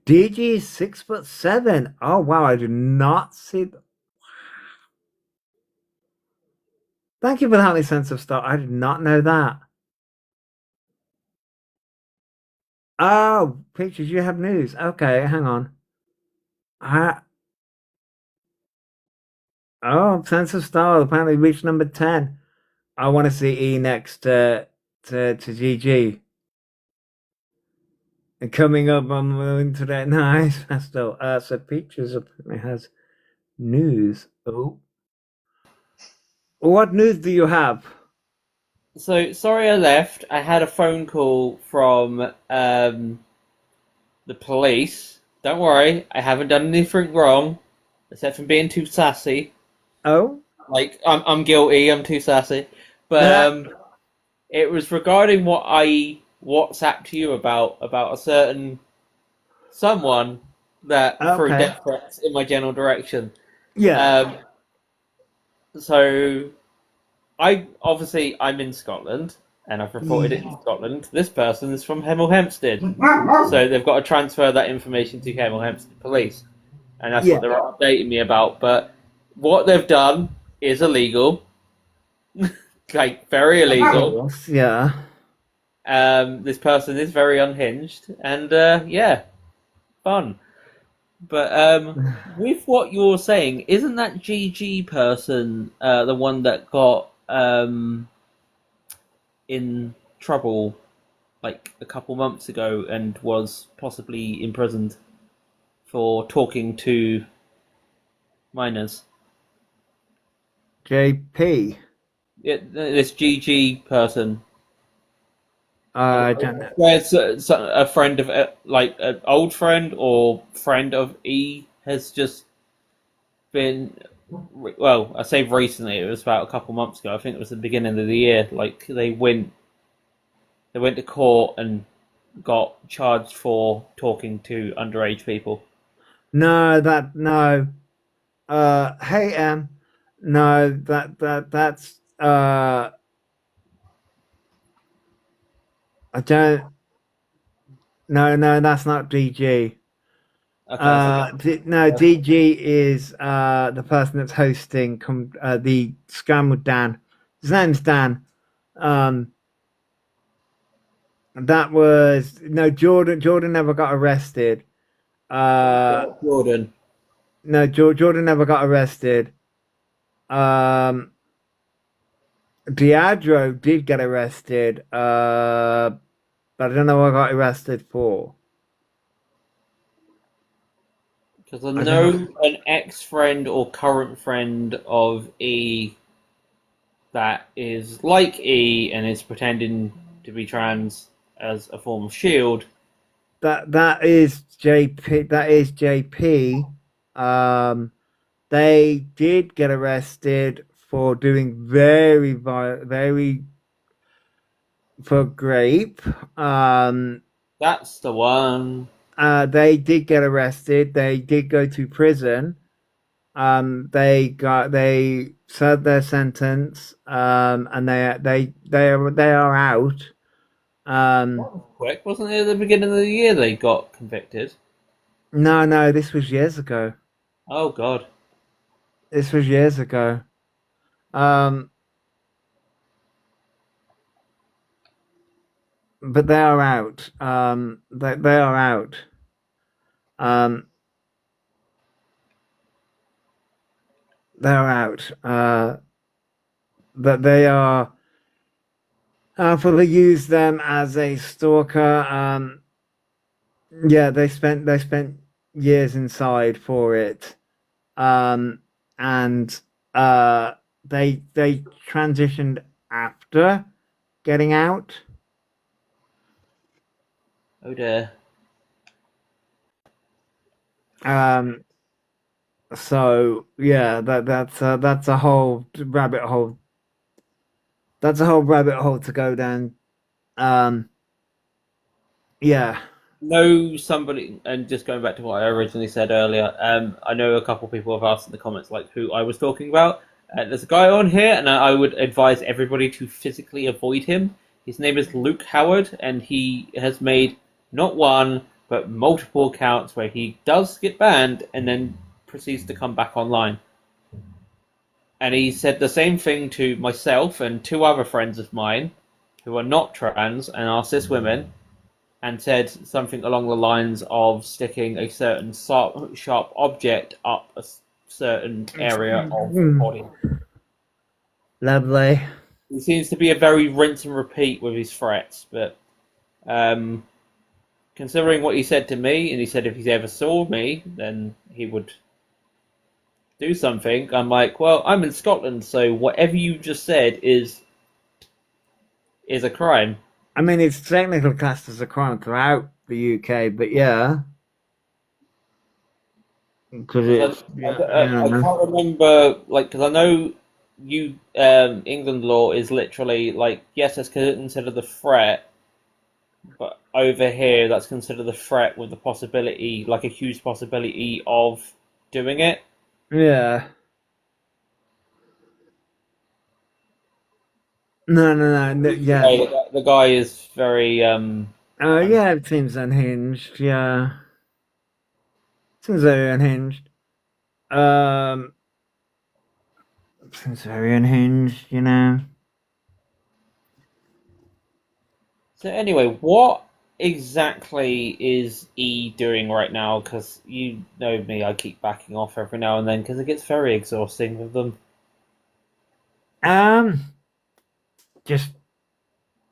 A: DG is 6'7". Oh wow, I did not see that. Thank you for that sense of style. I did not know that. Oh, pictures, you have news. Okay, hang on. Oh, sense of style apparently reached number 10. I want to see E next to GG. And coming up on the internet, nice. Still, so pictures apparently has news. Oh, what news do you have?
D: So sorry I left. I had a phone call from the police. Don't worry, I haven't done anything wrong, except for being too sassy.
A: Oh,
D: Like I'm guilty. I'm too sassy. But it was regarding what I WhatsApped to you about a certain someone that threw
A: okay.
D: death threats in my general direction.
A: Yeah.
D: So I'm in Scotland, and I've reported it in Scotland. This person is from Hemel Hempstead, so they've got to transfer that information to Hemel Hempstead Police, and that's what they're updating me about. But what they've done is illegal, like very illegal.
A: Yeah.
D: This person is very unhinged, and yeah, fun. But with what you're saying, isn't that GG person the one that got in trouble like a couple months ago and was possibly imprisoned for talking to minors?
A: JP.
D: Yeah, this GG person.
A: I don't know.
D: Where's a friend of like an old friend or friend of E has just been, well, I say recently, it was about a couple months ago. I think it was the beginning of the year. Like they went to court and got charged for talking to underage people.
A: No. Hey, no, that's I don't. No, that's not DG.
D: Okay,
A: No, DG is the person that's hosting the Scam with Dan. His name's Dan. That was no Jordan. Jordan never got arrested.
D: Jordan.
A: No, Jordan never got arrested. Diadro did get arrested. But I don't know what I got arrested for.
D: Because I know an ex-friend or current friend of E that is like E and is pretending to be trans as a form of shield
A: that is JP. That is JP. They did get arrested for doing very for grape.
D: That's the one.
A: They did get arrested. They did go to prison. They served their sentence. And they are out.
D: That was quick, wasn't it? At the beginning of the year they got convicted.
A: No, this was years ago.
D: Oh God.
A: This was years ago. But they are out. They are out. They're out. That they are. For use them as a stalker. Yeah, they spent years inside for it. And they transitioned after getting out.
D: Oh dear.
A: So yeah, that's a whole rabbit hole. That's a whole rabbit hole to go down. Yeah.
D: Know somebody, and just going back to what I originally said earlier, I know a couple of people have asked in the comments like who I was talking about. There's a guy on here, and I would advise everybody to physically avoid him. His name is Luke Howard, and he has made not one but multiple accounts where he does get banned and then proceeds to come back online. And he said the same thing to myself and two other friends of mine who are not trans and are cis women, and said something along the lines of sticking a certain sharp object up a certain area of the body.
A: Lovely.
D: He seems to be a very rinse and repeat with his threats, but considering what he said to me, and he said if he ever saw me, then he would do something. I'm like, well, I'm in Scotland, so whatever you just said is a crime.
A: I mean, it's technically classed as a crime throughout the UK, but yeah. Because it's,
D: I can't remember, like, because I know England law is literally like, yes, that's considered a threat, but over here that's considered a threat with the possibility, like a huge possibility of doing it.
A: Yeah. No, yeah.
D: The guy is very
A: yeah, it seems unhinged. Yeah, seems very unhinged. Seems very unhinged. You know.
D: So anyway, what exactly is E doing right now? Because you know me, I keep backing off every now and then because it gets very exhausting with them.
A: Just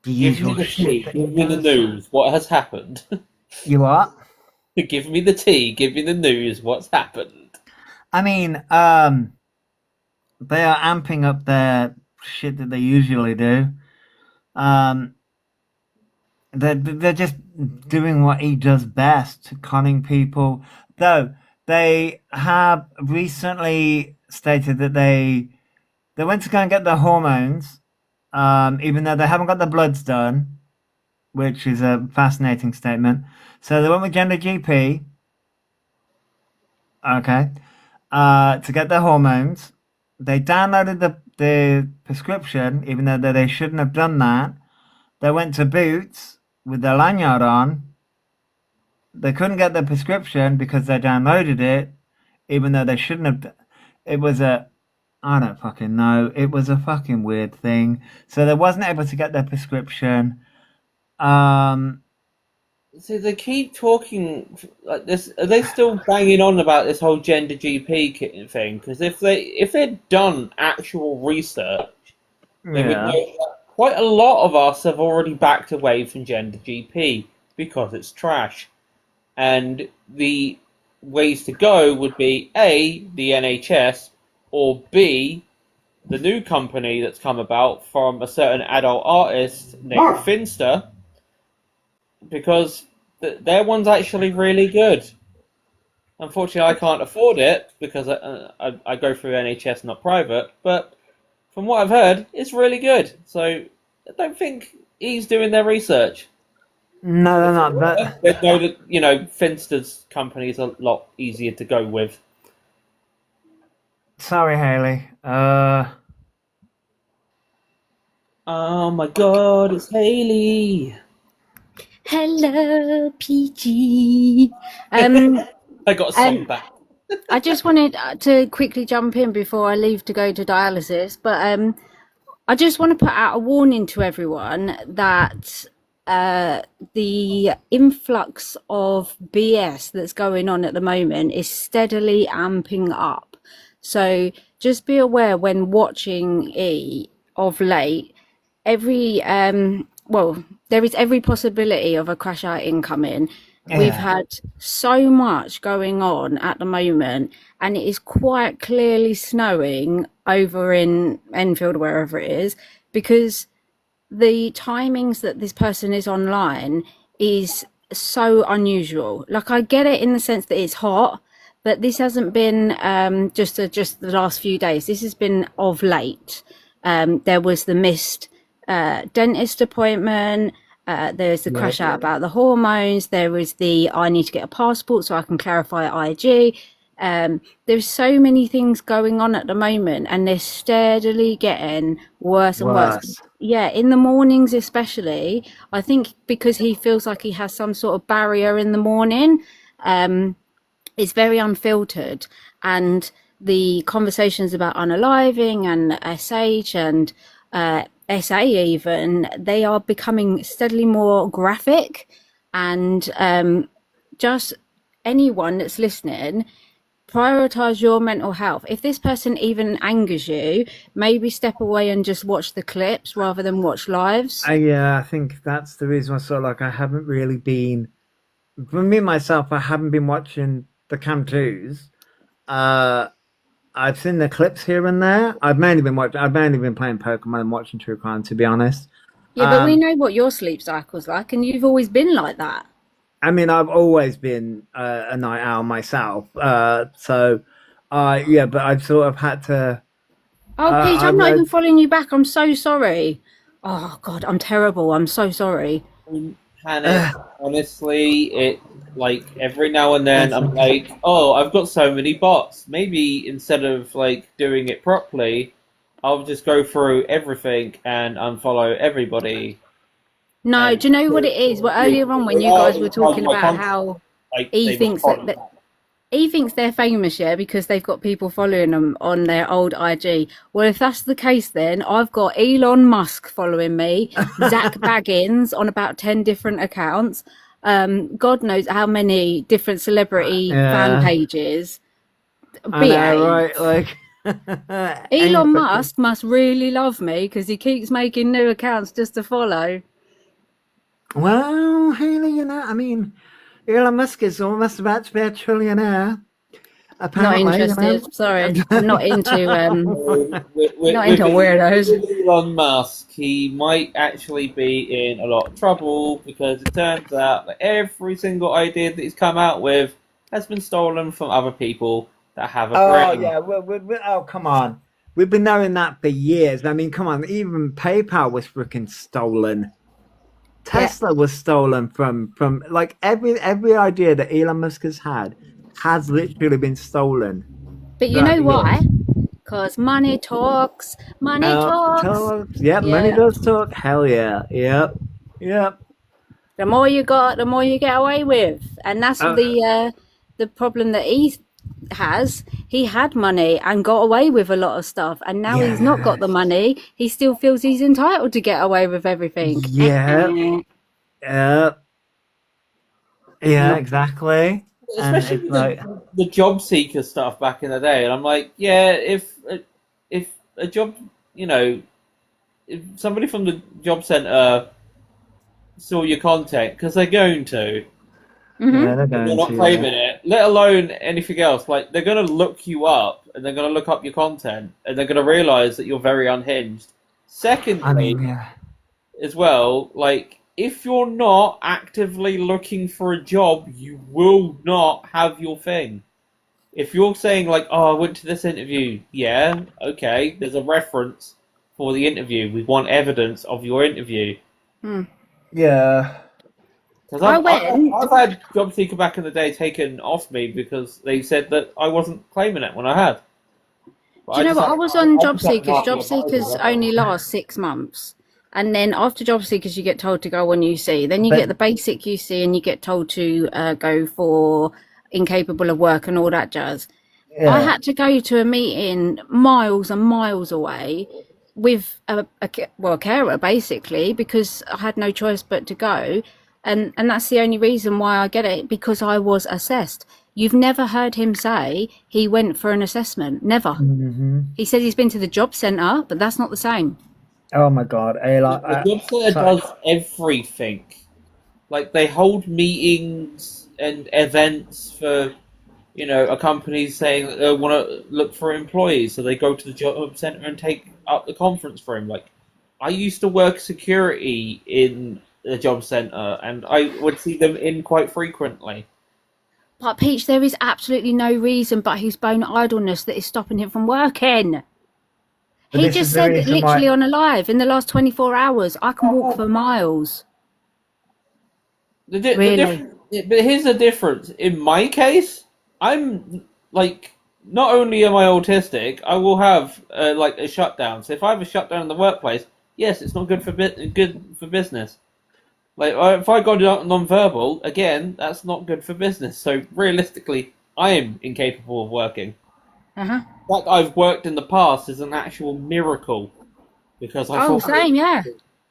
A: the
D: Give me
A: usual
D: the tea.
A: shit.
D: Give me the news. What has happened?
A: You what?
D: Give me the tea. Give me the news. What's happened?
A: I mean, they are amping up their shit that they usually do. They're just doing what he does best, conning people. Though they have recently stated that they went to go and get their hormones, even though they haven't got the bloods done, which is a fascinating statement. So they went with Gender GP, okay, to get their hormones. They downloaded the prescription, even though they shouldn't have done that. They went to Boots with their lanyard on. They couldn't get the prescription because they downloaded it, even though they shouldn't have. It was I don't fucking know. It was a fucking weird thing. So they wasn't able to get their prescription.
D: So they keep talking like this. Are they still banging on about this whole gender GP thing? Because if they'd done actual research, they would know that quite a lot of us have already backed away from gender GP because it's trash. And the ways to go would be A, the NHS, or B, the new company that's come about from a certain adult artist named Finster, because their one's actually really good. Unfortunately, I can't afford it because I go through NHS, not private. But from what I've heard, it's really good. So I don't think he's doing their research.
A: No, they're not. But
D: They know that Finster's company is a lot easier to go with.
A: sorry, Haley.
D: Oh my God, it's Haley.
F: Hello, PG.
D: I got a song back.
F: I just wanted to quickly jump in before I leave to go to dialysis, but I just want to put out a warning to everyone that the influx of BS that's going on at the moment is steadily amping up. So just be aware when watching E of late, there is every possibility of a crash out incoming.
A: Yeah.
F: We've had so much going on at the moment, and it is quite clearly snowing over in Enfield, wherever it is, because the timings that this person is online is so unusual. Like, I get it in the sense that it's hot, but this hasn't been just the last few days. This has been of late. There was the missed dentist appointment. There's the crash out about the hormones. There was the I need to get a passport so I can clarify IG. There's so many things going on at the moment, and they're steadily getting worse and worse. Yeah, in the mornings especially. I think because he feels like he has some sort of barrier in the morning. It's very unfiltered, and the conversations about unaliving and SH and SA even, they are becoming steadily more graphic, and just anyone that's listening, prioritize your mental health. If this person even angers you, maybe step away and just watch the clips rather than watch lives.
A: Yeah, I think that's the reason I haven't really been, for me myself, I haven't been watching the Cam 2s. I've seen the clips here and there. I've mainly been playing Pokemon and watching True Crime, to be honest.
F: Yeah, but we know what your sleep cycle's like, and you've always been like that.
A: I mean, I've always been a night owl myself. But I've sort of had to.
F: Oh, Peach, I'm not even following you back. I'm so sorry. Oh, God, I'm terrible. I'm so sorry.
D: Panic, honestly, it like every now and then I'm like, oh, I've got so many bots. Maybe instead of like doing it properly, I'll just go through everything and unfollow everybody.
F: No, do you know what it is? Well, earlier on when you guys were talking about how he thinks that he thinks they're famous, yeah, because they've got people following them on their old IG. Well, if that's the case, then I've got Elon Musk following me, Zach Baggins on about 10 different accounts. God knows how many different celebrity fan pages.
A: I know, right? Like
F: Elon Musk must really love me because he keeps making new accounts just to follow.
A: Well, Haley, I mean, Elon Musk is almost about to be a trillionaire. Apparently,
F: not interested. Sorry, I'm not into not into weirdos.
D: Elon Musk, he might actually be in a lot of trouble because it turns out that every single idea that he's come out with has been stolen from other people that have a brain.
A: Oh, come on. We've been knowing that for years. I mean, come on. Even PayPal was freaking stolen. Tesla was stolen from like every idea that Elon Musk has had has literally been stolen.
F: But you know why? Because money talks. Money talks.
A: Yep, money does talk. Hell yeah. Yep.
F: The more you got, the more you get away with. And that's the problem that he has. He had money and got away with a lot of stuff, and now he's not got the money. He still feels he's entitled to get away with everything.
A: Yeah, exactly.
D: Especially the job seeker stuff back in the day, and I'm like, yeah, if a job, if somebody from the job centre saw your content, because they're going to.
F: Mm-hmm.
A: Yeah,
D: they're not claiming it, let alone anything else. Like, they're going to look you up, and they're going to look up your content, and they're going to realise that you're very unhinged. Secondly, as well, like, if you're not actively looking for a job, you will not have your thing. If you're saying like, "Oh, I went to this interview," yeah, okay, there's a reference for the interview. We want evidence of your interview.
A: Yeah.
D: Because
F: I went.
D: I've had job seeker back in the day taken off me because they said that I wasn't claiming it when I had.
F: Do you know what? I was on Job Seekers. Job Seekers only last 6 months. And then after Job Seekers, you get told to go on UC. Then you get the basic UC and you get told to go for incapable of work and all that jazz.
A: Yeah.
F: I had to go to a meeting miles and miles away with a carer, basically, because I had no choice but to go. And that's the only reason why I get it, because I was assessed. You've never heard him say he went for an assessment. Never.
A: Mm-hmm.
F: He said he's been to the job centre, but that's not the same.
A: Oh my God.
D: The job centre does everything. Like, they hold meetings and events for, a company saying that they want to look for employees, so they go to the job centre and take up the conference room. Like, I used to work security in the job centre, and I would see them in quite frequently.
F: But Peach, there is absolutely no reason but his bone idleness that is stopping him from working.
A: But
F: He
A: this
F: just
A: is the
F: said
A: reason
F: literally
A: why-
F: on a live, in the last 24 hours, I can walk for miles. Really?
D: But here's the difference. In my case, I'm like, not only am I autistic, I will have a shutdown. So if I have a shutdown in the workplace, yes, it's not good for business. Like, if I go non-verbal, again, that's not good for business. So realistically, I am incapable of working.
F: Uh-huh.
D: The fact I've worked in the past is an actual miracle, because
F: Same, yeah.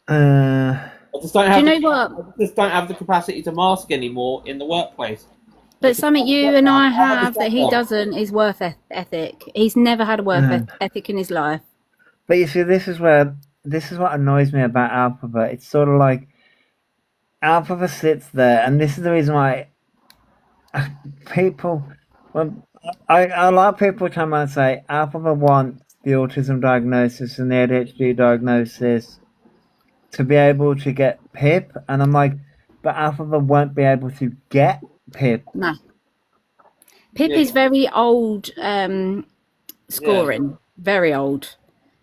A: Uh,
D: I just don't have.
F: Do you know what?
D: I just don't have the capacity to mask anymore in the workplace.
F: But something you and I have that he doesn't is work ethic. He's never had a work ethic in his life.
A: but you see, this is what annoys me about Elphaba. It's sort of like Elphaba sits there, and this is the reason why people. Well, a lot of people come out and say Elphaba wants the autism diagnosis and the ADHD diagnosis to be able to get PIP, and I'm like, but Elphaba won't be able to get PIP.
F: No. PIP is very old scoring. Very old.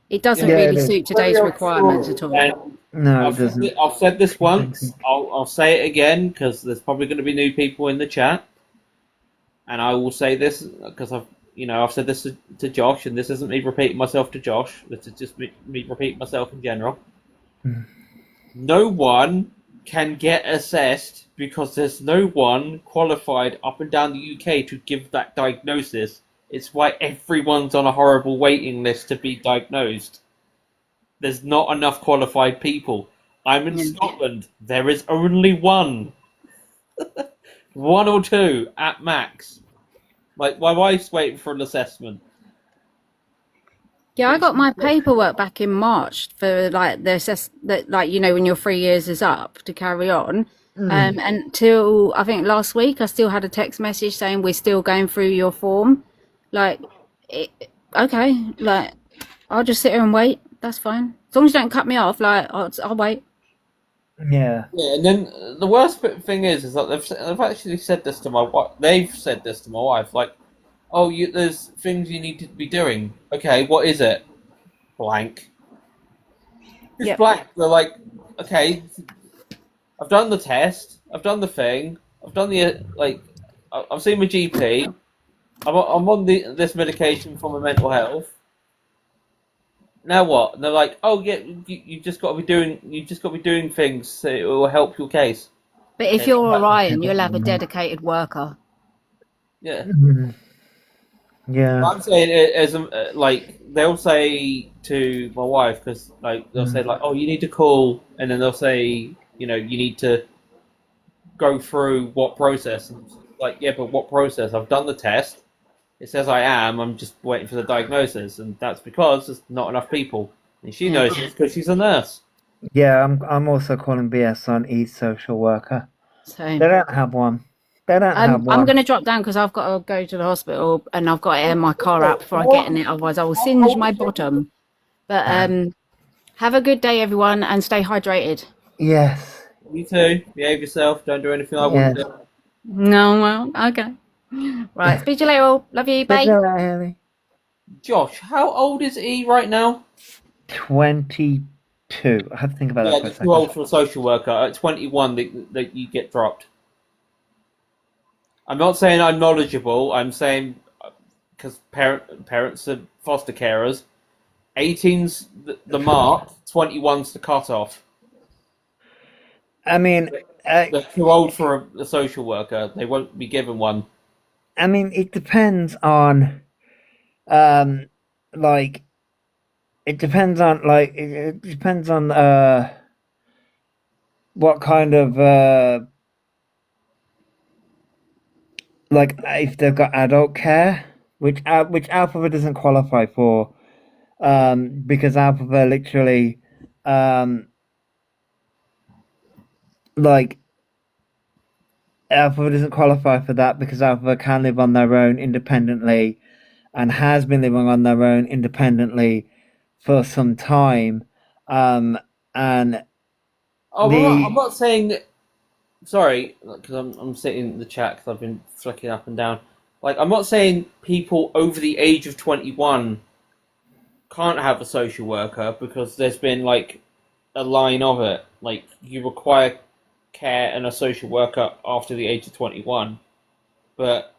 F: It doesn't really suit today's requirements at all.
D: And
A: No, it doesn't.
D: I've said this once. I'll say it again, because there's probably going to be new people in the chat, and I will say this because I've said this to Josh, and this isn't me repeating myself to Josh. This is just me repeating myself in general. No one can get assessed because there's no one qualified up and down the UK to give that diagnosis. It's why everyone's on a horrible waiting list to be diagnosed. There's not enough qualified people. I'm in Scotland. There is only one. One or two at max. Like, my wife's waiting for an assessment.
F: Yeah, I got my paperwork back in March for when your 3 years is up to carry on. Until I think last week, I still had a text message saying we're still going through your form. Okay, I'll just sit here and wait. That's fine. As long as you don't cut me off, I'll wait.
A: Yeah.
D: Yeah, and then the worst thing is that they've actually said this to my wife. They've said this to my wife, like, "Oh, there's things you need to be doing." Okay, what is it? Blank. Just blank. They're like, okay, I've done the test. I've done the thing. I've done I've seen my GP. I'm on this medication for my mental health. Now what? And they're like, "Oh yeah, you just got to be doing things so it will help your case."
F: But if you're Orion, you'll have a dedicated worker.
D: Yeah.
A: Yeah.
D: I'm saying it as they'll say to my wife, because they'll say "Oh, you need to call," and then they'll say, you need to go through what process. And yeah, but what process? I've done the test. It says I am. I'm just waiting for the diagnosis, and that's because there's not enough people. And she knows this because she's a nurse.
A: Yeah, I'm also calling BS on e-social worker.
F: So
A: They don't have one. They don't have one.
F: I'm going to drop down because I've got to go to the hospital and I've got to air my car out before I get in it. Otherwise, I will singe my bottom. But have a good day, everyone, and stay hydrated.
A: Yes.
D: You too. Behave yourself. Don't do anything I wouldn't do.
F: No, well, okay. Right, speak to you later all. Love you, bye.
A: Haley.
D: Josh, how old is E right now?
A: 22. I have to think about that
D: Yeah,
A: for a
D: you're too old
A: second.
D: for a social worker. At 21, that you get dropped. I'm not saying I'm knowledgeable. I'm saying because parents are foster carers. 18's the mark. 21's the cutoff.
A: I mean,
D: They're too old for a social worker. They won't be given one.
A: I mean, it depends on, like, it depends on, what kind of, like, if they've got adult care, which Alpha doesn't qualify for, because Alpha literally, like, Alpha doesn't qualify for that because Alpha can live on their own independently and has been living on their own independently for some time. And
D: I'm not saying. Sorry, because I'm sitting in the chat because I've been flicking up and down. Like, I'm not saying people over the age of 21 can't have a social worker because there's been like a line of it. Like, you require care and a social worker after the age of 21, but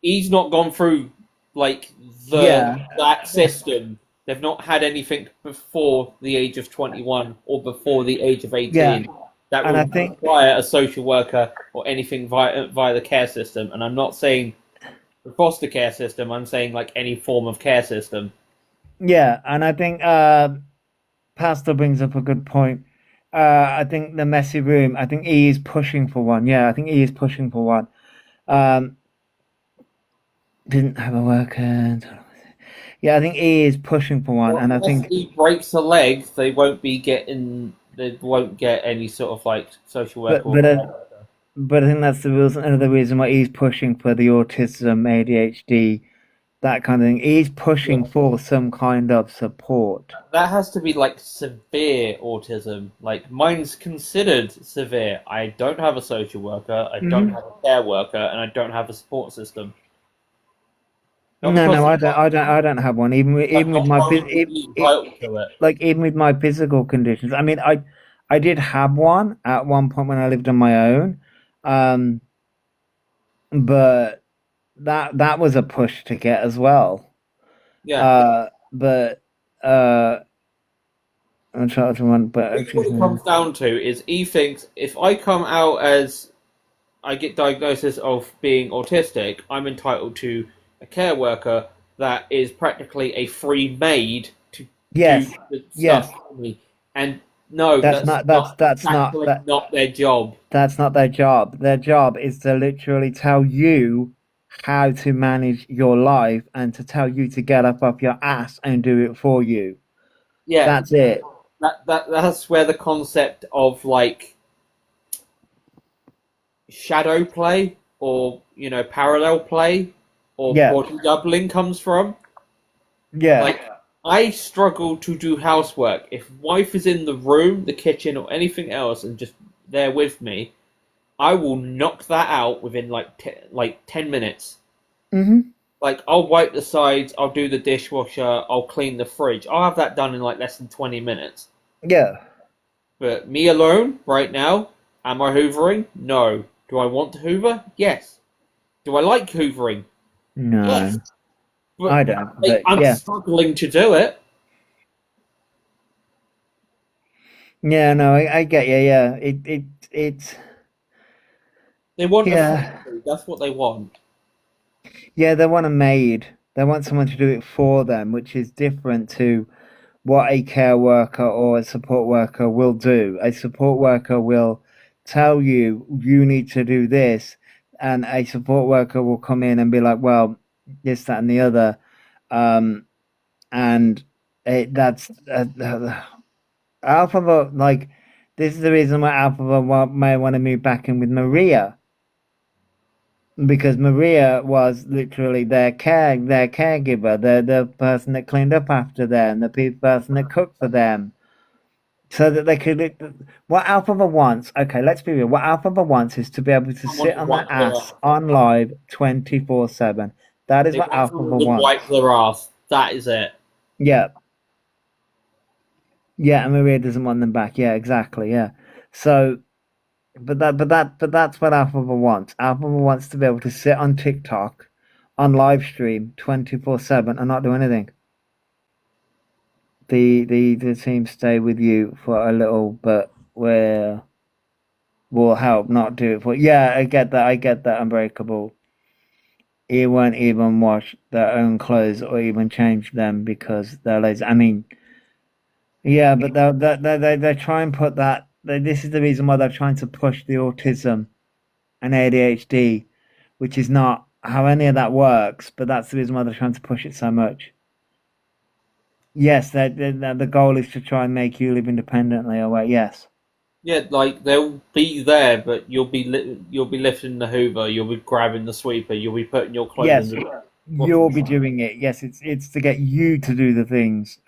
D: he's not gone through like that system. They've not had anything before the age of 21 or before the age of 18 that would require a social worker or anything via the care system. And I'm not saying the foster care system. I'm saying like any form of care system.
A: Yeah, and I think Pastor brings up a good point. I think the messy room. I think E is pushing for one. Yeah, I think E is pushing for one. Didn't have a worker. Yeah, I think E is pushing for one, and I think
D: if E breaks a leg, they won't get any sort of like social worker.
A: But I think that's another reason why he's pushing for the autism, ADHD, that kind of thing. He's pushing for some kind of support.
D: That has to be like severe autism. Like, mine's considered severe. I don't have a social worker, I don't have a care worker, and I don't have a support system.
A: No, I don't have one. Even with my even with my physical conditions. I mean, I did have one at one point when I lived on my own, but that was a push to get as well.
D: Yeah.
A: But I'm trying to run. But
D: what it comes down to is he thinks if I come out as I get diagnosis of being autistic, I'm entitled to a care worker that is practically a free maid to do the stuff for me. And no, that's not their job.
A: That's not their job. Their job is to literally tell you how to manage your life and to tell you to get up off your ass and do it for you.
D: Yeah,
A: that's it.
D: That's where the concept of like shadow play or parallel play or body doubling comes from.
A: Yeah.
D: Like, I struggle to do housework. If wife is in the room, the kitchen, or anything else and just there with me, I will knock that out within like 10 minutes. Like, I'll wipe the sides, I'll do the dishwasher, I'll clean the fridge. I'll have that done in like less than 20 minutes.
A: Yeah.
D: But me alone, right now, am I hoovering? No. Do I want to hoover? Yes. Do I like hoovering?
A: No.
D: Yes. But
A: I don't. But
D: I'm struggling to do it.
A: Yeah, no, I get you. Yeah, it's.
D: They want that's what they want.
A: Yeah, they want a maid. They want someone to do it for them, which is different to what a care worker or a support worker will do. A support worker will tell you need to do this, and a support worker will come in and be like, well, this, that, and the other, and that's Elphaba. Like, this is the reason why Elphaba may want to move back in with Maria, because Maria was literally their caregiver, the person that cleaned up after them, the person that cooked for them. so that they could. What Elphaba wants, okay, let's be real. What Elphaba wants is to be able to sit on their ass on live 24/7. That is what Elphaba wants.
D: Wipe their ass. That is it.
A: Yeah. Yeah, and Maria doesn't want them back. Yeah, exactly. Yeah. So, but that's what Elphaba wants. Elphaba wants to be able to sit on TikTok, on live stream 24/7 and not do anything. The team stay with you for a little, but we'll help not do it for. Yeah, I get that. I get that. Unbreakable. He won't even wash their own clothes or even change them because they're lazy. I mean, yeah, but they try and put that. This is the reason why they're trying to push the autism and ADHD, which is not how any of that works. But that's the reason why they're trying to push it so much. Yes, the goal is to try and make you live independently. Or what? Yes.
D: Yeah, like they'll be there, but you'll be lifting the Hoover, you'll be grabbing the sweeper, you'll be putting your clothes
A: Yes,
D: in the.
A: you'll be doing it. Yes, it's to get you to do the things.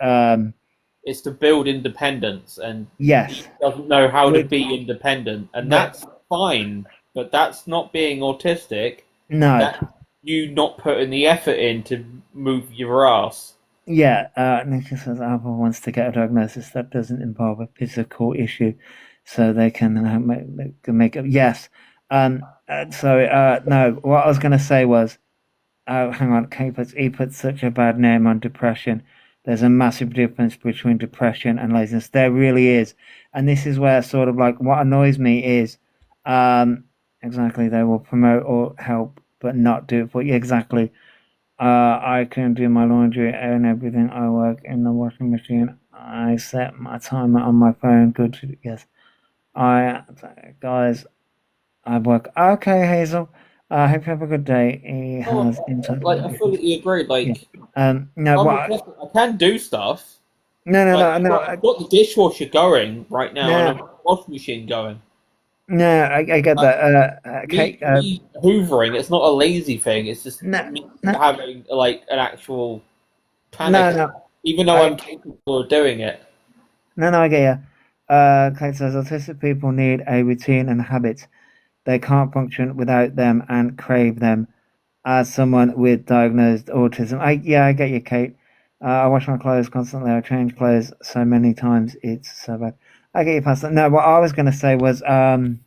D: It's to build independence, and
A: Yes,
D: he doesn't know how to be independent, and that's fine. But that's not being autistic.
A: no.
D: That's you not putting the effort in to move your ass.
A: Yeah, Nicky says Alpha wants to get a diagnosis that doesn't involve a physical issue, so they can make it. Yes. No. What I was going to say was, hang on. He puts such a bad name on depression. There's a massive difference between depression and laziness. There really is, and this is where sort of like what annoys me is, exactly they will promote or help but not do it for you. Exactly. I can do my laundry and everything. I work in the washing machine. I set my timer on my phone. Good. Yes. Guys, I work. Okay, Hazel. I hope you have a good day. He has
D: I fully agree. Like,
A: no,
D: I can do stuff.
A: No.
D: I've got the dishwasher going right now, and I've got the washing machine going.
A: No, I get that.
D: Me hoovering, it's not a lazy thing. It's just me having like an actual panic, even though I'm capable of doing it.
A: No, I get you. Kate says autistic people need a routine and habits. They can't function without them and crave them. As someone with diagnosed autism, I get you, Kate. I wash my clothes constantly. I change clothes so many times. It's so bad. I get you past that. No, what I was going to say was, what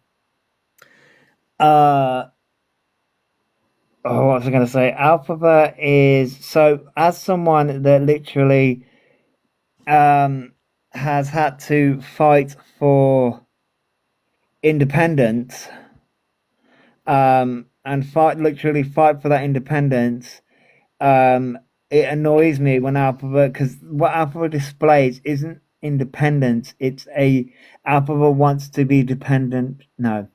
A: was I going to say? Elphaba is, so as someone that literally has had to fight for independence, and literally fight for that independence, it annoys me when Elphaba, because what Elphaba displays isn't independence, it's Elphaba wants to be dependent. No.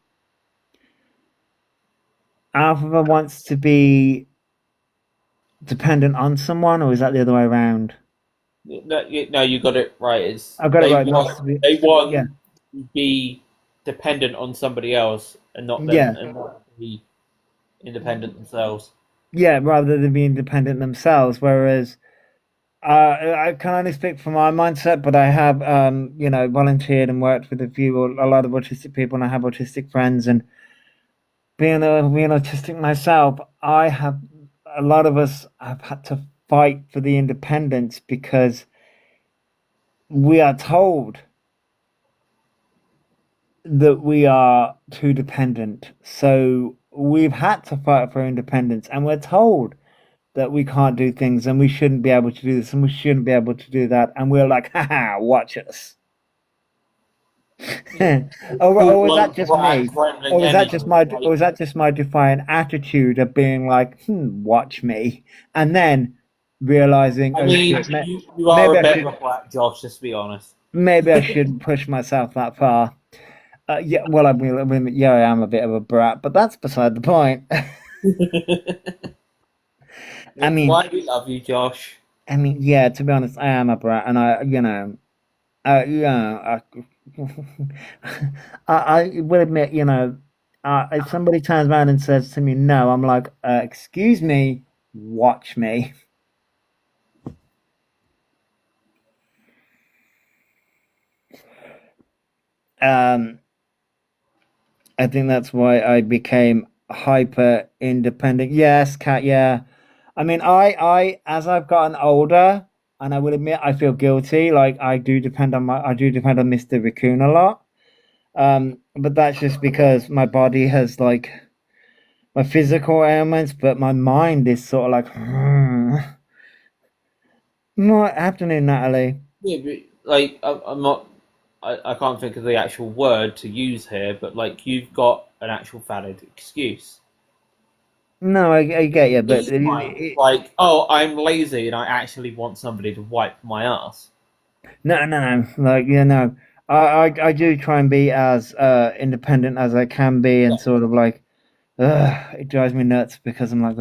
A: Elphaba wants to be dependent on someone, or is that the other way around?
D: No, you got it right.
A: I got it right.
D: They want to be dependent on somebody else and not them, and not be independent themselves.
A: Yeah, rather than be independent themselves. Whereas I can only speak for my mindset, but I have volunteered and worked with a lot of autistic people, and I have autistic friends, and being autistic myself, a lot of us have had to fight for the independence because we are told that we are too dependent. So we've had to fight for independence, and we're told that we can't do things and we shouldn't be able to do this and we shouldn't be able to do that, and we're like, haha, watch us. or was that just me? Or was that just my defiant attitude of being like, watch me, and then realizing,
D: you are a bit of a black Josh, just to be honest.
A: Maybe I shouldn't push myself that far. I am a bit of a brat, but that's beside the point.
D: I mean, why do we love you, Josh?
A: I mean, yeah, to be honest, I am a brat, and I will admit, if somebody turns around and says to me, no, I'm like, excuse me, watch me. I think that's why I became hyper independent. Yes, Kat, yeah. I mean, as I've gotten older, and I will admit I feel guilty, like I do depend on Mr. Raccoon a lot. But that's just because my body has like my physical ailments, but my mind is sort of like, What afternoon, Natalie?
D: Yeah, but, like I'm not. I can't think of the actual word to use here, but like you've got an actual valid excuse.
A: No, I get you, but
D: These times, like, oh, I'm lazy and I actually want somebody to wipe my ass.
A: no. Like, I do try and be as independent as I can be, and sort of like, it drives me nuts because I'm like,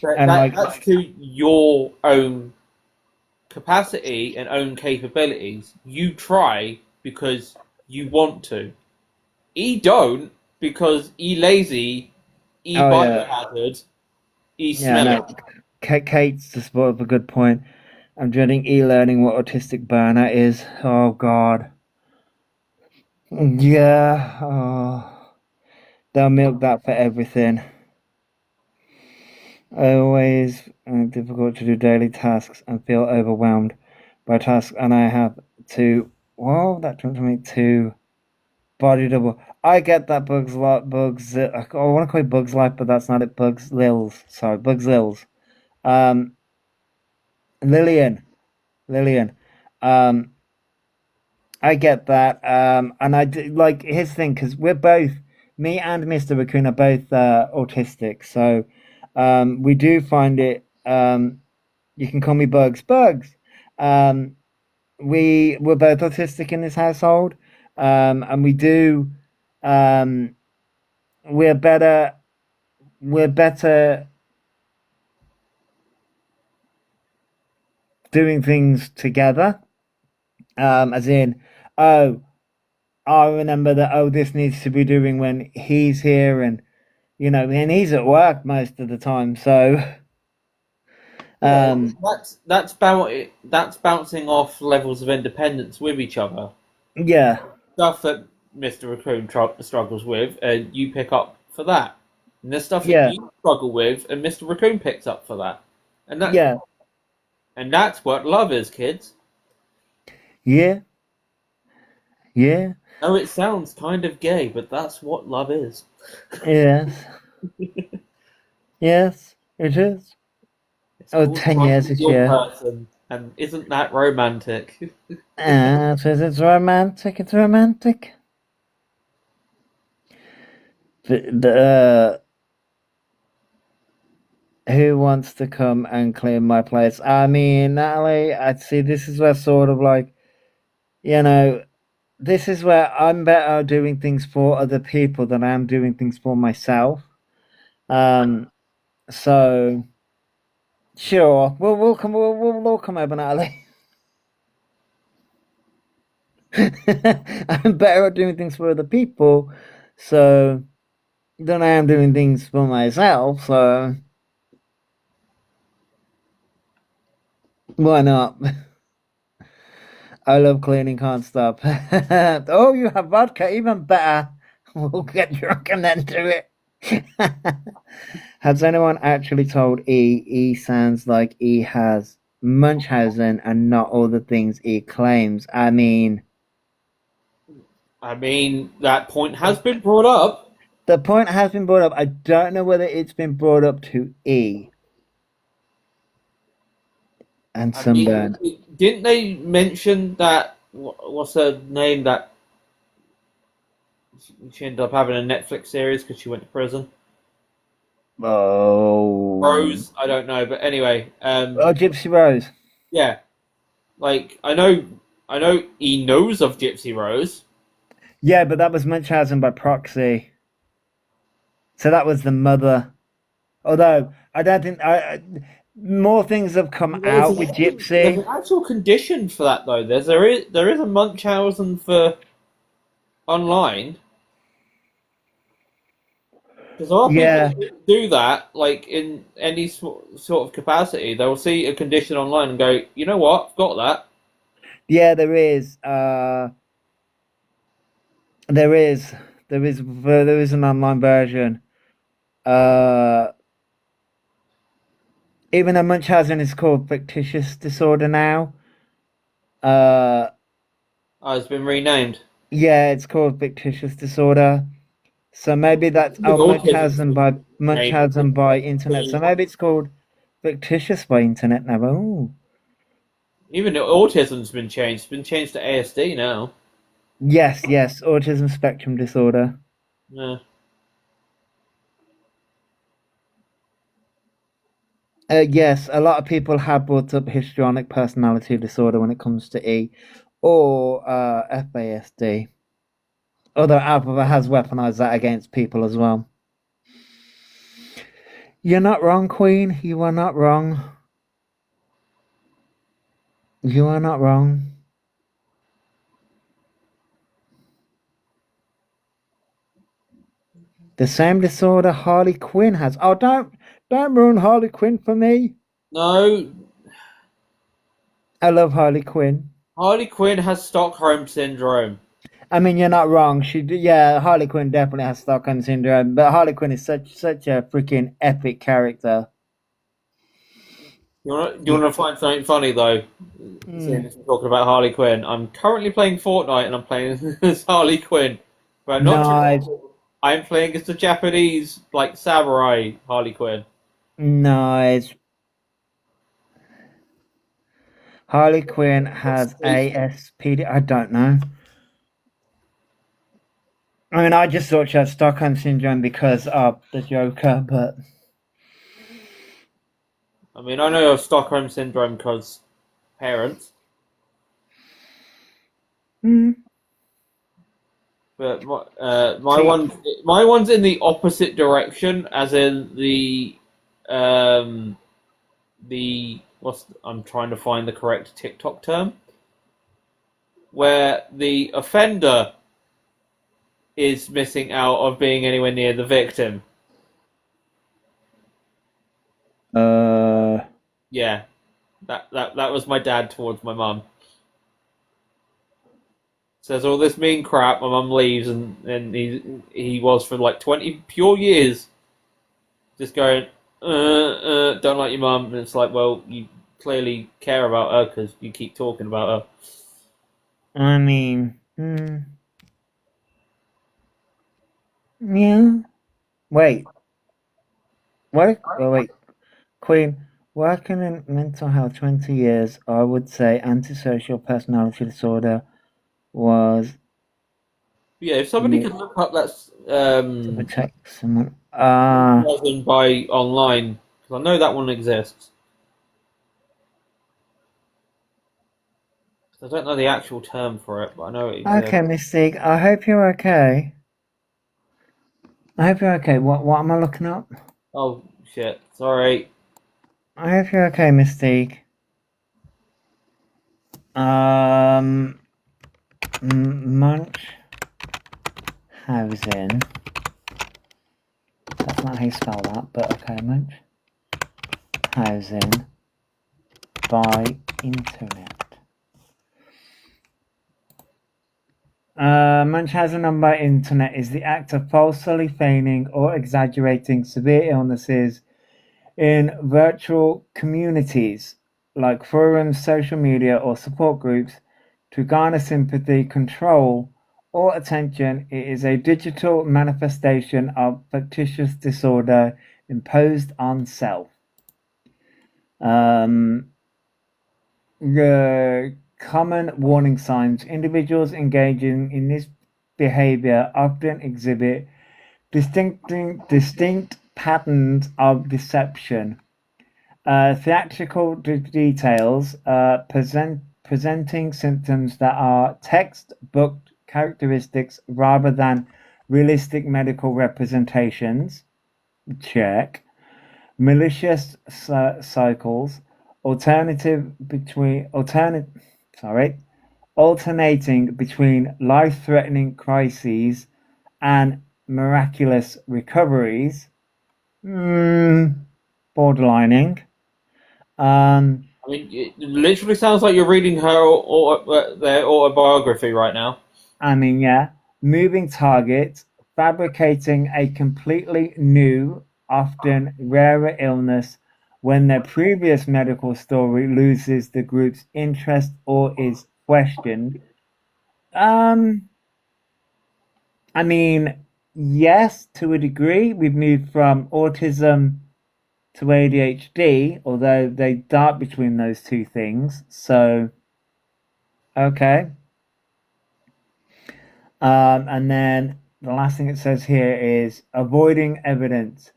D: But
A: and like,
D: that's to your own capacity and own capabilities. You try because you want to. He don't because he lazy, he
A: oh yeah,
D: biohazard, he
A: yeah,
D: smelly.
A: no. Kate's just brought up a good point. I'm dreading e-learning what autistic burnout is. Oh God, yeah. Oh, they'll milk that for everything. I always difficult to do daily tasks and feel overwhelmed by tasks, and I have to. Well, that turns me to body double. I get that bugs lot bugs. I want to call it bugs life, but that's not it. Bugs lils. Sorry, bugs lils. Um, Lillian. Um, I get that. And I do, like his thing because we're both me and Mr. Raccoon are both autistic, so we do find it. You can call me Bugs. Bugs. Um, we're both autistic in this household, and we do. Um, we're better. We're better doing things together. As in, oh, I remember that. Oh, this needs to be doing when he's here, and and he's at work most of the time. So,
D: Yeah,
A: um,
D: that's bouncing off levels of independence with each other.
A: yeah,
D: Stuff that Mr. Raccoon struggles with, and you pick up for that. And there's stuff that
A: yeah,
D: you struggle with, and Mr. Raccoon picks up for that. And
A: yeah,
D: that's what love is, kids.
A: yeah, yeah,
D: No, it sounds kind of gay, but that's what love is.
A: yes, yes, it is.
D: It's
A: Oh,
D: called
A: 10 years
D: finding
A: this
D: your
A: year.
D: person, and isn't that romantic?
A: Ah, says it's romantic. It's romantic. Who wants to come and clean my place? I mean, Natalie, I'd see this is where sort of like, you know, this is where I'm better doing things for other people than I am doing things for myself. Um, so sure, we'll all come over, Natalie. I'm better at doing things for other people, so than I am doing things for myself. So why not? I love cleaning, can't stop. Oh, you have vodka, even better. We'll get drunk and then do it. Has anyone actually told E? E sounds like E has Munchausen and not all the things E claims.
D: I mean, that point has been brought up.
A: The point has been brought up. I don't know whether it's been brought up to E. And Sunburn.
D: Didn't they mention that? What's her name? That she ended up having a Netflix series because she went to prison.
A: Oh.
D: Rose, I don't know, but anyway.
A: Oh, Gypsy Rose.
D: Yeah, like I know he knows of Gypsy Rose.
A: Yeah, but that was Munchausen by proxy. So that was the mother. Although I don't think more things have come out with Gypsy.
D: There's an actual condition for that though. There is a Munchausen for online. Because a lot of people do that, like in any sort of capacity. They'll see a condition online and go, you know what, I've got that.
A: Yeah, there is. There is an online version. Even though Munchausen is called fictitious disorder now.
D: Oh, it's been renamed.
A: Yeah, it's called fictitious disorder. So maybe that's Munchausen by internet. So maybe it's called fictitious by internet now. Ooh.
D: Even autism's been changed. It's been changed to ASD now.
A: Yes, autism spectrum disorder.
D: Yeah.
A: Yes, a lot of people have brought up histrionic personality disorder when it comes to E or FASD. Although Elphaba has weaponized that against people as well. You're not wrong, Queen. You are not wrong. You are not wrong. The same disorder Harley Quinn has. Oh, don't ruin Harley Quinn for me.
D: No.
A: I love Harley Quinn.
D: Harley Quinn has Stockholm syndrome.
A: I mean, you're not wrong. Harley Quinn definitely has Stockholm syndrome, but Harley Quinn is such a freaking epic character.
D: You want to find something funny though? Seeing as we're talking about Harley Quinn, I'm currently playing Fortnite and I'm playing as Harley Quinn. But
A: Nice.
D: I'm playing as the Japanese samurai Harley Quinn.
A: Nice. Harley Quinn has ASPD. I don't know. I mean, I just thought she had Stockholm syndrome because of the Joker, but
D: I mean, I know of Stockholm syndrome because parents. But my one's in the opposite direction, as in I'm trying to find the correct TikTok term, where the offender is missing out of being anywhere near the victim. Yeah, that was my dad towards my mum. Says all this mean crap. My mum leaves, and he was for 20 pure years, just going, don't like your mum. And it's like, well, you clearly care about her because you keep talking about her.
A: I mean, yeah. Wait. What? Oh, wait. Queen, working in mental health 20 years, I would say antisocial personality disorder was.
D: Yeah, if somebody could look up that
A: to protect someone.
D: by online, because I know that one exists. I don't know the actual term for it, but I know it exists.
A: Okay, Mystique, I hope you're okay. What am I looking up?
D: Oh, shit. Sorry.
A: I hope you're okay, Mystique. Munchausen. That's not how you spell that, but okay, Munchausen by internet. Munchausen by internet is the act of falsely feigning or exaggerating severe illnesses in virtual communities like forums, social media, or support groups to garner sympathy, control, or attention. It is a digital manifestation of fictitious disorder imposed on self. The common warning signs: individuals engaging in this behavior often exhibit distinct patterns of deception, theatrical details, presenting symptoms that are textbook characteristics rather than realistic medical representations. Check. Malicious cycles, alternating between life-threatening crises and miraculous recoveries. Borderlining.
D: I mean, it literally sounds like you're reading their autobiography right now.
A: I mean, yeah. moving targets, fabricating a completely new, often rarer illness when their previous medical story loses the group's interest or is questioned. Um, I mean, yes, to a degree. We've moved from autism to ADHD, although they dart between those two things. So, okay. And then the last thing it says here is avoiding evidence,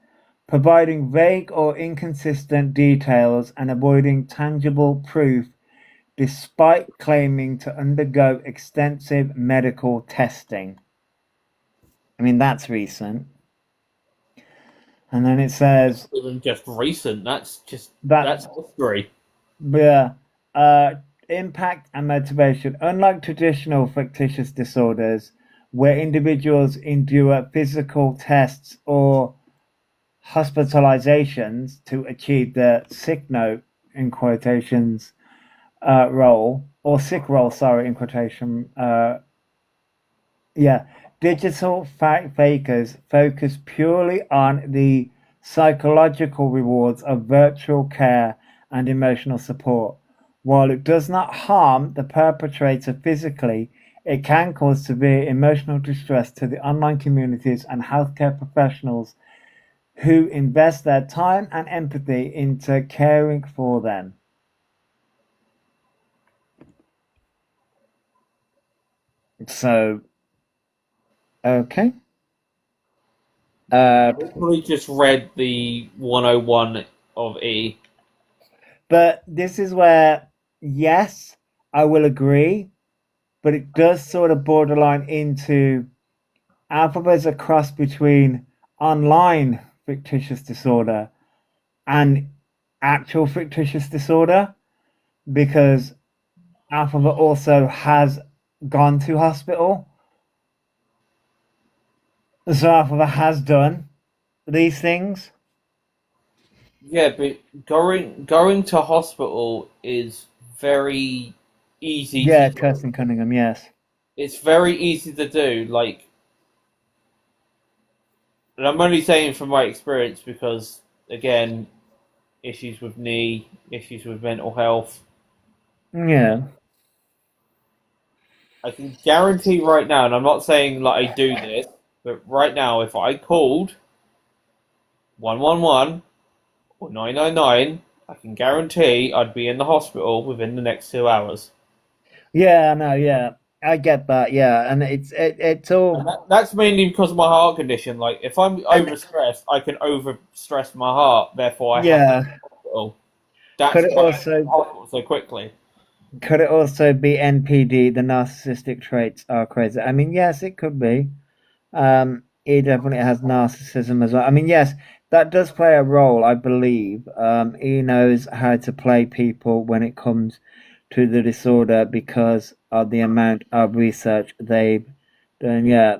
A: providing vague or inconsistent details and avoiding tangible proof despite claiming to undergo extensive medical testing. I mean, that's recent. And then it says
D: Even just recent. That's
A: that
D: history.
A: yeah, impact and motivation. Unlike traditional fictitious disorders, where individuals endure physical tests or hospitalizations to achieve the sick note in quotations role or sick role, sorry, in quotation. Yeah, digital fakers focus purely on the psychological rewards of virtual care and emotional support. While it does not harm the perpetrator physically, it can cause severe emotional distress to the online communities and healthcare professionals who invest their time and empathy into caring for them. So, okay.
D: I probably just read the 101 of E.
A: But this is where, yes, I will agree, but it does sort of borderline into Elphaba's a cross between online fictitious disorder and actual fictitious disorder because Elphaba also has gone to hospital. So Elphaba has done these things.
D: Yeah, but going to hospital is very easy
A: Yeah,
D: to do.
A: Kirsten Cunningham, yes.
D: It's very easy to do. Like, and I'm only saying from my experience because, again, issues with knee, issues with mental health.
A: Yeah.
D: I can guarantee right now, and I'm not saying like I do this, but right now, if I called 111 or 999, I can guarantee I'd be in the hospital within the next 2 hours.
A: Yeah, no, yeah. I get that, yeah. And it's all
D: And that's mainly because of my heart condition. Like, if I'm
A: and
D: overstressed, I can overstress my heart. Therefore, I have to go
A: yeah.
D: to the hospital.
A: Could
D: That's
A: it
D: why I go to the
A: also
D: hospital so quickly.
A: could it also be NPD, the narcissistic traits are crazy? I mean, yes, it could be. He definitely has narcissism as well. I mean, yes, that does play a role, I believe. He knows how to play people when it comes to the disorder because of the amount of research they've done. Yeah.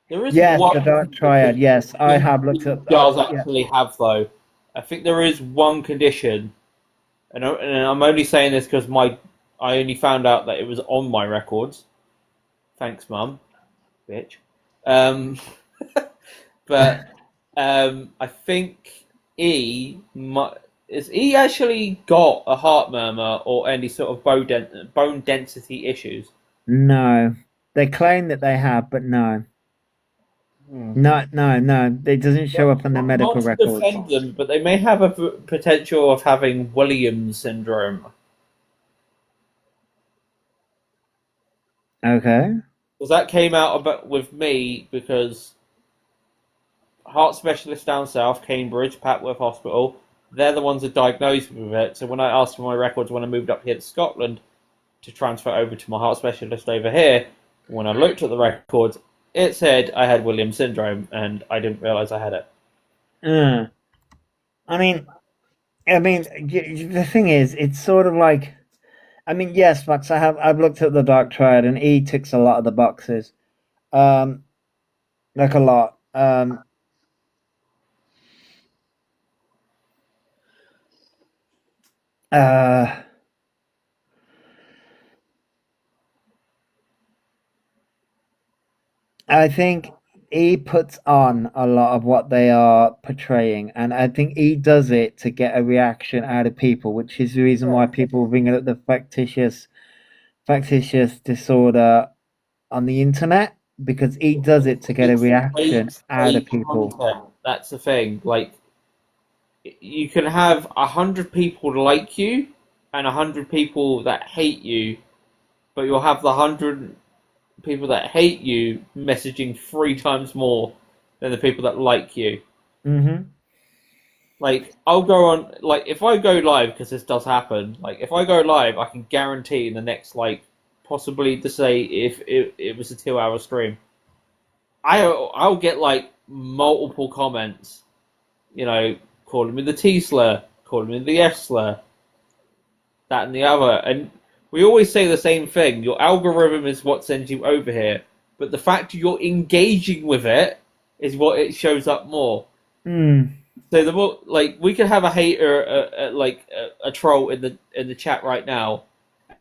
D: There is
A: Yes, the
D: one
A: dark triad.
D: condition
A: Yes,
D: I
A: I
D: think
A: have looked
D: he
A: up.
D: does
A: Yeah.
D: actually have, though. I think there is one condition, and I'm only saying this because I only found out that it was on my records. Thanks, Mum, bitch. Um, but I think is E actually got a heart murmur or any sort of bone density issues?
A: No, they claim that they have, but no.
D: Hmm.
A: No, no, no. It doesn't show up on their medical
D: Not to
A: records.
D: defend them, but they may have a potential of having Williams syndrome.
A: Okay.
D: Because that came out about with me because heart specialist down south, Cambridge, Papworth Hospital, they're the ones that diagnosed me with it. So when I asked for my records when I moved up here to Scotland to transfer over to my heart specialist over here, when I looked at the records, it said I had Williams syndrome, and I didn't realise I had it.
A: Uh, I mean, the thing is, it's sort of like, I mean, yes, Max, I've looked at the dark triad, and E ticks a lot of the boxes. Um, like a lot. Uh, I think he puts on a lot of what they are portraying, and I think he does it to get a reaction out of people, which is the reason why people bring up the factitious disorder on the internet, because he does it to get a
D: It's
A: reaction out of
D: fake
A: people.
D: content. That's the thing. Like, you can have 100 people like you and 100 people that hate you, but you'll have the 100 people that hate you messaging 3 times more than the people that like you.
A: Mm-hmm.
D: Like, I'll go on, like, if I go live, because this does happen, like, if I go live, I can guarantee in the next, like, possibly to say if it was a 2 hour stream, I'll get, like, multiple comments, you know, calling me the T slur, calling me the F slur, that and the other. And we always say the same thing. Your algorithm is what sends you over here, but the fact you're engaging with it is what it shows up more.
A: Mm.
D: So the more, like, we could have a hater, like a troll in the chat right now,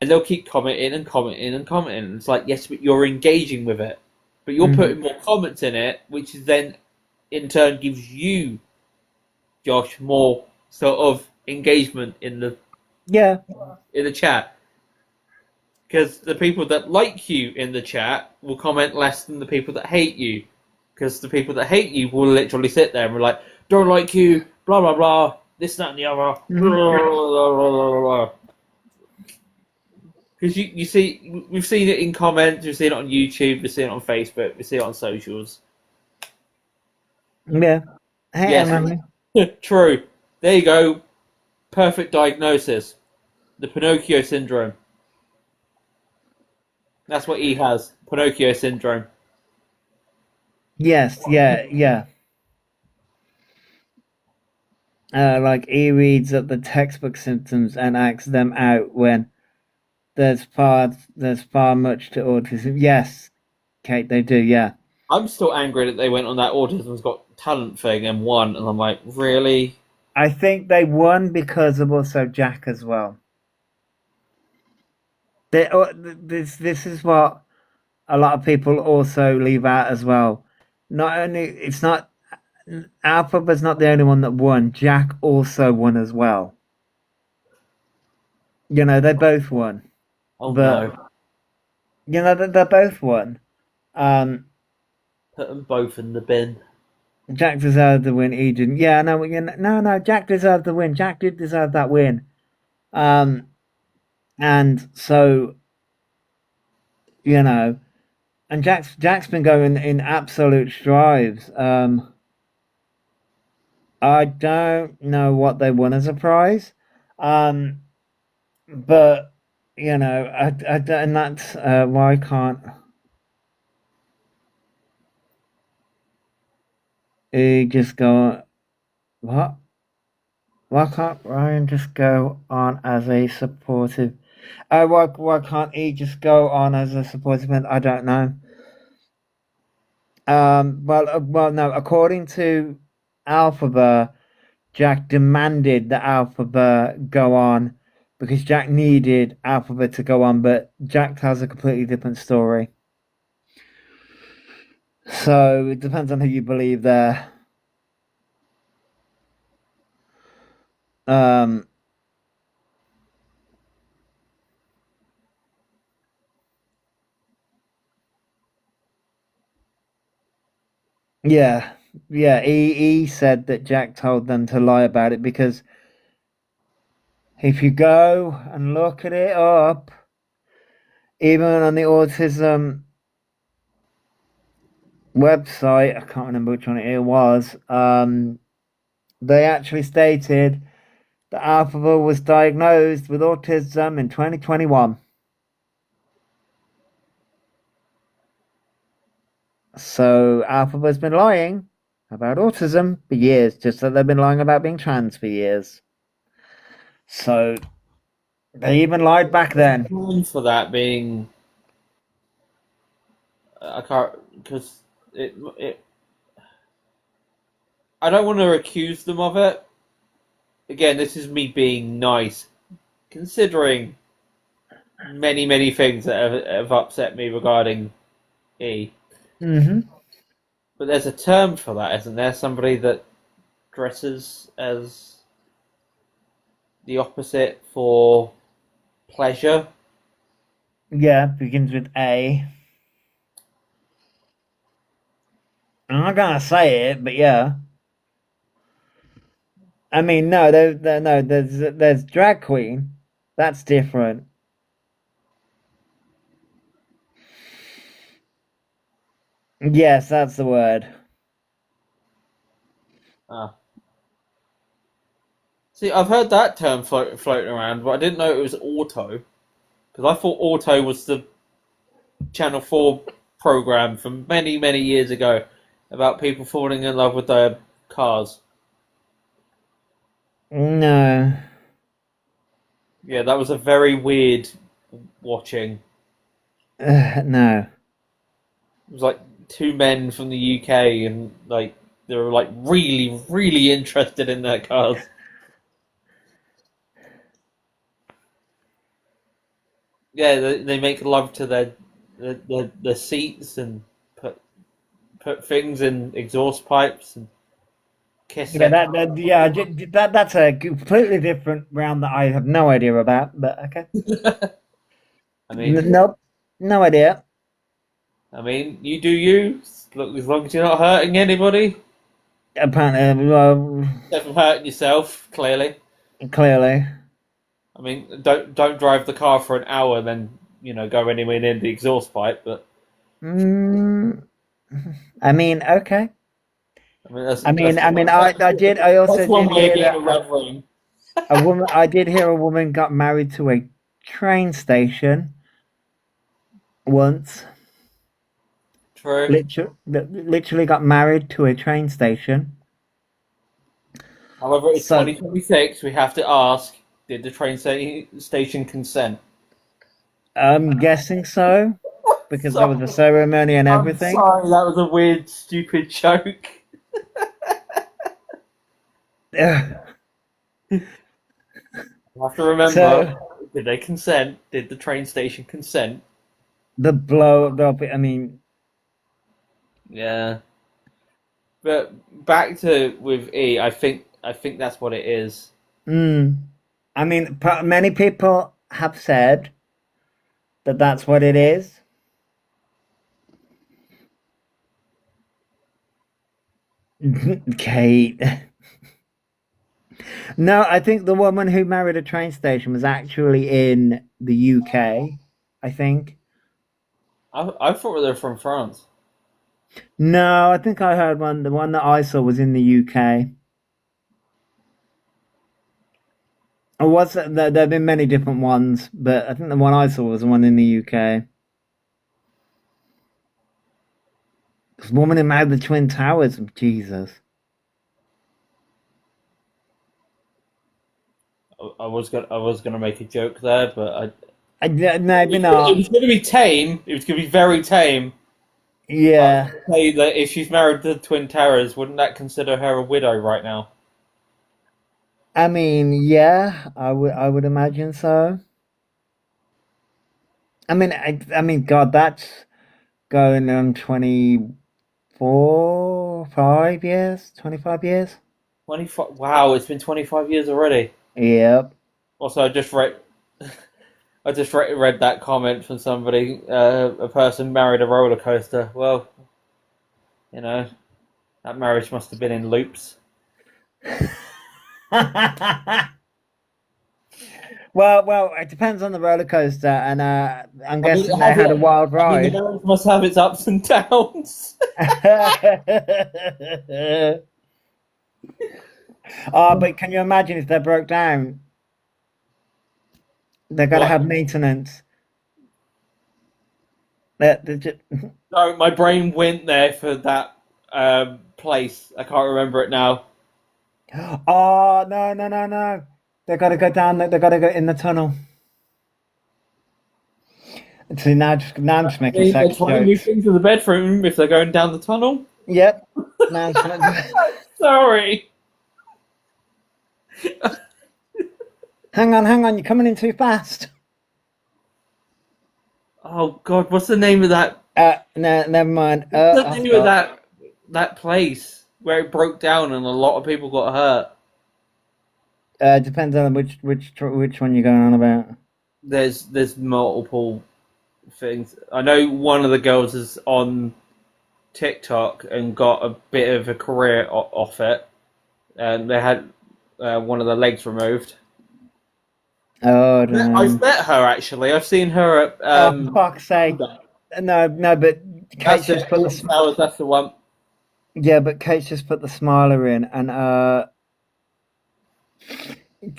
D: and they'll keep commenting and commenting and commenting. It's like, yes, but you're engaging with it, but you're putting more comments in it, which then in turn gives you, Josh, more sort of engagement in the chat. Because the people that like you in the chat will comment less than the people that hate you. Because the people that hate you will literally sit there and be like, don't like you, blah, blah, blah, this, that, and the other. Because you see, we've seen it in comments, we've seen it on YouTube, we've seen it on Facebook, we've seen it on socials.
A: Yeah. Hey,
D: yes. True. There you go. Perfect diagnosis. The Pinocchio syndrome. That's what he has. Pinocchio syndrome.
A: Yes, yeah. Like he reads up the textbook symptoms and acts them out when there's far much to autism. Yes, Kate, they do, yeah.
D: I'm still angry that they went on that Autism's Got Talent thing and won, and I'm like, really?
A: I think they won because of also Jack as well. This is what a lot of people also leave out as well. Not only it's not Elphaba's not the only one that won. Jack also won as well. You know, they both won.
D: Oh
A: but,
D: no.
A: You know, they both won.
D: Put them both in the bin.
A: Jack deserved the win. He didn't. Yeah, no, no. Jack deserved the win. Jack did deserve that win. And so, you know, and Jack's been going in absolute strides. I don't know what they won as a prize, but you know, and that's why can't he just go? What? Why can't Ryan just go on as a supportive? Why can't he just go on as a supportive man? I don't know. Well, no. According to Elphaba, Jack demanded that Elphaba go on because Jack needed Elphaba to go on, but Jack tells a completely different story. So it depends on who you believe there. Yeah. He said that Jack told them to lie about it because if you go and look at it up, even on the autism website, I can't remember which one it was, they actually stated that Elphaba was diagnosed with autism in 2021. So Elphaba's been lying about autism for years, just like they've been lying about being trans for years. So they even lied back then.
D: For that being, I can't, because it. I don't want to accuse them of it. Again, this is me being nice, considering many things that have upset me regarding E.
A: Mm-hmm.
D: But there's a term for that, isn't there? Somebody that dresses as the opposite for pleasure.
A: Yeah, begins with A. I'm not gonna say it, but yeah. I mean, no, there's drag queen. That's different. Yes, that's the word.
D: Ah. See, I've heard that term floating around, but I didn't know it was auto. Because I thought auto was the Channel 4 program from many, many years ago about people falling in love with their cars.
A: No.
D: Yeah, that was a very weird watching.
A: No.
D: It was like two men from the UK, and like they were like really, really interested in their cars. Yeah, they make love to their seats and put things in exhaust pipes and kiss
A: Yeah,
D: their
A: that's a completely different round that I have no idea about, but okay.
D: I mean,
A: Nope, no idea.
D: I mean, you do you. Look, as long as you're not hurting anybody,
A: Apparently,
D: except for hurting yourself, clearly.
A: clearly.
D: I mean, don't drive the car for an hour, then go anywhere near the exhaust pipe. But
A: Mm, I mean, okay.
D: I mean, that's,
A: I mean,
D: that's,
A: I mean, I also
D: that's one
A: did
D: way of
A: hear
D: being
A: that
D: irreverent.
A: I did hear a woman got married to a train station once.
D: True.
A: Literally got married to a train station.
D: However, it's
A: So
D: 2026. We have to ask: did the train station consent?
A: I'm guessing so, because there was a ceremony and
D: I'm
A: everything.
D: sorry, that was a weird, stupid joke. You have to remember:
A: So
D: did they consent? Did the train station consent?
A: the blow up. I mean,
D: Yeah. But back to with E, I think that's what it is.
A: I mean, many people have said that that's what it is. Kate. No, I think the woman who married a train station was actually in the UK, I think.
D: I thought they were from France.
A: No, I think I heard the one that I saw was in the UK. Or was it, there have been many different ones, but I think the one I saw was the one in the UK. Because the woman who married the Twin Towers, Jesus.
D: I was gonna make a joke there, but
A: Maybe
D: it
A: not.
D: was gonna be tame. It was gonna be very tame. I
A: Yeah.
D: would say that if she's married to the Twin Towers, wouldn't that consider her a widow right now?
A: I mean, yeah, I would imagine so. I mean, God, that's going on 24, 5 years, 25 years.
D: 25. Wow, it's been 25 years already.
A: Yep.
D: Also, I just read that comment from somebody. A person married a roller coaster. Well, that marriage must have been in loops.
A: Well, it depends on the roller coaster, and I'm
D: I mean,
A: guessing they had a wild
D: the
A: ride.
D: marriage must have its ups and downs.
A: Oh, but can you imagine if they broke down? They're gonna
D: What?
A: have maintenance. They're just...
D: No, my brain went there for that place. I can't remember it now.
A: Oh, no, no, no, no. They gotta go down. They gotta go in the tunnel. See, now I'm just
D: I
A: making
D: mean, they're
A: sex
D: trying to move
A: jokes.
D: things to the bedroom if they're going down the tunnel.
A: Yep. Now I'm just
D: Sorry.
A: hang on, you're coming in too fast.
D: Oh God, what's the name of that
A: No, never mind.
D: What's
A: I
D: to do with
A: forgot.
D: that place where it broke down and a lot of people got hurt?
A: Depends on which one you're going on about.
D: There's multiple things. I know one of the girls is on TikTok and got a bit of a career off it, and they had one of the legs removed.
A: Oh, I
D: I've
A: don't know.
D: met her actually. I've seen her at
A: Oh, for fuck's sake. No, but Kate's
D: that's
A: just
D: it.
A: put
D: Austin Powers, that's the one.
A: yeah, but Kate's just put the smiler in, and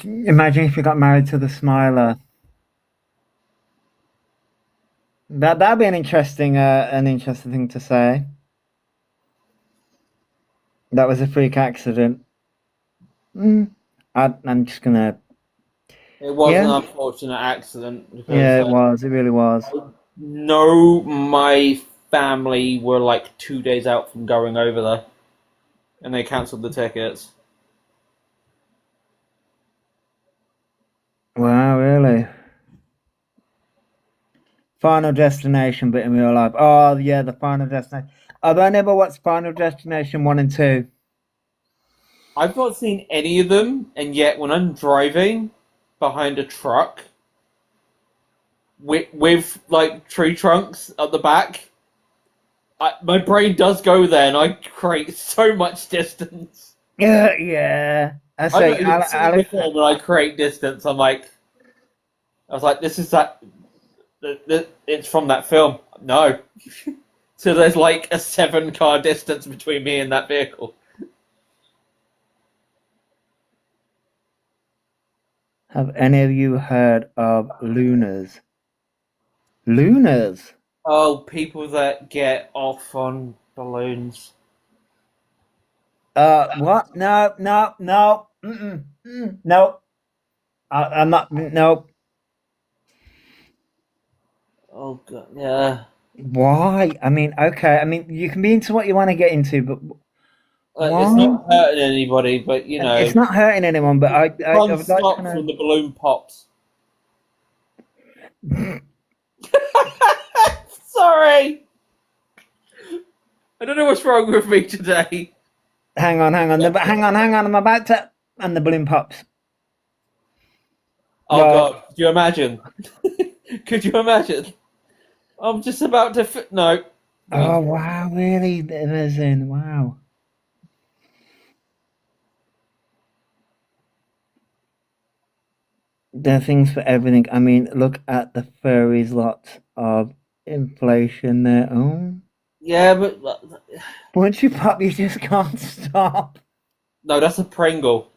A: imagine if you got married to the smiler. That'd be an interesting thing to say. That was a freak accident. I'm just gonna.
D: It was an
A: Yeah,
D: unfortunate accident because
A: yeah, it was. It really was.
D: no, my family were like 2 days out from going over there, and they cancelled the tickets.
A: Wow, really. Final Destination, but in real life. Oh yeah, the Final Destination. I've only ever watched Final Destination 1 and 2.
D: I've not seen any of them, and yet when I'm driving behind a truck with like tree trunks at the back, my brain does go there, and I create so much distance.
A: Yeah. I
D: I've
A: say,
D: not even seen the film, and I create distance. I was like, this is that. It's from that film. No, so there's like a 7 car distance between me and that vehicle.
A: have any of you heard of Lunars? Lunars?
D: Oh, people that get off on balloons.
A: What? No. No. I'm not. No.
D: Oh god, yeah.
A: Why? I mean, okay. I mean, you can be into what you want to get into, but
D: It's
A: why?
D: not hurting anybody, but you know,
A: It's not hurting anyone. But I
D: can't
A: would like to
D: stop
A: know.
D: when the balloon pops. Sorry, I don't know what's wrong with me today.
A: Hang on. Hang on. I'm about to. And the balloon pops.
D: Oh
A: No.
D: god, could you imagine? Could you imagine? I'm just about to. No.
A: Oh wow! Really? There's in. Wow. There are things for everything. I mean, look at the furries. Lots of inflation there. Oh.
D: Yeah, but
A: Once you pop, you just can't stop.
D: no, that's a Pringle.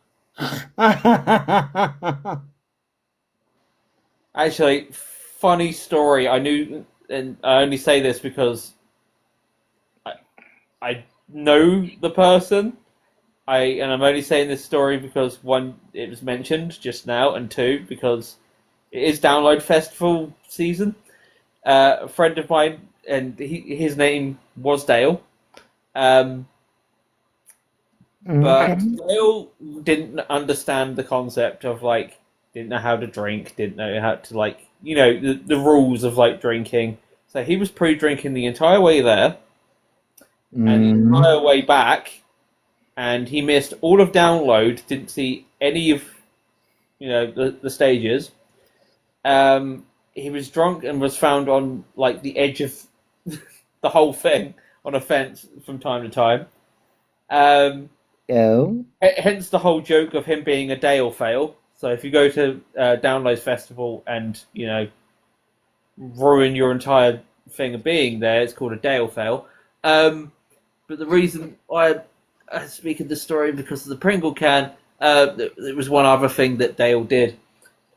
D: Actually, funny story. I knew, and I only say this because I know the person. I'm only saying this story because one, it was mentioned just now, and two, because it is Download Festival season. A friend of mine, and his name was Dale. But
A: Okay.
D: Dale didn't understand the concept of like, didn't know how to drink, didn't know how to like, the rules of like drinking. So he was pre-drinking the entire way there and the entire way back, and he missed all of Download, didn't see any of the stages. He was drunk and was found on like the edge of the whole thing on a fence from time to time.
A: Oh.
D: Hence the whole joke of him being a Dale fail. So if you go to Download Festival and ruin your entire thing of being there, it's called a Dale fail. But the reason I speak of this story because of the Pringle can, it was one other thing that Dale did.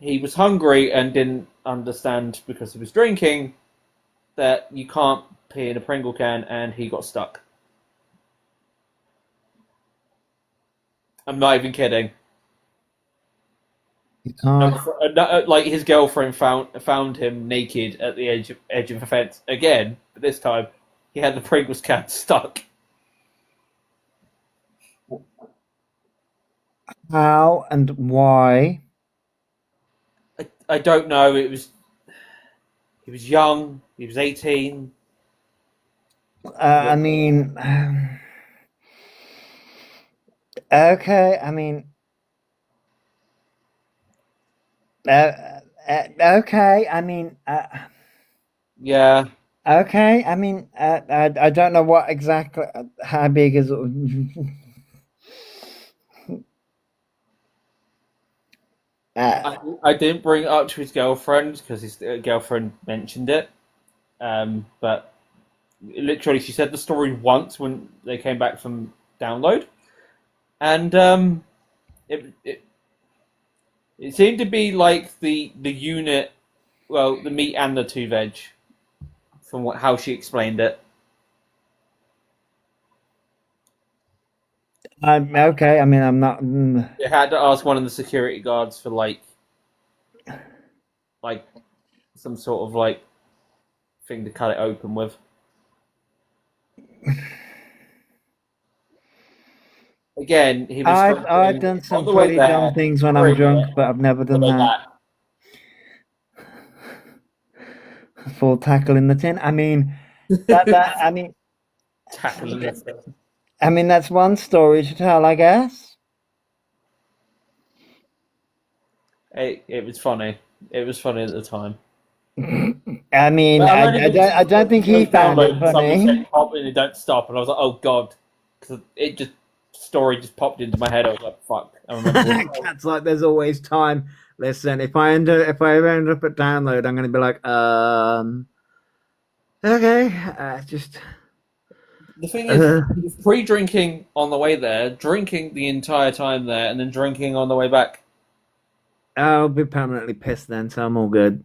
D: He was hungry and didn't understand because he was drinking that you can't pee in a Pringle can, and he got stuck. I'm not even kidding.
A: You can't.
D: Like his girlfriend found him naked at the edge of a fence again, but this time he had the Pringles can stuck.
A: How and why?
D: I don't know. He was young. He was 18.
A: I mean, okay. I mean, okay. I mean,
D: Yeah.
A: okay. I mean, I don't know what exactly how big is.
D: I didn't bring it up to his girlfriend because his girlfriend mentioned it. But literally, she said the story once when they came back from download, and it seemed to be like the unit, well, the meat and the two veg, from how she explained it.
A: Okay. I mean, I'm not.
D: They had to ask one of the security guards for like some sort of like thing to cut it open with. Again, he was.
A: I've done some
D: on the way
A: pretty
D: there,
A: dumb things when I'm
D: during
A: drunk,
D: it,
A: but I've never
D: on the
A: done
D: way
A: that. Full tackle in the tin. I mean, that I mean,
D: tackling it.
A: that's one story to tell, I guess.
D: It was funny. It was funny at the time.
A: I mean,
D: But
A: I don't think he found it
D: Somebody
A: funny.
D: said pop and it don't stop, and I was like, oh god, because it just story just popped into my head. I was like, fuck. I remember.
A: Cat's like, there's always time. Listen, if I ever end up at download, I'm gonna be like, okay, just.
D: The thing is, he was pre-drinking on the way there, drinking the entire time there, and then drinking on the way back.
A: I'll be permanently pissed then, so I'm all good.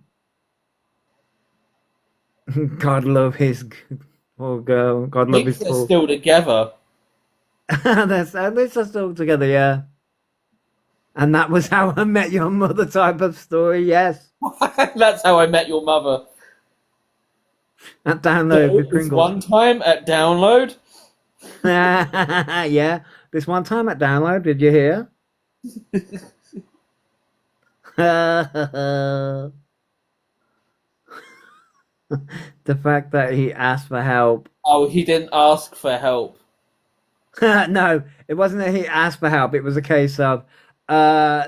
A: God love his poor girl. God love his
D: They're
A: poor.
D: still together.
A: That's at least they're still together, yeah. And that was how I met your mother type of story, yes.
D: That's how I met your mother.
A: At download with
D: This
A: Pringles.
D: one time at download.
A: Yeah. This one time at download, did you hear? The fact that he asked for help.
D: Oh, he didn't ask for help.
A: No, it wasn't that he asked for help. It was a case of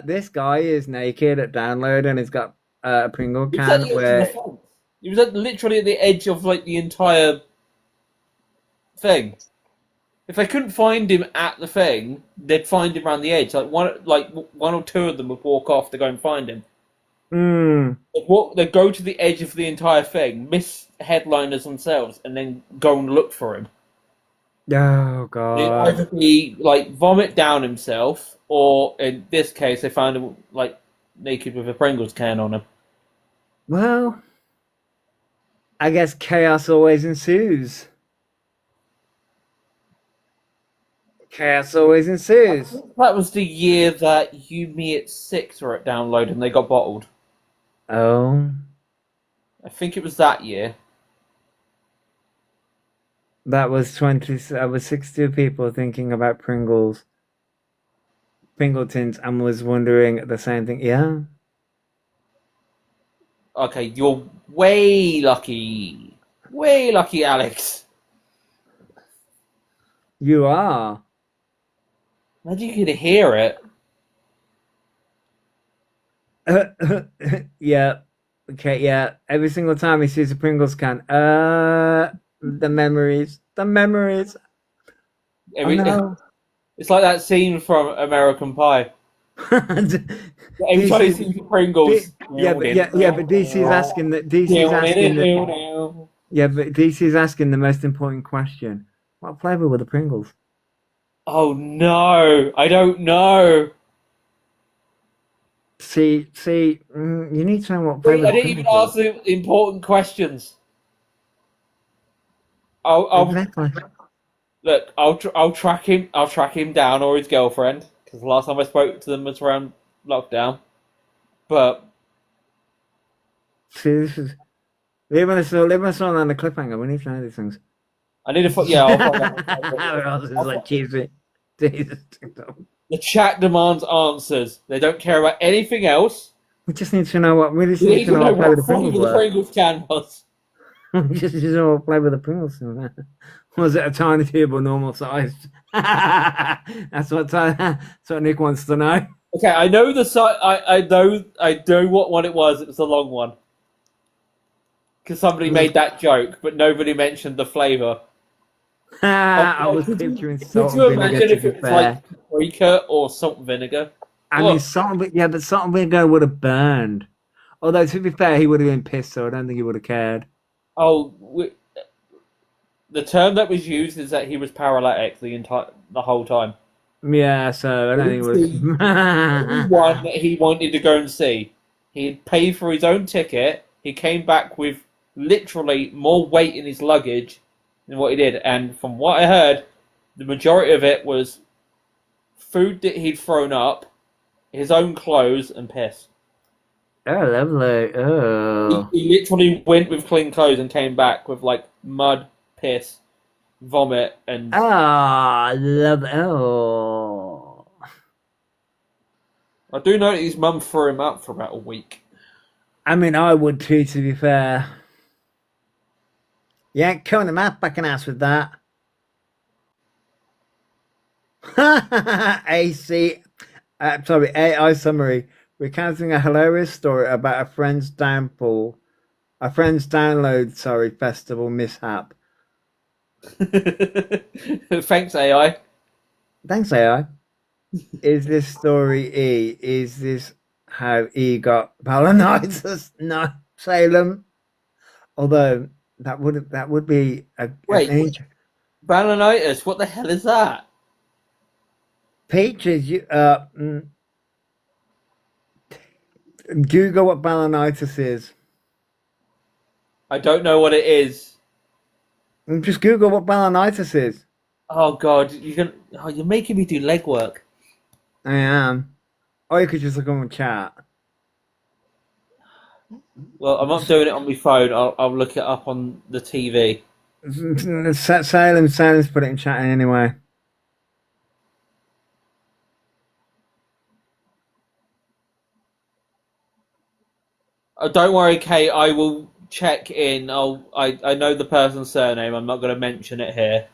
A: this guy is naked at download and he's got a Pringle
D: He was at
A: can
D: the edge of the
A: where
D: fence. He was literally at the edge of like the entire thing. If they couldn't find him at the thing, they'd find him around the edge. Like one or two of them would walk off to go and find him. They'd go to the edge of the entire thing, miss headliners themselves, and then go and look for him.
A: Oh
D: They'd
A: god.
D: either be like vomit down himself, or in this case, they found him like naked with a Pringles can on him.
A: Well, I guess chaos always ensues. Chaos always ensues.
D: That was the year that You, Me at 6 were at download and they got bottled.
A: Oh,
D: I think it was that year.
A: that was 20. I was 62 people thinking about Pringles, Pringletons, and was wondering the same thing. Yeah.
D: Okay, you're way lucky. Way lucky, Alex.
A: You are.
D: Imagine you could hear it.
A: Yeah. Okay, yeah. Every single time he sees a Pringles can. The memories. The memories. Oh, no.
D: It's like that scene from American Pie. Every time he sees Pringles.
A: Yeah, but DC's asking that. Yeah, but DC's asking the most important question. What flavor were the Pringles?
D: Oh no, I don't know.
A: See, you need to know what
D: Wait,
A: flavor.
D: I didn't even ask the important questions.
A: Exactly.
D: Look, I'll track him. I'll track him down or his girlfriend because the last time I spoke to them was around lockdown. But
A: See, this is leave us on the cliffhanger. We need to know these things.
D: I need to. Yeah, I'll find out.
A: This is like cheesy. Jesus.
D: The chat demands answers. They don't care about anything else.
A: We just need to know what. We just
D: We
A: need to know what flavor the
D: what
A: Pringles
D: the
A: were.
D: Pringles can was.
A: just all flavour of the Pringles. Was it a tiny tube or normal size? That's what Nick wants to know.
D: Okay, I know the size. I know what one it was. It was the long one. Because somebody made that joke, but nobody mentioned the flavour.
A: I was picturing salt
D: Could you
A: and vinegar.
D: imagine
A: To
D: if
A: be
D: it was
A: fair,
D: like paprika or salt and vinegar?
A: I mean, salt and vinegar would have burned. Although to be fair, he would have been pissed, so I don't think he would have cared.
D: Oh, the term that was used is that he was paralytic the whole time.
A: Yeah, so I don't think it was.
D: One that he wanted to go and see. He had paid for his own ticket. He came back with literally more weight in his luggage than what he did. And from what I heard, the majority of it was food that he'd thrown up, his own clothes, and piss.
A: Oh, lovely. Oh.
D: He literally went with clean clothes and came back with like mud, piss, vomit, and
A: Oh.
D: I do know that his mum threw him up for about a week.
A: I mean, I would too, to be fair. Yeah, coming to my fucking ass with that. AI summary. Recounting a hilarious story about a friend's download, festival mishap.
D: Thanks, AI.
A: Thanks, AI. Is this story E? Is this how E got balanitis? No, Salem. Although that would be a
D: Wait, balanitis? What the hell is that?
A: Peaches, Google what balanitis is.
D: I don't know what it is.
A: Just Google what balanitis is.
D: Oh God, you're making me do legwork.
A: I am. Or you could just look on the chat.
D: Well, I'm not doing it on my phone. I'll look it up on the TV.
A: Salem's put it in chat anyway.
D: Oh, don't worry, Kate. I will check in. I know the person's surname. I'm not going to mention it here.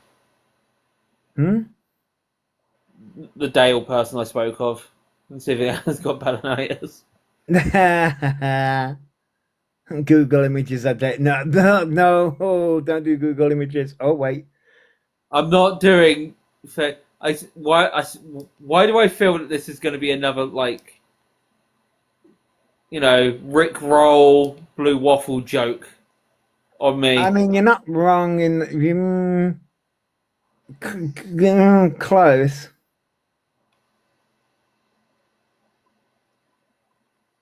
D: The Dale person I spoke of. And see if he has got balanitis.
A: Google images update. No. Oh, don't do Google images. Oh, wait.
D: I'm not doing. Why do I feel that this is going to be another like, Rick Roll blue waffle joke on me?
A: I mean, you're not wrong in close.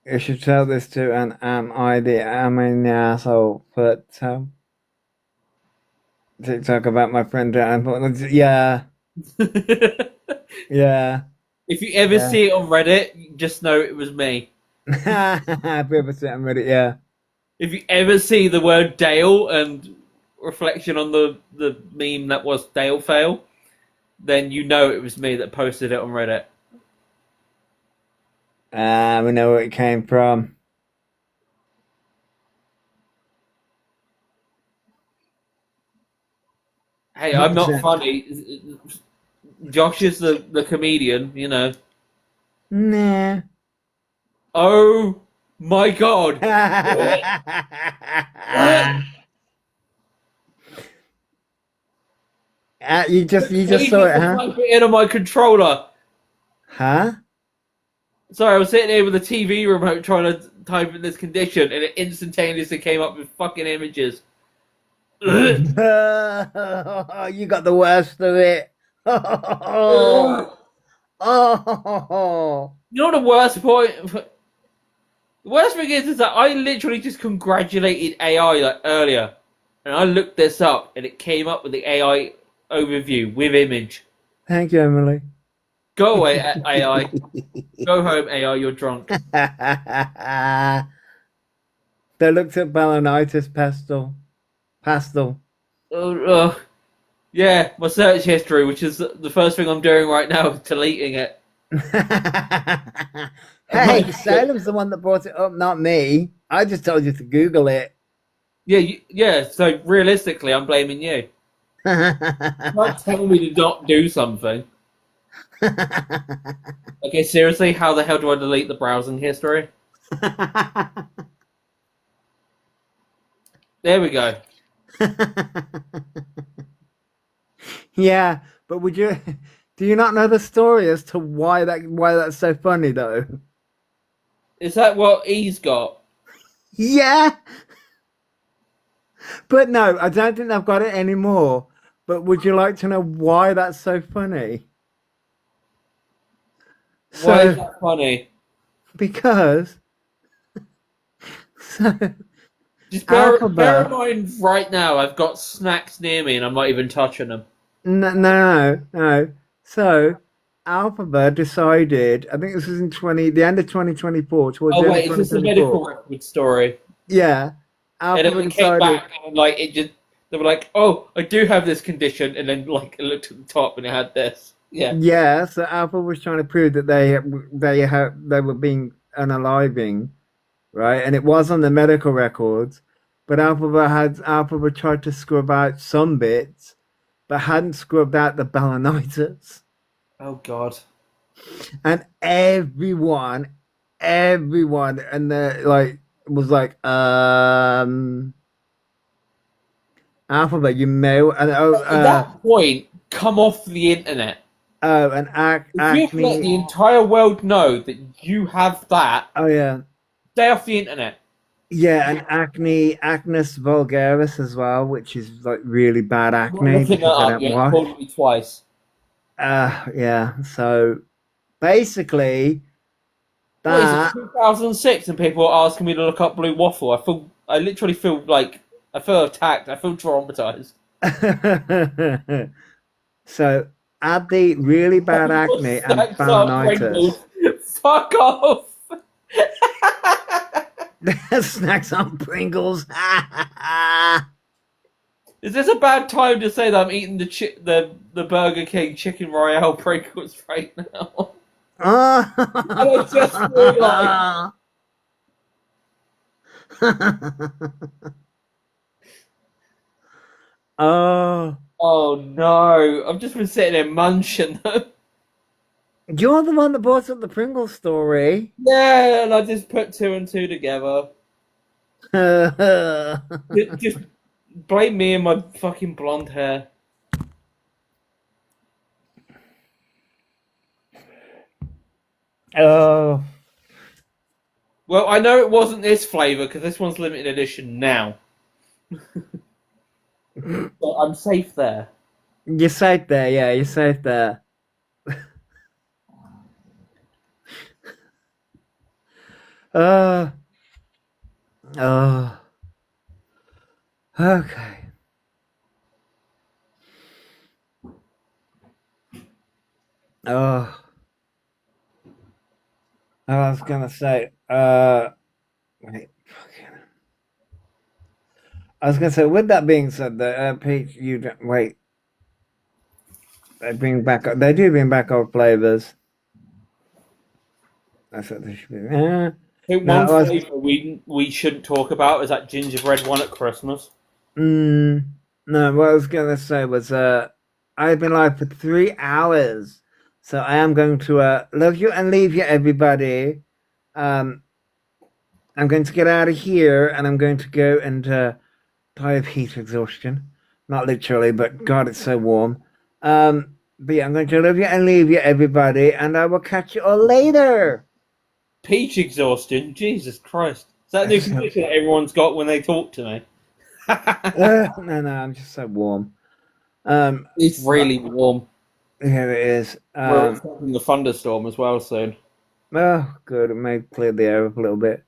A: You should tell this to an am an asshole, but TikTok about my friend. Yeah. Yeah.
D: If you ever see it on Reddit, just know it was me.
A: If you ever see it on Reddit, yeah.
D: If you ever see the word Dale and reflection on the meme that was Dale fail, then you know it was me that posted it on Reddit.
A: We know where it came from.
D: Hey, I'm not funny. Josh is the comedian,
A: Nah.
D: Oh my God.
A: You just saw it, huh?
D: Type it in on my controller.
A: Huh?
D: Sorry, I was sitting here with the TV remote trying to type in this condition, and it instantaneously came up with fucking images.
A: You got the worst of it. Oh.
D: You know the worst point? The worst thing is that I literally just congratulated AI earlier, and I looked this up, and it came up with the AI overview with image.
A: Thank you, Emily.
D: Go away, AI. Go home, AI. You're drunk.
A: They looked at balanitis pastel.
D: Yeah, my search history, which is the first thing I'm doing right now, is deleting it.
A: Hey, Salem's the one that brought it up, not me. I just told you to Google it.
D: Yeah. So realistically, I'm blaming you. You can't tell me to not do something. Okay, seriously, how the hell do I delete the browsing history? There we go.
A: Yeah, but would you? Do you not know the story as to why that's so funny though?
D: Is that what he's got?
A: Yeah, but no, I don't think they've got it anymore. But would you like to know why that's so funny?
D: Why is that funny?
A: Because so
D: Just bear
A: Elphaba.
D: in mind right now, I've got snacks near me and I'm not even touching them.
A: No. So Elphaba decided. I think this was in the end of 2024, towards the
D: Oh
A: end
D: wait,
A: of
D: is this a medical
A: 2024.
D: record story?
A: Yeah,
D: And then
A: Elphaba
D: it came
A: decided.
D: back and like it just they were like, oh, I do have this condition, and then like it looked at the top and it had this. Yeah.
A: Yeah, so Alpha was trying to prove that they were being unaliving, right? And it was on the medical records, but Alpha tried to scrub out some bits, but hadn't scrubbed out the balanitis.
D: Oh God.
A: And everyone, and the like was like, Alpha, you may, and
D: At that point, come off the internet.
A: and
D: If you let
A: acne.
D: the entire world know that you have that,
A: Oh yeah.
D: stay off the internet.
A: Yeah, and acnes vulgaris as well, which is like really bad
D: I'm not
A: acne
D: looking that
A: because I
D: up.
A: don't
D: You
A: wash.
D: called me twice.
A: Yeah. So basically,
D: What is it?
A: that
D: 2006, and people are asking me to look up blue waffle. I literally feel like I feel attacked. I feel traumatized.
A: so add the really bad acne and
D: Snacks are
A: balanitis.
D: Pringles. Fuck off.
A: Snacks on Pringles.
D: Is this a bad time to say that I'm eating the Burger King chicken Royale Pringles right now? I just realised.
A: Oh,
D: Oh no! I've just been sitting there munching them.
A: you're the one that brought up the Pringles story.
D: Yeah, and I just put two and two together. Just blame me and my fucking blonde hair.
A: Oh.
D: Well, I know it wasn't this flavour because this one's limited edition now. But I'm safe there.
A: You're safe there, yeah, you're safe there. uh, oh, okay. Oh, I was gonna say, wait, fucking. I was gonna say, with that being said, Pete, you don't, wait. They do bring back old flavors. That's what they should be.
D: I think one flavour we shouldn't talk about is that gingerbread one at Christmas.
A: No, what I was gonna say was, I've been live for 3 hours, so I am going to love you and leave you, everybody. I'm going to get out of here, and I'm going to go and die of heat exhaustion. Not literally, but God, it's so warm. But yeah, I'm going to love you and leave you, everybody, and I will catch you all later.
D: Peach exhaustion? Jesus Christ. Is that a new condition that everyone's got when they talk to me?
A: No, I'm just so warm.
D: It's really warm.
A: Here it is.
D: We're expecting the thunderstorm as well soon.
A: Oh, good. It may clear the air up a little bit.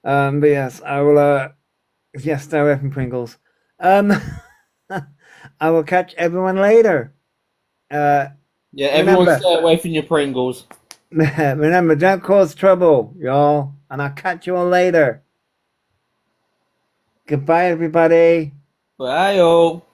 A: But yes, I will. Yes, stay away from Pringles. I will catch everyone later.
D: Yeah, everyone
A: remember,
D: stay away from your Pringles.
A: Remember, don't cause trouble, y'all. And I'll catch you all later. Goodbye, everybody.
D: Bye, all.